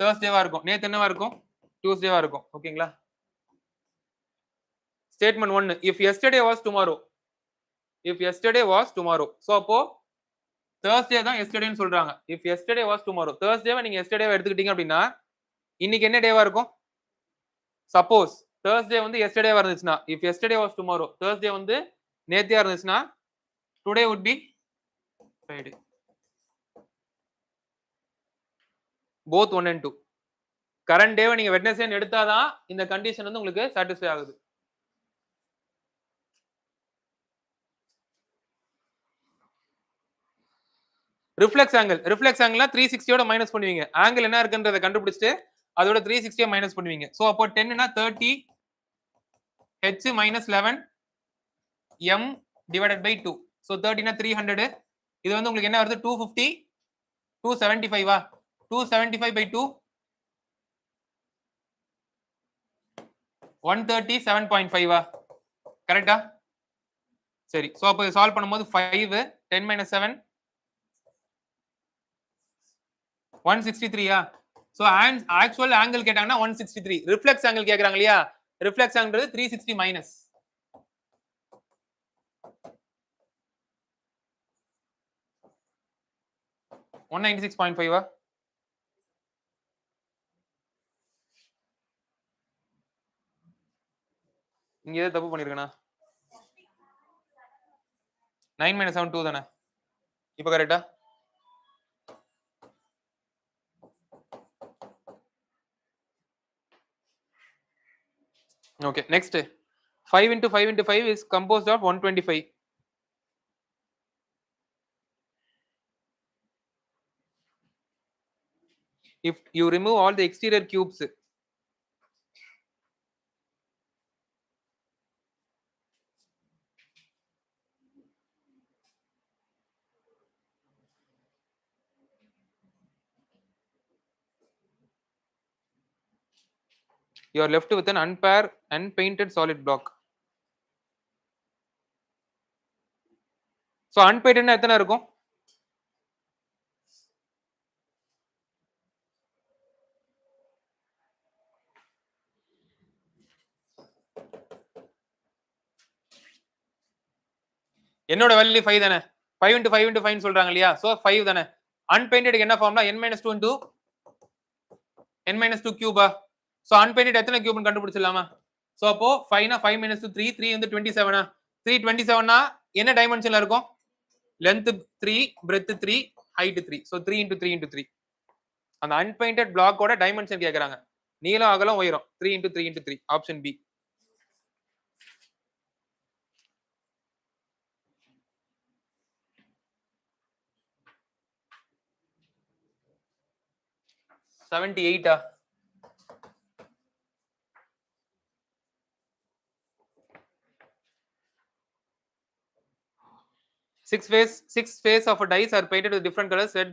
தேர்ஸ்டேவா இருக்கும். நேத்து என்னவா இருக்கும்? டியூஸ்டேவா இருக்கும். ஓகேங்களா? Statement 1 if yesterday was tomorrow. if yesterday was tomorrow. So அப்போ தேர்ஸ்டே தான் எஸ்டர்டேன்னு சொல்றாங்க. if yesterday was tomorrow. தேர்ஸ்டேவை நீங்க எஸ்டர்டேவா எடுத்துக்கிட்டீங்க அப்படின்னா இன்னைக்கு என்ன டேவா இருக்கும்? சப்போஸ் தேர்ஸ்டே வந்து எஸ்டர்டேவா இருந்துச்சுன்னா if yesterday was tomorrow. Thursday வந்து நேத்தியா இருந்துச்சுன்னா today would be Friday. both 1 and 2. Current டேவை நீங்க வெட்னஸ்டே எடுத்தாதான் இந்த கண்டிஷன் வந்து உங்களுக்கு சாட்டிஸ்ஃபை ஆகுது. ரிஃப்ளெக்ஸ் ஆங்கிள் 360 ஓட மைனஸ் பண்ணுவீங்க. ஆங்கிள் என்ன இருக்குன்றதை கண்டுபிடிச்சிட்டு அதோட 360 மைனஸ் பண்ணுவீங்க. சோ அப்போ 10 னா 30 h minus 11 m divided by 2. So 30 னா 300. இது வந்து உங்களுக்கு என்ன வருது 250 275 வா 275 by 2 137.5 வா கரெக்ட்டா? சரி சோ அப்போ சால்வ் பண்ணும்போது 5 10 minus 7 163 yeah so actual angle கேட்டாங்கன்னா 163 ரிஃப்ளெக்ஸ் ஆங்கிள் கேக்குறாங்க இல்லையா ரிஃப்ளெக்ஸ் ஆங்கிள் 360 மைனஸ் ஒன் 96.5 இங்க ஏதோ தப்பு பண்ணிருக்கேனா 9 minus 7 2 தானே இப்போ கரெக்ட்டா okay next 5 into 5 into 5 is composed of 125 if you remove all the exterior cubes you are left with an unpaired unpainted solid block so unpainted னா எத்தனை இருக்கும் என்னோட வேல்யூ 5 தானே 5 into 5 into 5 னு சொல்றாங்க இல்லையா சோ 5 தானே அன்பெயிண்டட்க்கு என்ன formula n minus 2 into n minus 2 கியூபா சோ அன்பெயிண்டட் எத்தனை கியூப்னு கண்டுபிடிச்சிடலாமா சோ அப்போ 5 னா 5 minus 2 3 3 வந்து 27 327 னா என்ன டைமென்ஷன்ல இருக்கும் length 3 breadth 3 height 3 so 3 into 3 into 3 அந்த அன்பெயிண்டட் பிளாக்கோட டைமென்ஷன் கேக்குறாங்க நீளம் அகலம் உயரம் 3 into 3 into 3 option B $78 six face of a dice are painted with different colors red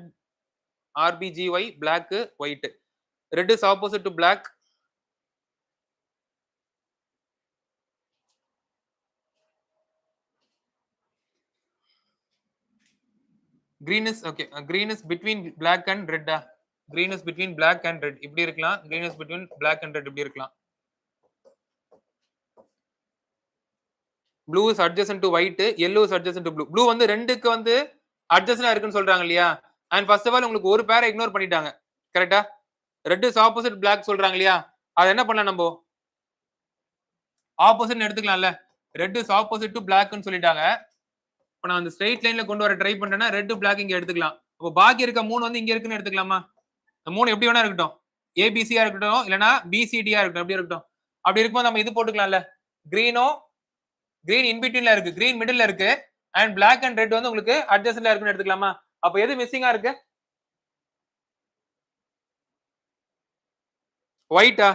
RBGY black white red is opposite to black green is okay green is between black and red green is between black and red இப்படி இருக்கலாம் green is between black and red இப்படி இருக்கலாம் blue is adjacent to white yellow is adjacent to blue blue வந்து ரெண்டுக்கு வந்து adjacent இருக்குன்னு சொல்றாங்க இல்லையா and first of all உங்களுக்கு ஒரு பேரை இக்னோர் பண்ணிட்டாங்க கரெக்ட்டா red is opposite black சொல்றாங்க இல்லையா அது என்ன பண்ணலாம் நம்ம opposite எடுத்துக்கலாம்ல red is opposite to black னு சொல்லிட்டாங்க இப்போ நான் அந்த ஸ்ட்ரெயிட் லைன்ல கொண்டு வர ட்ரை பண்றேன்னா ரெட் பிளாக் இங்க எடுத்துக்கலாம் அப்போ பாக்கி இருக்க மூணு வந்து இங்க இருக்குன்னு எடுத்துக்கலாமா இந்த மூணு எப்படி வேணா இருக்கட்டும் ஏபிசியா இருக்கட்டும் இல்லனா பிசிடியா இருக்கட்டும் எப்படி இருக்கட்டும் அப்படி இருக்கும்போது நம்ம இது போட்டுக்கலாம்ல கிரீன் இன் பிட்வீன்ல இருக்கு கிரீன் மிடில்ல இருக்கு அண்ட் பிளாக் அண்ட் ரெட் வந்து உங்களுக்கு அட்ஜஸ்ட்ல இருக்குன்னு எடுத்துக்கலாமா அப்போ எது மிஸ்ஸிங்கா இருக்கு ஒயிட்டா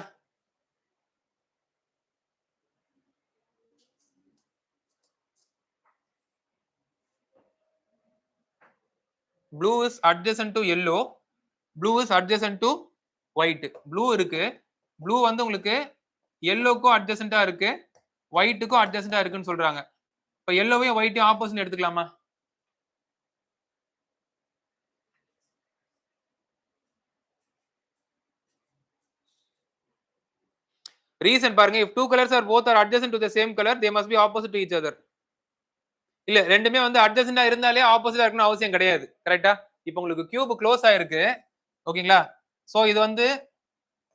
blue is adjacent to yellow blue is adjacent to white blue இருக்கு blue வந்து உங்களுக்கு yellowக்கும் adjacent-ஆ இருக்கு whiteக்கும் adjacent-ஆ இருக்குன்னு சொல்றாங்க இப்போ yellowவையும் whiteயும் ஆப்போசிட் எடுத்துக்கலாமா ரீசன் பாருங்க if two colors are both are adjacent to the same color they must be opposite to each other இல்ல ரெண்டுமே வந்து அட்ஜசன்ட்டா இருந்தாலே ஆப்போசிட்டா இருக்கணும் அவசியம் கிடையாது கரெக்ட்டா இப்போ உங்களுக்கு கியூப் க்ளோஸ் ஆயிருக்கு ஓகேங்களா சோ இது வந்து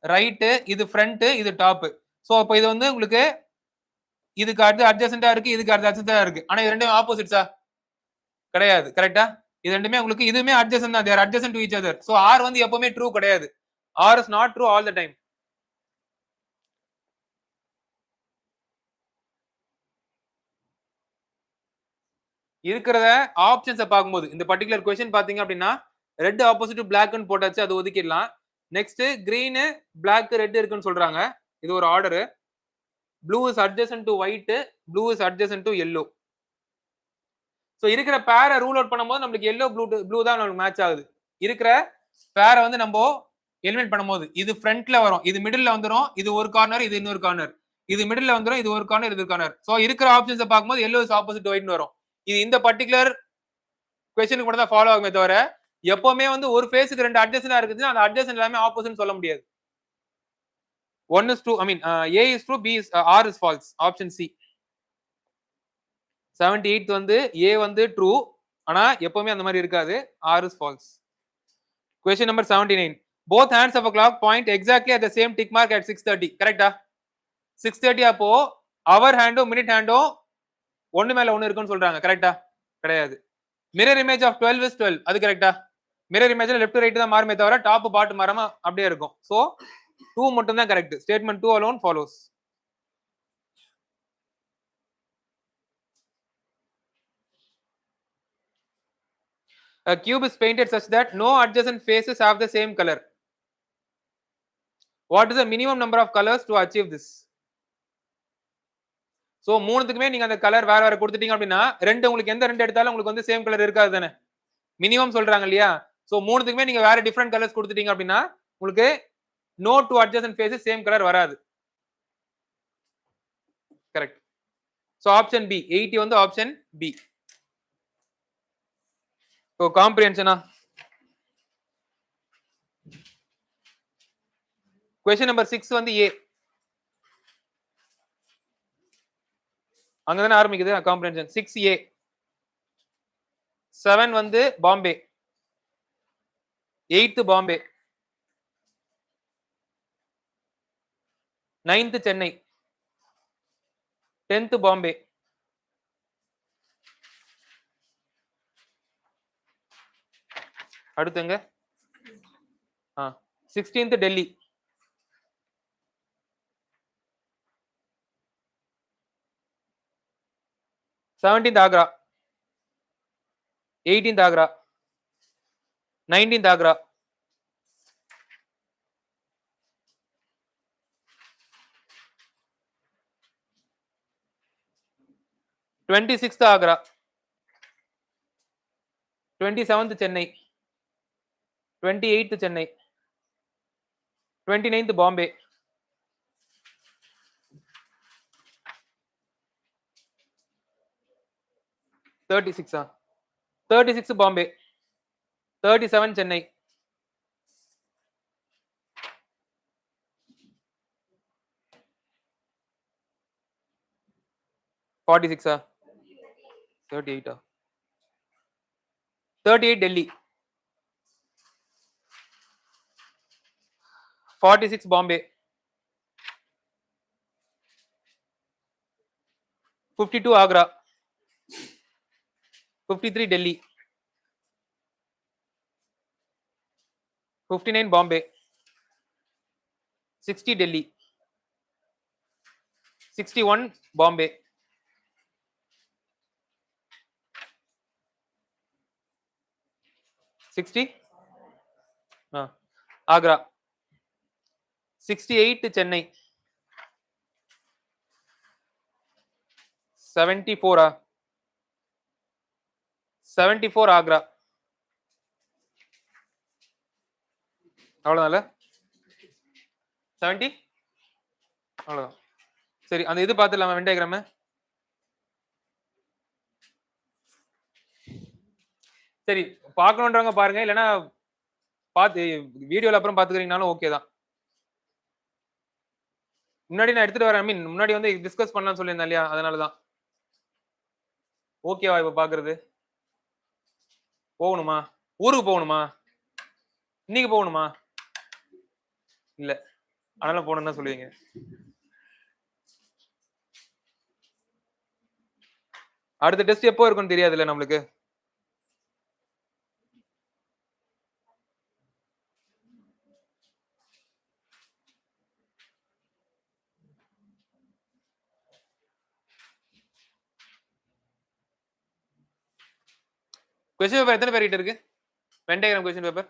ரைட் இது ஃப்ரண்ட் இது டாப் சோ அப்போ இது வந்து உங்களுக்கு இதுக்கு அடுத்து அட்ஜசன்ட்டா இருக்கு இதுக்கு அடுத்து அட்ஜசன்ட்டா இருக்கு ஆனா இது ரெண்டும் ஆப்போசிட்ஸா கிடையாது. கரெக்ட்டா? இது ரெண்டுமே உங்களுக்கு இதுவுமே அட்ஜசன்ட் தான். They are adjacent to each other. So R வந்து எப்பவுமே ட்ரூ கிடையாது. R is not true all the time. இருக்கிறத ஆப்ஷன்ஸ பார்க்கும்போது இந்த பர்టిక్యులர் क्वेश्चन பாத்தீங்க அப்படின்னா ரெட் ஆப்போசிட் டு பிளாக்னு போட்டாச்சு அது ஒதுக்கிடலாம். நெக்ஸ்ட் கிரீன், பிளாக், ரெட் இருக்குன்னு சொல்றாங்க. இது ஒரு order. Blue is adjacent to white, blue is adjacent to yellow. So இருக்கிற பேர ரூல் அவுட் பண்ணும்போது நமக்கு yellow ப்ளூ தான் நமக்கு மேட்ச் ஆகுது. இருக்கிற பேர வந்து நம்ம எலிமினேட் பண்ணும்போது இது ஃப்ரண்ட்ல வரும், இது மிடில்ல வந்துரும், இது ஒரு கார்னர், இது இன்னொரு கார்னர். இது மிடில்ல வந்துரும், இது ஒரு கார்னர், இது ஒரு கார்னர். சோ இருக்கிற ஆப்ஷன்ஸ பார்க்கும்போது yellow இஸ் ஆப்போசிட் டு ஒயிட்னு வரும். இது இந்த பர்టిక్యులர் क्वेश्चनக்கு மட்டும் தான் ஃபாலோ ஆகுமே தவிர எப்பவுமே வந்து ஒரு ஃபேஸ்க்கு ரெண்டு அட்ஜசன்ட்டா இருக்குதுன்னா அந்த அட்ஜசன்ட் எல்லாமே ஆப்போசிட்னு சொல்ல முடியாது. 1 is true, I mean A is true, B is R is false. Option C. 78th வந்து A வந்து ட்ரூ. ஆனா எப்பவுமே அந்த மாதிரி இருக்காது. R is false. Question number 79. Both hands of a clock point exactly at the same tick mark at 6:30. கரெக்ட்டா? 6:30 அப்போ அவர் ஹேண்டும் minute ஹேண்டும் ஒன்னு மேல ஒன்னு இருக்குன்னு சொல்றாங்க. கரெக்ட்டா? கிடையாது. Mirror image of 12 is 12. அது கரெக்ட்டா? மிரர் இமேஜ்ல லெஃப்ட் டு ரைட் தான் மாறுமே தவிர டாப் பாட்டம் மாறாம அப்படியே இருக்கும். சோ 2 மட்டும் தான் correct. Statement 2 alone follows. A cube is painted such that no adjacent faces have the same color. What is the minimum number of colors to achieve this? So மூணுத்துக்குமே நீங்க அந்த colour வேற வேற கொடுத்துட்டீங்க அப்படின்னா ரெண்டு உங்களுக்கு எந்த ரெண்டு எடுத்தாலும் உங்களுக்கு வந்து சேம் கலர் இருக்காது தானே. மினிமம் சொல்றாங்க இல்லையா? சோ மூணுத்துக்குமே நீங்க வேற டிஃபரண்ட் கலர்ஸ் கொடுத்துட்டீங்க அப்படின்னா உங்களுக்கு no two adjacent faces same colour வராது. கரெக்ட். சோ ஆப்ஷன் பி 80 வந்து ஆப்ஷன் பி. சோ காம்ப்ரிஹென்ஷனா क्वेश्चन நம்பர் 6 வந்து A. அங்க தான ஆரம்பிக்குது காம்ப்ரிஹென்ஷன். 6A. 7 வந்து Bombay. 8th Bombay. 9th Chennai. 10th Bombay. அடுத்துங்க 16th Delhi. 17th Agra. 18th Agra. 19th Agra. 26th Agra. 27th Chennai. 28th Chennai. 29th Bombay. 36 Bombay. 37 Chennai. 46 38 38 Delhi. 46 Bombay. 52 Agra. 53 Delhi. 59 Bombay. 60 Delhi. 61 Bombay. 60 Agra. 68 Chennai. 74 74 Agra. அவ்வளவுதான்ல 70 அவ்வளவுதான். சரி அந்த இது பாத்துடலாமா வென் டயக்ராம். சரி பார்க்கணுன்றவங்க பாருங்க, இல்லைன்னா பார்த்து வீடியோல அப்புறம் பாத்துக்கிறீங்கனாலும் ஓகே தான். முன்னாடி நான் எடுத்துட்டு வரேன். ஐ மீன் முன்னாடி வந்து டிஸ்கஸ் பண்ணலாம்னு சொல்லியிருந்தேன் இல்லையா, அதனாலதான். ஓகேவா இப்ப பாக்குறது? போகணுமா? ஊருக்கு போகணுமா? இன்னைக்கு போகணுமா? இல்ல அதனால போகணும்னு தான் சொல்லுவீங்க. அடுத்த டெஸ்ட் எப்போ இருக்குன்னு தெரியாதுல்ல நம்மளுக்கு. கொஸ்டின் பேப்பர் எத்தனை பேர் இருக்கு? Venn diagram question paper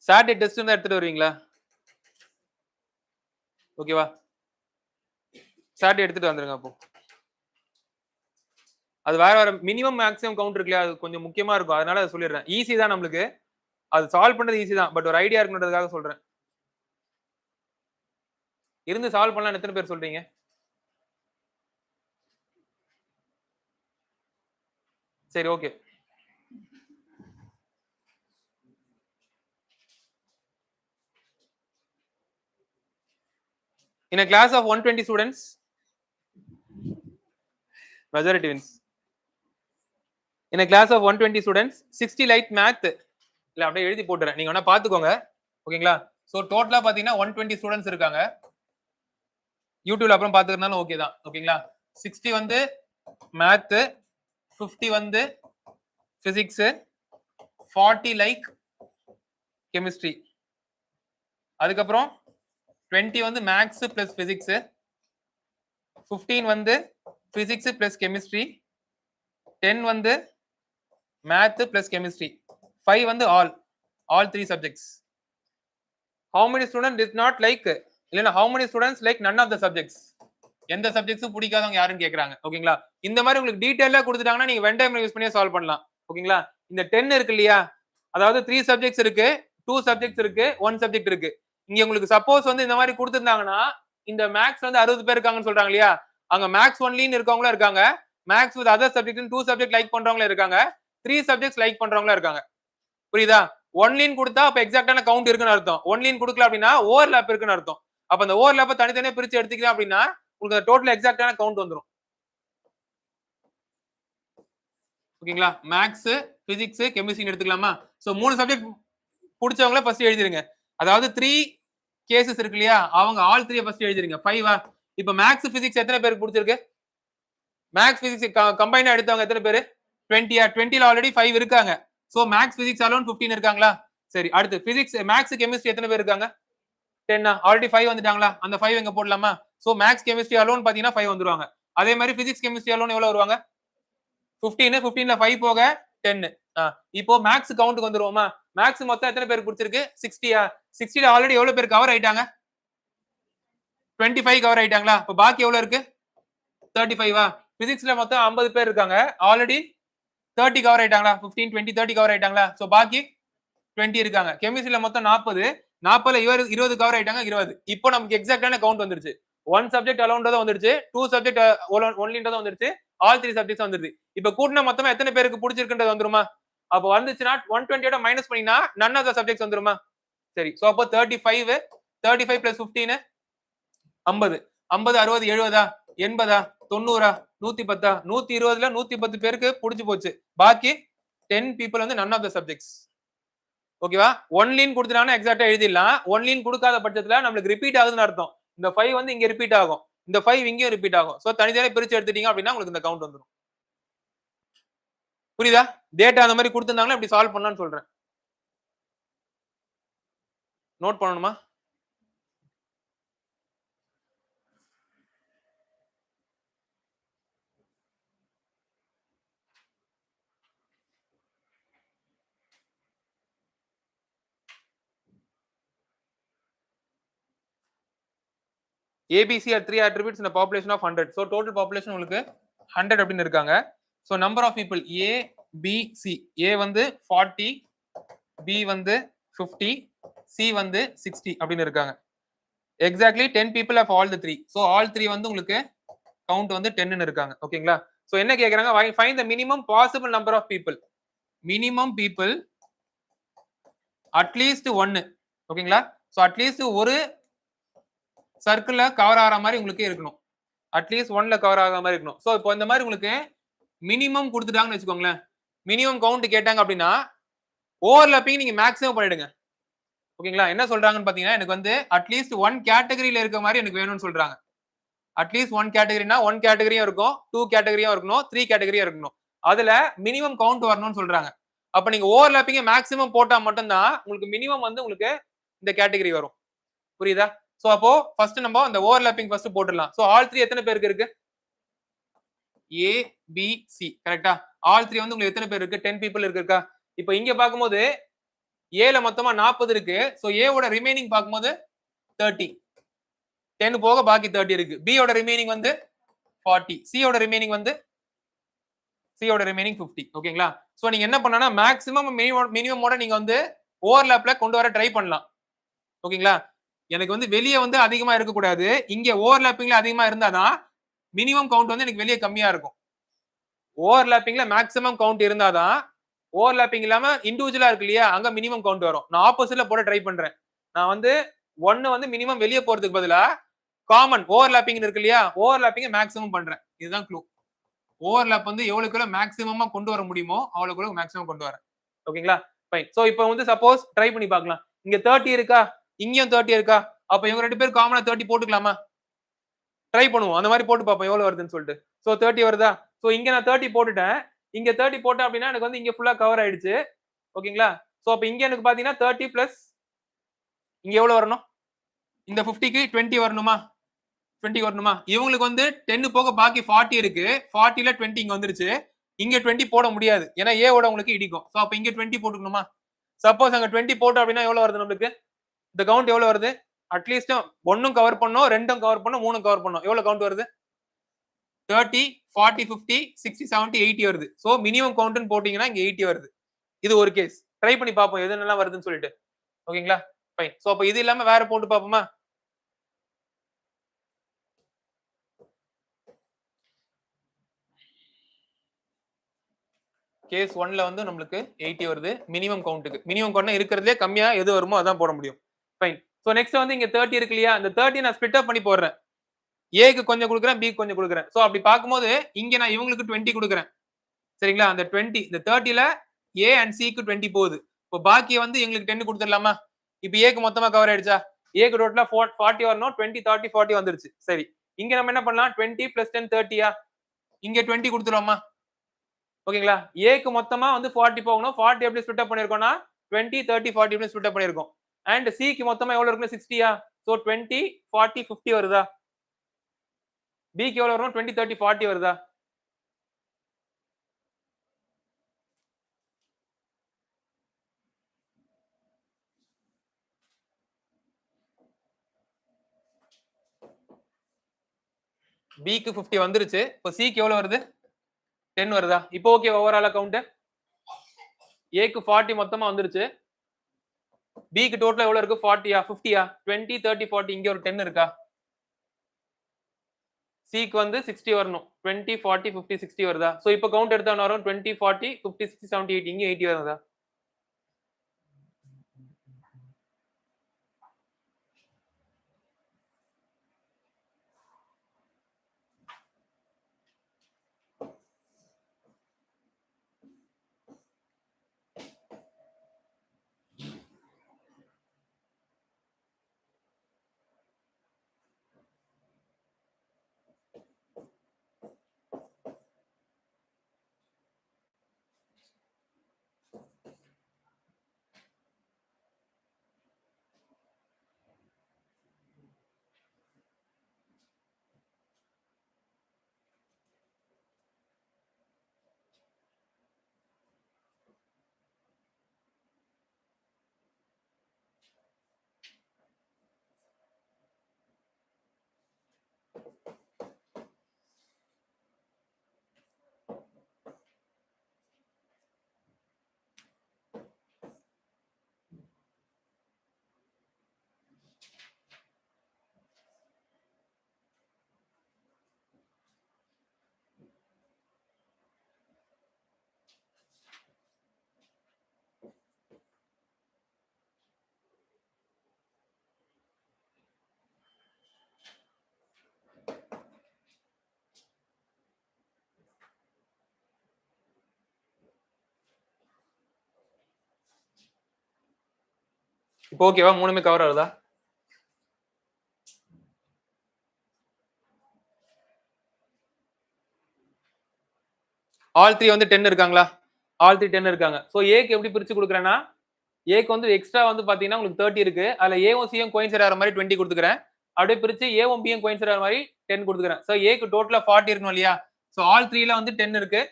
Saturday test இருந்தா எடுத்துட்டு வருவீங்களா? ஓகேவா? சாட்டர்டே எடுத்துட்டு வந்துருங்க. அப்போ அது வேற மினிமம் மேக்ஸிமம் கவுண்ட் இருக்கு இல்லையா, அது கொஞ்சம் முக்கியமா இருக்கும், அதனால அதை சொல்லிடுறேன். ஈஸி தான் நம்மளுக்கு, அது சால்வ் பண்றது ஈஸி தான், பட் ஒரு ஐடியா இருக்குன்றதுக்காக சொல்றேன். இருந்து சால்வ் பண்ணலாம் எத்தனை பேர் சொல்றீங்க? சரி, okay. In a class of 120 students, majority wins. In a class of 120 students, 60 light math இல்ல அப்படியே எழுதி போட்டுறேன், நீங்க வேணா பாத்துக்கோங்க. ஓகேங்களா? சோ டோட்டலா பாத்தீங்கன்னா 120 ஸ்டூடண்ட்ஸ் இருக்காங்க. யூடியூப்ல அப்புறம் பாத்துக்கிறதுனால ஓகே தான். ஓகேங்களா? 60 வந்து மேத், 50 வந்து பிசிக்ஸ், 40 லைக் கெமிஸ்ட்ரி, அதுக்கப்புறம் 20 வந்து மேக்ஸ் பிளஸ் பிசிக்ஸ், 15 வந்து பிசிக்ஸ் பிளஸ் கெமிஸ்ட்ரி, 10 வந்து மேத் பிளஸ் கெமிஸ்ட்ரி, 5 வந்து all 3 subjects. How many students did not like, இல்லனா how many students like none of the subjects? எந்த சப்ஜெக்ட்ஸும் பிடிக்காதவங்க யாருன்னு கேக்குறாங்க. ஓகேங்களா? இந்த மாதிரி உங்களுக்கு டீடைலா கொடுத்துட்டாங்கன்னா நீங்க வென் டைம் யூஸ் பண்ணி சால்வ் பண்ணலாம். ஓகேங்களா? இந்த 10 இருக்கு இல்லையா, அதாவது 3 சப்ஜெக்ட்ஸ் இருக்கு, 2 சப்ஜெக்ட்ஸ் இருக்கு, 1 சப்ஜெக்ட் இருக்கு. இங்க உங்களுக்கு சப்போஸ் வந்து இந்த மாதிரி கொடுத்திருந்தாங்கன்னா, இந்த மேக்ஸ் வந்து 60 பேர் இருக்காங்கன்னு சொல்றாங்க இல்லையா, அங்க மேக்ஸ் ஒன்லின்னு இருக்கவங்களும் இருக்காங்க, maths with other subject 2 subject like பண்றவங்களும் இருக்காங்க, 3 சப்ஜெக்ட்ஸ் லைக் பண்றவங்களும் இருக்காங்க. புரியுதா? ஒன்லின் கொடுத்தா அப்ப எக்ஸாக்டான கவுண்ட் இருக்குன்னு அர்த்தம். ஒன்லின் கொடுக்கல அப்படின்னா ஓவர்லாப் இருக்குன்னு அர்த்தம். அப்ப அந்த ஓவர்லாப்ப தனித்தனியா பிரிச்சு எடுத்துக்கிறேன் அப்படின்னா உங்களுக்கு டோட்டல் எக்ஸாக்டான கவுண்ட் வந்துரும். ஓகேங்களா? மேக்ஸ், பிசிக்ஸ், கெமிஸ்ட்ரி எடுத்துக்கலாமா? சோ 3 சப்ஜெக்ட் பிடிச்சவங்கள ஃபர்ஸ்ட் எழுதிருங்க. அதாவது 3 கேसेस இருக்கு இல்லையா, அவங்க ஆல் 3 ஃபர்ஸ்ட் எழுதிருங்க. 5 இப்ப மேக்ஸ் பிசிக்ஸ் எத்தனை பேருக்கு பிடிச்சிருக்கு? மேக்ஸ் பிசிக்ஸ் கம்பைனா எடுத்தவங்க எத்தனை பேரு? 20 20ல ஆல்ரெடி 5 இருக்காங்க. சோ மேக்ஸ் பிசிக்ஸ் அலோன் 15 இருக்காங்களா? சரி, அடுத்து பிசிக்ஸ் மேக்ஸ் கெமிஸ்ட்ரி எத்தனை பேர் இருக்காங்க? 10 ஆல்ரெடி 5 வந்துட்டாங்களா? அந்த 5 எங்க போடலாமா? சோ மேக்ஸ் கெமிஸ்ட்ரி அலோன் பாத்தீங்கன்னா 5 வந்துருவாங்க. அதே மாதிரி பிசிக்ஸ் கெமிஸ்ட்ரி அலோன் எவ்வளவு வருவாங்க? 15 15ல 5 போக 10. இப்போ மேக்ஸ் கவுண்ட்க்கு வந்துருவோமா? மேக்ஸ் மொத்தம் எத்தனை பேருக்கு பிடிச்சிருக்கு? 60 60ல ஆல்ரெடி எவ்வளவு பேர் கவர் ஆயிட்டாங்க? 25 கவர் ஆயிட்டாங்களா? இப்போ பாக்கி எவ்வளவு இருக்கு? 35 பிசிக்ஸ்ல மொத்தம் 50 பேர் இருக்காங்க, ஆல்ரெடி 30 கவர் ஆயிட்டாங்களா? 15 20 30 கவர் ஆயிட்டாங்களா? சோ பாக்கி 20 இருக்காங்க. கெமிஸ்ட்ரியில மொத்தம் 40 40ல 20 கவர் ஆயிட்டாங்க, 20. இப்போ நமக்கு எக்ஸாக்டான கவுண்ட் வந்துருச்சு. 1 சப்ஜெக்ட் அலோன்றத வந்துருச்சு, 2 சப்ஜெக்ட் ஒன்லின்றத வந்துருச்சு, ஆல் 3 சப்ஜெக்ட்ஸ் வந்துருச்சு. இப்போ கூட்டின மொத்தமா எத்தனை பேருக்கு பிடிச்சிருக்குன்றது வந்துருமா? அப்போ வந்துச்சுன்னா 120 மைனஸ் பண்ணினா none of the subjects வந்துருமா? சரி, சோ அப்போ 35 35 பிளஸ் 15 50 50 60 70 80 90 110 120ல 110 பேருக்கு புடிச்சு போச்சு. பாக்கி 10 people வந்து none of the subjects. ஓகேவா? ஒன்லின் கொடுத்துட்டாங்கன்னா எக்ஸாக்ட்டா எழுதிடலாம். ஒன்லின் கொடுக்காத பட்சத்துல நம்மளுக்கு ரிப்பீட் ஆகுதுன்னு அர்த்தம். இந்த 5 வந்து இங்க ரிப்பீட் ஆகும், இந்த 5 இங்கேயும் ரிப்பீட் ஆகும். சோ தனித்தனியா பிரிச்சு எடுத்துட்டீங்க அப்படின்னா உங்களுக்கு இந்த கவுண்ட் வந்துரும். புரியுதா? டேட்டா அந்த மாதிரி கொடுத்திருந்தாங்கன்னா இப்படி சால்வ் பண்ணலாம்னு சொல்றேன். நோட் பண்ணணுமா? ABC are 3 attributes in a population of 100. So total population உங்களுக்கு 100 அப்படின்னு இருக்காங்க. So number of people A, B, C. A வந்து 40, B வந்து 50, C வந்து 60 அப்படின்னு இருக்காங்க. Exactly 10 people of all the 3. So all 3 வந்து உங்களுக்கு கவுண்ட் வந்து 10ன்னு இருக்காங்க. ஓகேங்களா? So என்ன கேக்குறாங்க? Find the minimum possible number of people. Minimum people at least 1. ஓகேங்களா? So at least ஒரு சர்க்கிள்ல கவர் ஆகிற மாதிரி உங்களுக்கு இருக்கணும். அட்லீஸ்ட் 1ல கவர் ஆகிற மாதிரி இருக்கணும். சோ இப்போ இந்த மாதிரி உங்களுக்கு மினிமம் கொடுத்துட்டாங்கன்னு வச்சுக்கோங்களேன், மினிமம் கவுண்ட் கேட்டாங்க அப்படின்னா ஓவர்லாப்பிங் நீங்க மேக்ஸிமம் பண்ணிடுங்க. ஓகேங்களா? என்ன சொல்றாங்கன்னு பாத்தீங்கன்னா, எனக்கு வந்து அட்லீஸ்ட் 1 கேட்டகரியில இருக்க மாதிரி எனக்கு வேணும்னு சொல்றாங்க. அட்லீஸ்ட் 1 கேட்டகரினா 1 கேட்டகரியும் இருக்கும், 2 கேட்டகரியும் இருக்கணும், 3 கேட்டகரியும் இருக்கணும். அதுல மினிமம் கவுண்ட் வரணும்னு சொல்றாங்க. அப்ப நீங்க ஓவர்லாப்பிங்க மேக்ஸிமம் போட்டா மட்டும்தான் உங்களுக்கு மினிமம் வந்து உங்களுக்கு இந்த கேட்டகரி வரும். புரியுதா? சோ அப்போ ஃபர்ஸ்ட் நம்ம அந்த ஓவர்லாப்பிங் ஃபர்ஸ்ட் போட்டுடலாம். சோ ஆல் 3 எத்தனை பேருக்கு இருக்கு? ஏ பி சி கரெக்டா? ஆல் 3 வந்து உங்களுக்கு எத்தனை பேர் இருக்கு? 10 பீப்புள் இருக்கா? இப்போ இங்க பாக்கும்போது ஏல மொத்தமா 40 இருக்கு. சோ ஏவோட ரிமைனிங் பாக்கும்போது 30. 10 போக பாக்கி 30 இருக்கு. பி ஓட ரிமைனிங் வந்து 40. சி ஓட ரிமைனிங் வந்து சியோட ரிமைனிங் 50. ஓகேங்களா? சோ நீங்க என்ன பண்ணனா மேக்ஸிமம் மினிமமோட நீங்க வந்து ஓவர்லாப்ல கொண்டு வர ட்ரை பண்ணலாம். ஓகேங்களா? எனக்கு வந்து வெளிய வந்து அதிகமா இருக்க கூடாது. இங்க ஓவர்லாப்பிங்ல அதிகமா இருந்தாதான் மினிமம் கவுண்ட் வந்து எனக்கு வெளிய கம்மியா இருக்கும். ஓவர்லாப்பிங்ல மேக்ஸிமம் கவுண்ட் இருந்தாதான் ஓவர்லாப்பிங் இல்லாம இண்டிவிஜுவலா இருக்கு இல்லையா? அங்க மினிமம் கவுண்ட் வரும். நான் ஆப்போசிட்ல போட ட்ரை பண்றேன். நான் வந்து 1 வந்து மினிமம் வெளிய போறதுக்கு பதிலா காமன் ஓவர்லாப்பிங் இருக்கு இல்லையா? ஓவர்லாப்பிங்க மேக்ஸிமம் பண்றேன். இதுதான் க்ளூ. ஓவர்லாப் வந்து எவ்வளவுக்கு எவ்வளவு மேக்ஸிமமா கொண்டு வர முடியுமோ அவ்வளவுக்கு எவ்வளவு மேக்ஸிமம் கொண்டு வரேன். ஓகேங்களா? ஃபைன். சோ இப்போ வந்து சப்போஸ் ட்ரை பண்ணி பார்க்கலாம். இங்க 30 இருக்கா? இங்கேயும் 30 இருக்கா? அப்ப இவங்க 2 பேரும் காமனா 30 போட்டுக்கலாமா? ட்ரை பண்ணுவோம். அந்த மாதிரி போட்டு பார்ப்போம் எவ்வளவு வருதுன்னு சொல்லிட்டு. சோ 30 வருதா? சோ இங்க நான் 30 போட்டுட்டேன். இங்க 30 போட்டேன் அப்படின்னா எனக்கு வந்து இங்க ஃபுல்லா கவர் ஆயிடுச்சு. ஓகேங்களா? சோ அப்ப இங்க எனக்கு பாத்தீங்கன்னா 30 பிளஸ் இங்க எவ்வளவு வரணும்? இந்த 50க்கு 20 வரணுமா? 20 வரணுமா? இவங்களுக்கு வந்து 10 போக பாக்கி 40 இருக்கு. 40ல 20 இங்க வந்துருச்சு. இங்க 20 போட முடியாது. ஏன்னா ஏ ஓட உங்களுக்கு இடிக்கும். சோ அப்ப இங்க 20 போட்டுக்கணுமா? சப்போஸ் அங்க 20 போட்டோம் அப்படின்னா எவ்வளவு வருது நம்மளுக்கு? இந்த கவுண்ட் எவ்வளவு வருது? அட்லீஸ்ட் 1ம் கவர் பண்ணோம், 2ம் கவர் பண்ணோம், 3ம் கவர் பண்ணோம். எவ்வளவு கவுண்ட் வருது? 30, 40, 50, 60, 70, 80 வருது. சோ மினிமம் கவுண்ட்னு போட்டீங்கன்னா இங்க 80 வருது. இது ஒரு கேஸ். ட்ரை பண்ணி பார்ப்போம் எது நல்லா வருதுன்னு சொல்லிட்டு. ஓகேங்களா? ஃபைன். சோ அப்ப இது இல்லாம வேற போட்டு பார்ப்போமா? கேஸ் 1ல வந்து நம்மளுக்கு 80 வருது மினிமம் கவுண்ட்டுக்கு. மினிமம் கவுண்ட்னா இருக்கிறதுலே கம்மியா எது வருமோ அதான் போட முடியும். ஃபைன். சோ நெக்ஸ்ட் வந்து இங்க 30 இருக்கு இல்லையா? இந்த 30 நான் ஸ்ப்ளிட் அப் பண்ணி போடுறேன். ஏக்கு கொஞ்சம் குடுக்குறேன், பிக்கு கொஞ்சம் குடுக்குறேன். சோ அப்படி பார்க்கும்போது இங்க நான் இவங்களுக்கு 20 குடுக்குறேன். சரிங்களா? அந்த 20 இந்த 30ல ஏ அண்ட் சிக்கு 20 போகுது. இப்போ பாக்கி வந்து எங்களுக்கு 10 குடுத்துடலாமா? இப்போ ஏக்கு மொத்தமா கவர் ஆயிடுச்சா? ஏக்கு டோட்டலா 40 வரணும். 20, 30, 40 வந்துருச்சு. சரி. இங்க நம்ம என்ன பண்ணலாம்? 20 பிளஸ் 10 30யா? இங்க 20 குடுத்துருவோமா? ஓகேங்களா? ஏக்கு மொத்தமா வந்து 40 போகணும். 40 எப்படி ஸ்ப்ளிட் அப் பண்ணிருக்கோம்னா 20, 30, 40 எப்படி ஸ்ப்ளிட் அப் பண்ணிருக்கோம். அண்ட் சிக்கு மொத்தமா எவ்வளவு இருக்குன்னு 60யா? சோ 20, 40, 50 வருதா? பிக்கு எவ்வளவு வரும்? 20, 30, 40 வருதா? பிக்கு 50 வந்துருச்சு. இப்போ சிக்கு எவ்வளவு வருது? 10 வருதா? இப்போ ஓகே ஓவரால் கவுண்ட். ஏக்கு 40 மொத்தமா வந்துருச்சு. பிக்கு டோட்டலா எவ்வளவு இருக்கு? 40யா? 50யா? 20, 30, 40 இங்க ஒரு 10 இருக்கா? சிக்கு வந்து 60 வரணும். 20, 40, 50, 60 வருதா? சோ இப்போ கவுண்ட் எடுத்தா என்ன வரும்? 20, 40, 50, 60, 70, 80 இங்க 80 வருதா? இப்போ ஓகேவா? மூணுமே கவர் ஆகுதா? ஆல் 3 வந்து 10 இருக்காங்களா? ஆல் 3 10 இருக்காங்க. சோ ஏக்கு எப்படி பிரிச்சு குடுக்குறேன்னா ஏக்கு வந்து எக்ஸ்ட்ரா வந்து பாத்தீங்கன்னா உங்களுக்கு 30 இருக்கு. அதுல ஏவும் சியும் கோயின்சைட் ஆகிற மாதிரி 20 கொடுத்துக்கிறேன். அப்படியே பிரிச்சு ஏவும் பியும் கோயின்சைட் ஆகிற மாதிரி 10 கொடுத்துக்கிறேன். ஸோ ஏக்கு டோட்டலா 40 இருக்கணும் இல்லையா? ஸோ ஆல் 3ல வந்து 10 இருக்கு.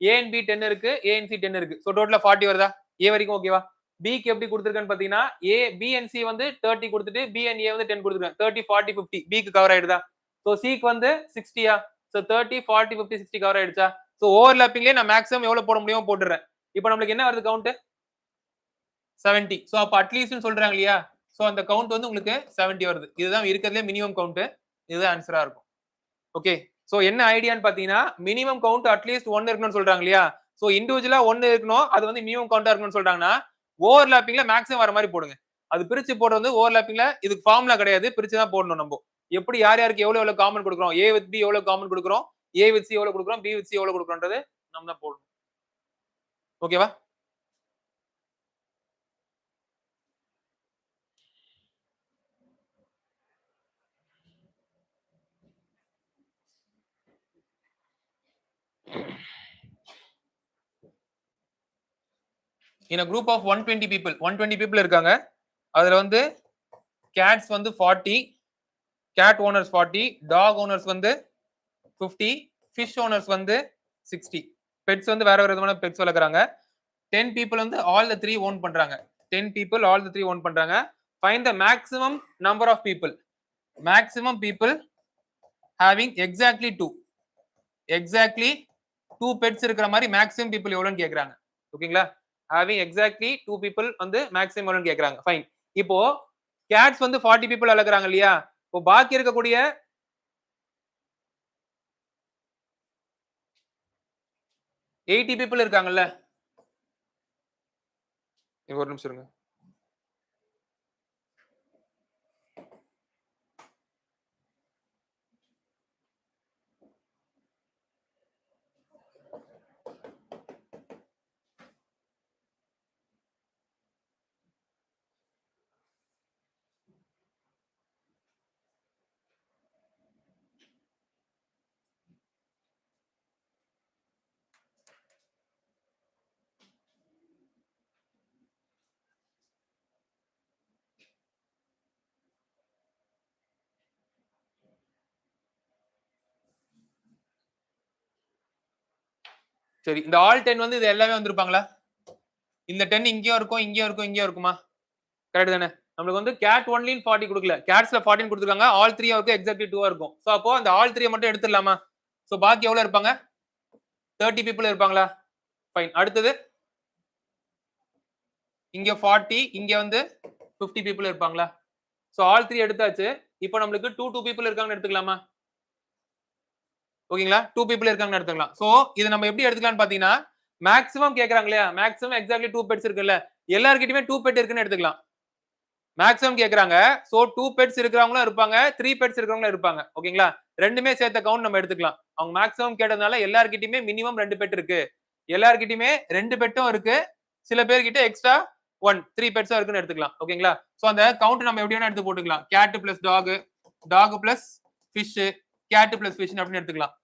ஏ அண்ட் பி 10 இருக்கு. ஏ அண்ட் சி 10 இருக்கு. ஸோ டோட்டலா 40 வருதா? ஏ வரைக்கும் ஓகேவா? பிக்கு எப்படி கொடுத்துருக்கேன்னு பாத்தீங்கன்னா ஏ பி அண்ட் சி வந்து 30 கொடுத்துட்டு பி அண்ட் ஏ வந்து 10 கொடுத்துருக்கேன். 30 40 50 பிக்கு கவர் ஆயிடுதா? ஸோ சிக்கு வந்து 60யா? ஸோ 30 40 50 60 கவர் ஆயிடுச்சா? ஸோ ஓவர்லாப்பிங்லேயே நான் மேக்ஸிமம் எவ்வளவு போட முடியுமோ போட்டுறேன். இப்போ நம்மளுக்கு என்ன வருது கவுண்ட்? 70. சோ அப்ப அட்லீஸ்ட்னு சொல்றாங்க இல்லையா? சோ அந்த கவுண்ட் வந்து உங்களுக்கு 70 வருது. இதுதான் இருக்கிறதுலே மினிமம் கவுண்ட். இதுதான் ஆன்சரா இருக்கும். ஓகே. சோ என்ன ஐடியான்னு பாத்தீங்கன்னா மினிமம் கவுண்ட் அட்லீஸ்ட் 1 இருக்கணும்னு சொல்றாங்க இல்லையா? சோ இண்டிவிஜுவலா 1 இருக்கணும். அது வந்து மினிமம் கவுண்டா இருக்கணும்னு சொல்றாங்கன்னா ஓவர்லாப்பிங்ல மேக்ஸிமம் வர மாதிரி போடுங்க. அது பிரிச்சு போடுறது வந்து ஓவர்லாப்பிங்ல இதுக்கு ஃபார்முலா கிடையாது. பிரிச்சு தான் போடணும் நம்ம. எப்படி யார் யாருக்கு எவ்வளவு எவ்வளவு காமன் கொடுக்குறோம்? ஏ வித் பி எவ்வளவு காமன் கொடுக்குறோம்? ஏ வித் சி எவ்வளவு கொடுக்குறோம்? பி வித் சி எவ்வளவு கொடுக்குறோம்ன்றது நம்ம தான் போடணும். ஓகேவா? in a group of 120 people 120 people இருக்காங்க. அதுல வந்து cats வந்து 40, cat owners 40, dog owners வந்து 50, fish owners வந்து 60. pets வந்து வேற வேற விதமான pets வளர்க்குறாங்க. 10 people வந்து all the three own பண்றாங்க. 10 people all the three own பண்றாங்க. find the maximum number of people. maximum people having exactly 2 pets இருக்கிற மாதிரி maximum people எவ்வளவுன்னு கேக்குறாங்க. ஓகேங்களா? having exactly 2 people வந்து maximum எவ்வளவுன்னு கேக்குறாங்க. ஃபைன். இப்போ cats வந்து 40 people வளர்க்குறாங்க இல்லையா? இப்போ பாக்கி இருக்கக்கூடிய 80 people இருக்காங்கல்ல? ஒரு நிமிஷம் இருங்க. சரி இந்த ஆல் 10 வந்து இது எல்லாமே வந்திருப்பாங்களா? இந்த 10 இங்கேயும் இருக்கும் இங்கேயும் இருக்கும் இங்கேயும் இருக்குமா? கரெக்ட் தானே? நம்மளுக்கு வந்து கேட் ஒன்லின்னு 40 கொடுக்கல. கேட்ஸ்ல 40 கொடுத்துருக்காங்க. ஆல் 3 இருக்கும் எக்ஸாக்ட்லி 2 இருக்கும். சோ அப்போ அந்த ஆல் 3 மட்டும் எடுத்துடலாமா? சோ பாக்கி எவ்வளவு இருப்பாங்க? 30 people இருப்பாங்களா? ஃபைன். அடுத்தது இங்க 40 இங்க வந்து 50 people இருப்பாங்களா? சோ ஆல் 3 எடுத்தாச்சு. இப்போ நம்மளுக்கு 2 people இருக்காங்கன்னு எடுத்துக்கலாமா? ஓகேங்களா? 2 people இருக்காங்கன்னு எடுத்துக்கலாம். சோ இத நம்ம எப்படி எடுத்துக்கலாம்னு பாத்தீங்கன்னா மேக்ஸிமம் கேக்குறாங்க இல்லையா? மேக்ஸிமம் எக்ஸாக்ட்லி 2 pets இருக்குல்ல? எல்லார்கிட்டயுமே 2 pet இருக்குன்னு எடுத்துக்கலாம். மேக்ஸிமம் கேக்குறாங்க. சோ 2 pets இருக்கிறவங்களும் இருப்பாங்க, 3 pets இருக்கிறவங்களும் இருப்பாங்க. ஓகேங்களா? ரெண்டுமே சேர்த்த கவுண்ட் நம்ம எடுத்துக்கலாம். அவங்க மேக்ஸிமம் கேட்டதுனால எல்லார்கிட்டயுமே மினிமம் 2 pet இருக்கு. எல்லார்கிட்டயுமே 2 பெட்டும் இருக்கு. சில பேர்கிட்ட எக்ஸ்ட்ரா 3 பெட்ஸும் இருக்குன்னு எடுத்துக்கலாம். ஓகேங்களா? சோ அந்த கவுண்ட் நம்ம எப்படி வேணா எடுத்து போட்டுக்கலாம். Cat plus dog, dog plus fish, cat plus fish அப்படின்னு எடுத்துக்கலாம்.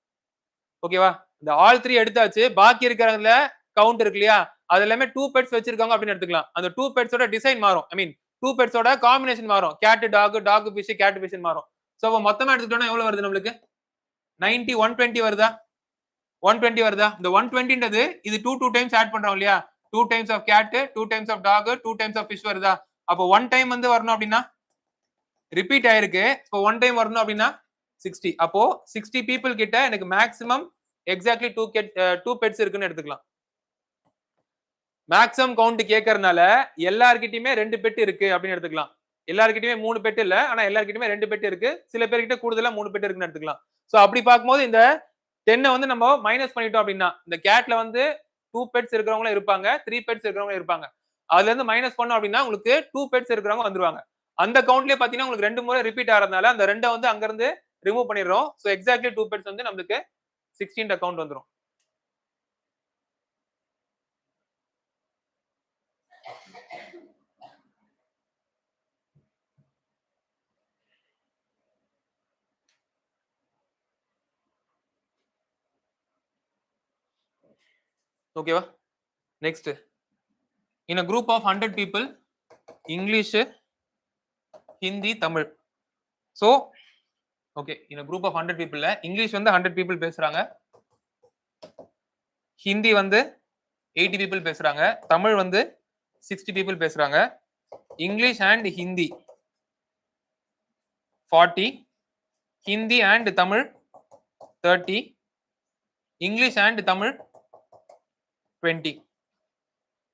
ஓகேவா? இந்த ஆல் 3 எடுத்தாச்சு. பாக்கி இருக்கிறதுல கவுண்ட் இருக்கு இல்லையா? அது எல்லாமே 2 பெட்ஸ் வச்சிருக்காங்க அப்படின்னு எடுத்துக்கலாம். அந்த 2 பெட்ஸோட டிசைன் மாறும். ஐ மீன் 2 பெட்ஸோட காம்பினேஷன் மாறும். Cat dog, dog fish, cat fish மாறும். சோ அப்ப மொத்தமா எடுத்துட்டோம்னா எவ்வளவு வருது நம்மளுக்கு? 90 120 வருதா? 120 வருதா? இந்த 120ன்றது இது 2 டைம்ஸ் ஆட் பண்றோம் இல்லையா? 2 times of cat, 2 times of dog, 2 times of fish வருதா? அப்போ 1 டைம் வந்து வரணும் அப்படின்னா ரிப்பீட் ஆயிருக்கு. இப்போ 1 டைம் வரணும் அப்படின்னா 60. அப்போ 60 people கிட்ட எனக்கு மேக்ஸிமம் எக்ஸாக்ட்லி 2 பெட்ஸ் இருக்குன்னு எடுத்துக்கலாம். மேக்ஸிமம் கவுண்ட் கேட்கறதுனால எல்லார்கிட்டயுமே 2 பெட் இருக்கு அப்படின்னு எடுத்துக்கலாம். எல்லார்கிட்டயுமே 3 பெட் இல்ல. ஆனா எல்லார்கிட்டயுமே 2 பெட் இருக்கு. சில பேர்கிட்ட கூடுதலா 3 பெட் இருக்குன்னு எடுத்துக்கலாம். சோ அப்படி பார்க்கும்போது இந்த 10 வந்து நம்ம மைனஸ் பண்ணிட்டோம் அப்படின்னா இந்த கேட்ல வந்து 2 பெட்ஸ் இருக்கிறவங்களும் இருப்பாங்க, 3 பெட்ஸ் இருக்கிறவங்களும் இருப்பாங்க. அதுல இருந்து மைனஸ் பண்ணோம் அப்படின்னா உங்களுக்கு 2 பெட்ஸ் இருக்கிறவங்க வந்துருவாங்க. அந்த கவுண்ட்லயே பாத்தீங்கன்னா உங்களுக்கு 2 முறை ரிப்பீட் ஆறதுனால அந்த 2 வந்து அங்க இருந்து ரிமூவ் பண்ணிடுறோம். சோ எக்ஸாக்ட்லி 2 பெட்ஸ் வந்து நமக்கு 16 கவுண்ட் வந்துரும். ஓகேவா? Next. In a group of 100 people, English, Hindi, Tamil. So okay, இந்த குரூப் ஆஃப் 100 பீப்புள்ல இங்கிலீஷ் வந்து 100 பீப்புள் பேசுறாங்க, ஹிந்தி வந்து 80 பீப்புள் பேசுறாங்க, தமிழ் வந்து 60 பீப்புள் பேசுறாங்க, English and Hindi 40, Hindi and Tamil 30, English and Tamil 20.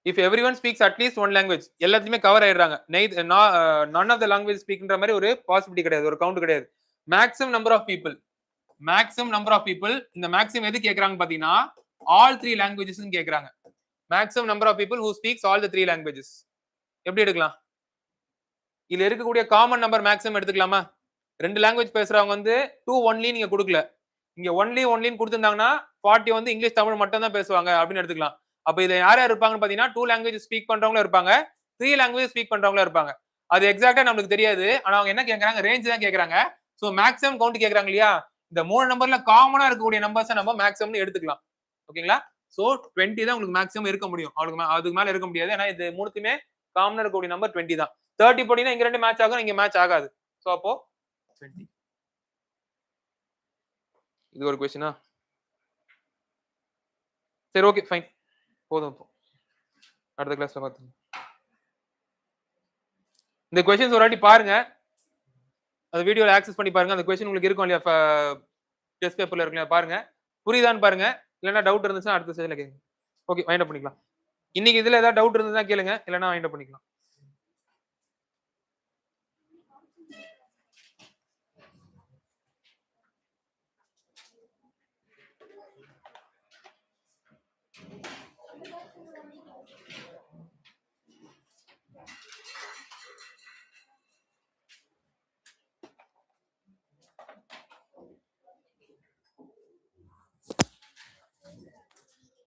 If everyone speaks at least one language, எல்லாத்தையுமே கவர் ஆயிடுறாங்க. நன் ஆஃப் த லாங்குவேஜ் ஸ்பீக்ன்ற மாதிரி ஒரு பாசிபிலிட்டி கிடையாது, ஒரு கவுண்ட் கிடையாது. Maximum number of people, maximum number of people, இந்த மேக்ஸிமம் எது கேக்குறாங்க பாத்தீங்கன்னா ஆல் 3 லாங்குவேஜஸ் கேக்குறாங்க. Maximum number of people who speaks all the 3 languages. எப்படி எடுக்கலாம்? இதுல இருக்கக்கூடிய காமன் நம்பர் மேக்ஸிமம் எடுத்துக்கலாமா? 2 லாங்குவேஜ் பேசுறவங்க வந்து 2 ஒன்லி நீங்க கொடுக்கல, இங்க ஒன்லின்னு கொடுத்திருந்தாங்கன்னா 40 வந்து இங்கிலீஷ் தமிழ் மட்டும் தான் பேசுவாங்க அப்படின்னு எடுத்துக்கலாம். அப்ப இதுல யார் யார் இருப்பாங்கன்னு பாத்தீங்கன்னா 2 லாங்குவேஜ் ஸ்பீக் பண்றவங்களும் இருப்பாங்க, 3 லாங்குவேஜ் ஸ்பீக் பண்றவங்களும் இருப்பாங்க. அது எக்ஸாக்ட்டா நமக்கு தெரியாது. ஆனா அவங்க என்ன கேக்குறாங்க, ரேஞ்ச் தான் கேக்குறாங்க. சோ மேக்ஸிமம் கவுண்ட் கேக்குறாங்க இல்லையா, இந்த 3 நம்பர்ல காமனா இருக்கக்கூடிய நம்பர்ஸ் நம்ம மேக்ஸிமம் எடுத்துக்கலாம். ஓகேங்களா? சோ 20 தான் உங்களுக்கு மேக்ஸிமம் இருக்க முடியும், அதுக்கு மேல இருக்க முடியாது. ஏன்னா இது மூணுத்துமே காமனா இருக்கக்கூடிய நம்பர் 20 தான். 30 போட்டீங்கன்னா இங்க 2 மேட்ச் ஆகும், இங்க மேட்ச் ஆகாது. சோ அப்போ 20. இது ஒரு क्वेश्चन. சரி, ஓகே, ஃபைன், போதும். அடுத்த கிளாஸ்ல பார்த்து இந்த क्वेश्चंस ஒரு வாட்டி பாருங்க, அந்த வீடியோல ஆக்சஸ் பண்ணி பாருங்க. அந்த क्वेश्चन உங்களுக்கு இருக்கும் இல்லையா, டெஸ்ட் பேப்பர்ல இருக்குல்ல, பாருங்க, புரியுதான்னு பாருங்க. இல்லைன்னா டவுட் இருந்துச்சுன்னா அடுத்த ஸ்டேஜ்ல கேளுங்க. ஓகே, வைண்ட் அப் பண்ணிக்கலாம். இன்னைக்கு இதுல ஏதாவது டவுட் இருந்ததுன்னா கேளுங்க, இல்லைன்னா வைண்ட் அப் பண்ணிக்கலாம்.